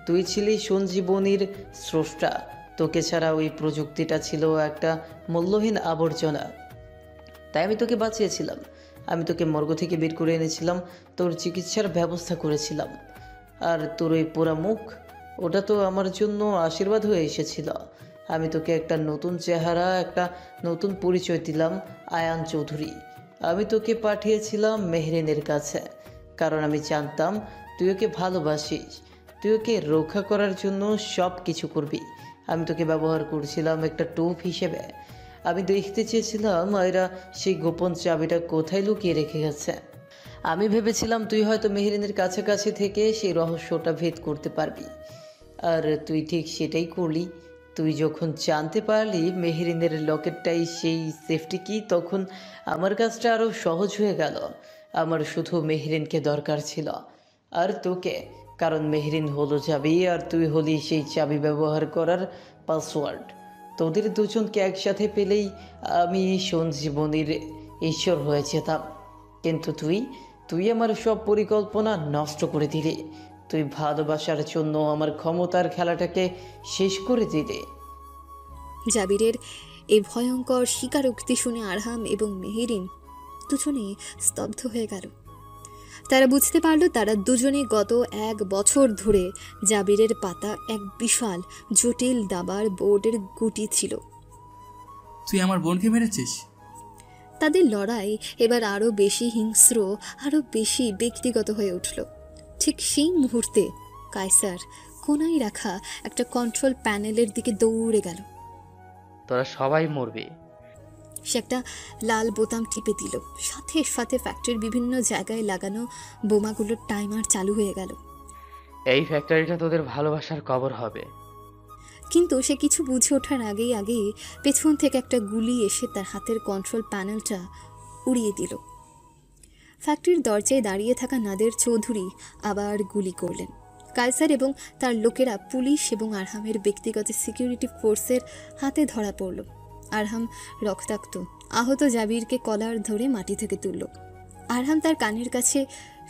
S8: তুই ছিলি সঞ্জীবনীর স্রষ্টা। তোকে ছাড়া ওই প্রযুক্তিটা ছিল একটা মূল্যহীন আবর্জনা। তাই আমি তোকে বাঁচিয়েছিলাম। আমি তোকে মর্গ থেকে বের করে এনেছিলাম, তোর চিকিৎসার ব্যবস্থা করেছিলাম। আর তোর ওই পোড়া মুখ, ওটা তো আমার জন্য আশীর্বাদ হয়ে এসেছিল। আমি তোকে একটা নতুন চেহারা, একটা নতুন পরিচয় দিলাম, আয়ান চৌধুরী। আমি তোকে পাঠিয়েছিলাম মেহরিনের কাছে, কারণ আমি জানতাম তুই ওকে ভালোবাসিস, তুই ওকে রক্ষা করার জন্য সব কিছু করবি। আমি তোকে ব্যবহার করছিলাম একটা টোপ হিসেবে। আমি দেখতে চেয়েছিলাম এরা সেই গোপন চাবিটা কোথায় লুকিয়ে রেখে গেছে। আমি ভেবেছিলাম তুই হয়তো মেহরিনের কাছাকাছি থেকে সেই রহস্যটা ভেদ করতে পারবি, আর তুই ঠিক সেটাই করলি। তুই যখন জানতে পারলি মেহরিনের লকেটটাই সেই সেফটি কি, তখন আমার কাজটা আরও সহজ হয়ে গেল। আমার শুধু মেহরিনকে দরকার ছিল, আর তোকে, কারণ মেহরিন হলো চাবি আর তুই হলি সেই চাবি ব্যবহার করার পাসওয়ার্ড। তোদের দুজনকে একসাথে পেলেই আমি সঞ্জীবনীর ঈশ্বর হয়ে যেতাম। কিন্তু তুই আমার সব পরিকল্পনা নষ্ট করে দিলি। তুই ভালোবাসার জন্য আমার ক্ষমতার খেলাটাকে শেষ করে দিলি।
S2: জাবিরের এই ভয়ঙ্কর স্বীকারোক্তি শুনে আরহাম এবং মেহেরিন দুজনে স্তব্ধ হয়ে গেল। তারা বুঝতে পারল তারা দুজনে গত 1 বছর ধরে জাবিরের পাতা এক বিশাল জটিল দাবার বোর্ডের গুটি ছিল।
S1: তুই আমার বোনকে মেরেছিস?
S2: তাদের লড়াই এবার আরও বেশি হিংস্র, আরও বেশি ব্যক্তিগত হয়ে উঠল। ঠিক সেই মুহূর্তে কায়সার কোনায় রাখা একটা কন্ট্রোল প্যানেলের দিকে দৌড়ে গেল।
S13: তোরা সবাই মরবি।
S2: সে একটা লাল বোতাম টিপে দিল, সাথে সাথে ফ্যাক্টরির বিভিন্ন জায়গায় লাগানো বোমাগুলোর টাইমার চালু হয়ে গেল।
S13: এই ফ্যাক্টরিটা তোদের ভালোবাসার কবর হবে।
S2: কিন্তু সে কিছু বুঝে ওঠার আগেই পেছন থেকে একটা গুলি এসে তার হাতের কন্ট্রোল প্যানেলটা উড়িয়ে দিল। ফ্যাক্টরির দরজায় দাঁড়িয়ে থাকা নাদের চৌধুরী আবার গুলি করলেন। কায়সার এবং তার লোকেরা পুলিশ এবং আরহামের ব্যক্তিগত সিকিউরিটি ফোর্সের হাতে ধরা পড়ল। আরহাম রক্তাক্ত আহত জাবিরকে কলার ধরে মাটি থেকে তুলল। আরহাম তার কানের কাছে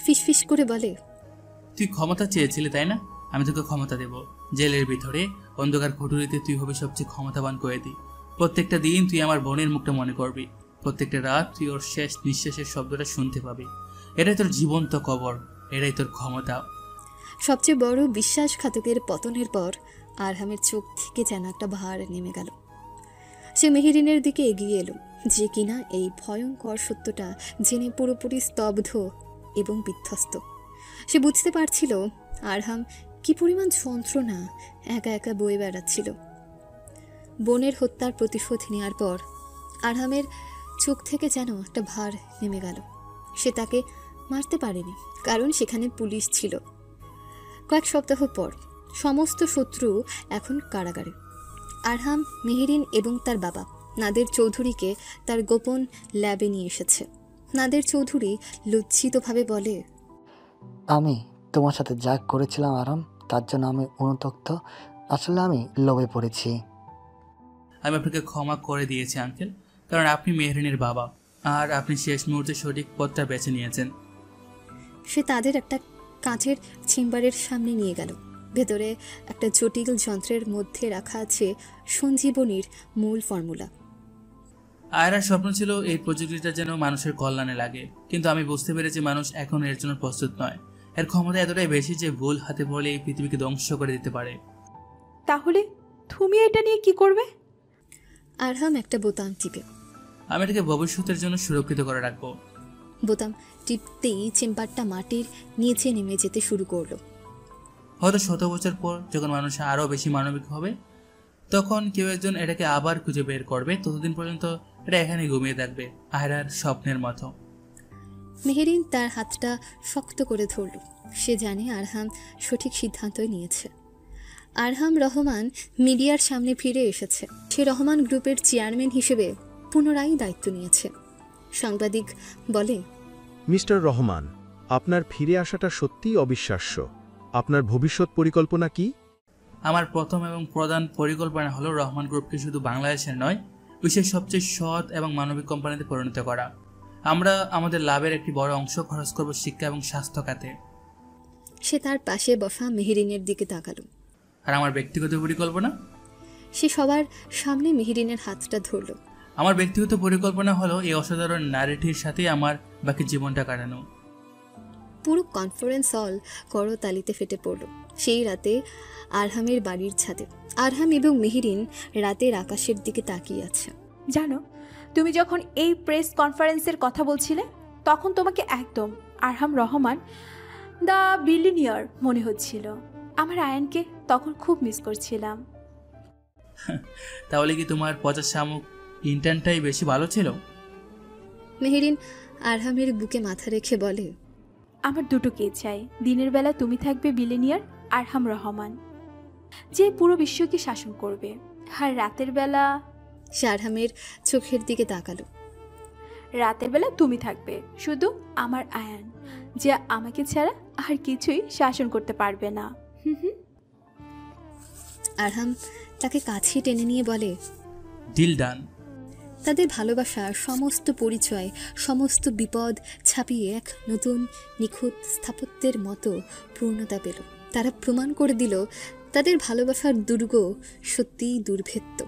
S2: ফিসফিস করে বলে,
S1: তুই ক্ষমতা চেয়েছিলি তাই না? আমি তোকে ক্ষমতা দেব। জেলের ভিতরে অন্ধকার কুঠুরিতে তুই হবি সবচেয়ে ক্ষমতাবান কয়েদি। প্রত্যেকটা দিন তুই আমার বোনের মুখটা মনে করবি, প্রত্যেকটা রাত তুই ওর শেষ নিঃশ্বাসের শব্দটা শুনতে পাবি। এটাই তোর জীবন্ত কবর, এটাই তোর ক্ষমতা।
S2: সবচেয়ে বড় বিশ্বাসঘাতকের পতনের পর আরহামের চোখ থেকে যেন একটা ভার নেমে গেল। সে মেহেরিনের দিকে এগিয়ে এলো, যে কিনা এই ভয়ঙ্কর সত্যটা জেনে পুরোপুরি স্তব্ধ এবং বিধ্বস্ত। সে বুঝতে পারছিল আরহাম কি পরিমাণ যন্ত্রণা একা একা বয়ে বেড়াচ্ছিল। বোনের হত্যার প্রতিশোধ নেওয়ার পর আরহামের চোখ থেকে যেন একটা ভার নেমে গেল। সে তাকে মারতে পারেনি, কারণ সেখানে পুলিশ ছিল। কয়েক সপ্তাহ পর সমস্ত শত্রু এখন কারাগারে। আরহাম, মেহেরিন এবং তার বাবা নাদের চৌধুরীকে তার গোপন ল্যাবে নিয়ে এসেছে। নাদের চৌধুরী লজ্জিতভাবে বলে,
S14: আমি তোমার সাথে যা করেছিলাম আরাম, তার জন্য আমি অনুতপ্ত। আসলে আমি লোভে পড়েছি।
S1: আমি আপনাকে ক্ষমা করে দিয়েছি আঙ্কেল, কারণ আপনি মেহরিনের বাবা আর আপনি শেষ মুহূর্তে সঠিক পথটা বেছে নিয়েছেন।
S2: সে তাদের একটা কাঁচের চেম্বারের সামনে নিয়ে গেল। ভেতরে একটা জটিল যন্ত্রের মধ্যে রাখা আছে সঞ্জীবনীর মূল ফর্মুলা।
S1: আয়রার স্বপ্ন ছিল এই প্রযুক্তিটা যেন মানুষের কল্যাণে লাগে, কিন্তু আমি বুঝতে পেরেছি মানুষ এখন এর জন্য প্রস্তুত নয়। এর ক্ষমতা এতটাই বেশি যে ভুল হাতে পড়লে এই পৃথিবীকে ধ্বংস করে দিতে পারে।
S3: তাহলে তুমি এটা নিয়ে কি করবে?
S2: আরহাম একটা বোতাম টিপে,
S1: আমি এটাকে ভবিষ্যতের জন্য সুরক্ষিত করে রাখবো।
S2: বোতাম টিপতেই চেম্বারটা মাটির নিচে নেমে যেতে শুরু করলো।
S1: হয়তো 100 বছর পর যখন মানুষ আরও বেশি মানবিক হবে, তখন কেউ একজন এটাকে আবার খুঁজে বের করবে। ততদিন পর্যন্ত এটা এখানে ঘুমিয়ে থাকবে, আয়রার স্বপ্নের মতো।
S2: মেহেরিন তার হাতটা শক্ত করে ধরল। সে জানে আরহাম সঠিক সিদ্ধান্তই নিয়েছে। আরহাম রহমান মিডিয়ার সামনে ফিরে এসেছে। সে রহমান গ্রুপের চেয়ারম্যান হিসেবে পুনরায় দায়িত্ব নিয়েছে। সাংবাদিক বলে,
S15: মিস্টার রহমান, আপনার ফিরে আসাটা সত্যিই অবিশ্বাস্য। আপনার ভবিষ্যৎ পরিকল্পনা কি?
S1: আমার প্রথম এবং প্রধান পরিকল্পনা হলো রহমান গ্রুপকে শুধু বাংলাদেশের নয়, বিশ্বের সবচেয়ে সৎ এবং মানবিক কোম্পানিতে পরিণত করা। আমরা আমাদের লাভের একটি বড় অংশ খরচ করব শিক্ষা এবং স্বাস্থ্য খাতে।
S2: সে তার পাশে বসা মেহেরিনের দিকে তাকালো।
S1: আর আমার ব্যক্তিগত পরিকল্পনা?
S2: সে সবার সামনে মেহেরিনের হাতটা ধরল।
S1: আমার ব্যক্তিগত পরিকল্পনা হলো এই অসাধারণ নারীটির সাথে আমার বাকি জীবনটা কাটানো।
S2: পুরো কনফারেন্স হল করতালিতে ফেটে পড়ল। সেই রাতে আরহামের বাড়ির ছাদে আরহাম এবং মেহেরিন রাতের আকাশের দিকে তাকিয়ে আছে।
S3: জানো, তুমি যখন এই প্রেস কনফারেন্সের কথা বলছিলে, তখন তোমাকে একদম আরহাম রহমান দ্য বিলিনিয়ার মনে হচ্ছিল। আমার আয়ানকে তখন খুব মিস করছিলাম।
S1: তাহলে কি তোমার 50 শামুক ইন্টার্নটাই বেশি ভালো ছিল?
S2: মেহেরিন আরহামের বুকে মাথা রেখে বলে,
S3: আমার দুটোকে চাই। দিনের বেলা তুমি থাকবে বিলিনিয়ার আরহাম রহমান, যে পুরো বিশ্বকে শাসন করবে, আর রাতের বেলা
S2: সে আরহামের চোখের দিকে তাকালো।
S3: রাতের বেলা তুমি থাকবে শুধু আমার আয়ান, যে আমাকে ছাড়া আর কিছুই শাসন করতে পারবে না।
S2: আরহাম তাকে কাছে টেনে নিয়ে বলে,
S1: ডিল ডান।
S2: তাদের ভালোবাসার সমস্ত পরিচয়, সমস্ত বিপদ ছাপিয়ে এক নতুন নিখুঁত স্থাপত্যের মতো পূর্ণতা পেল। তারা প্রমাণ করে দিল তাদের ভালোবাসার দুর্গ সত্যিই দুর্ভেদ্য।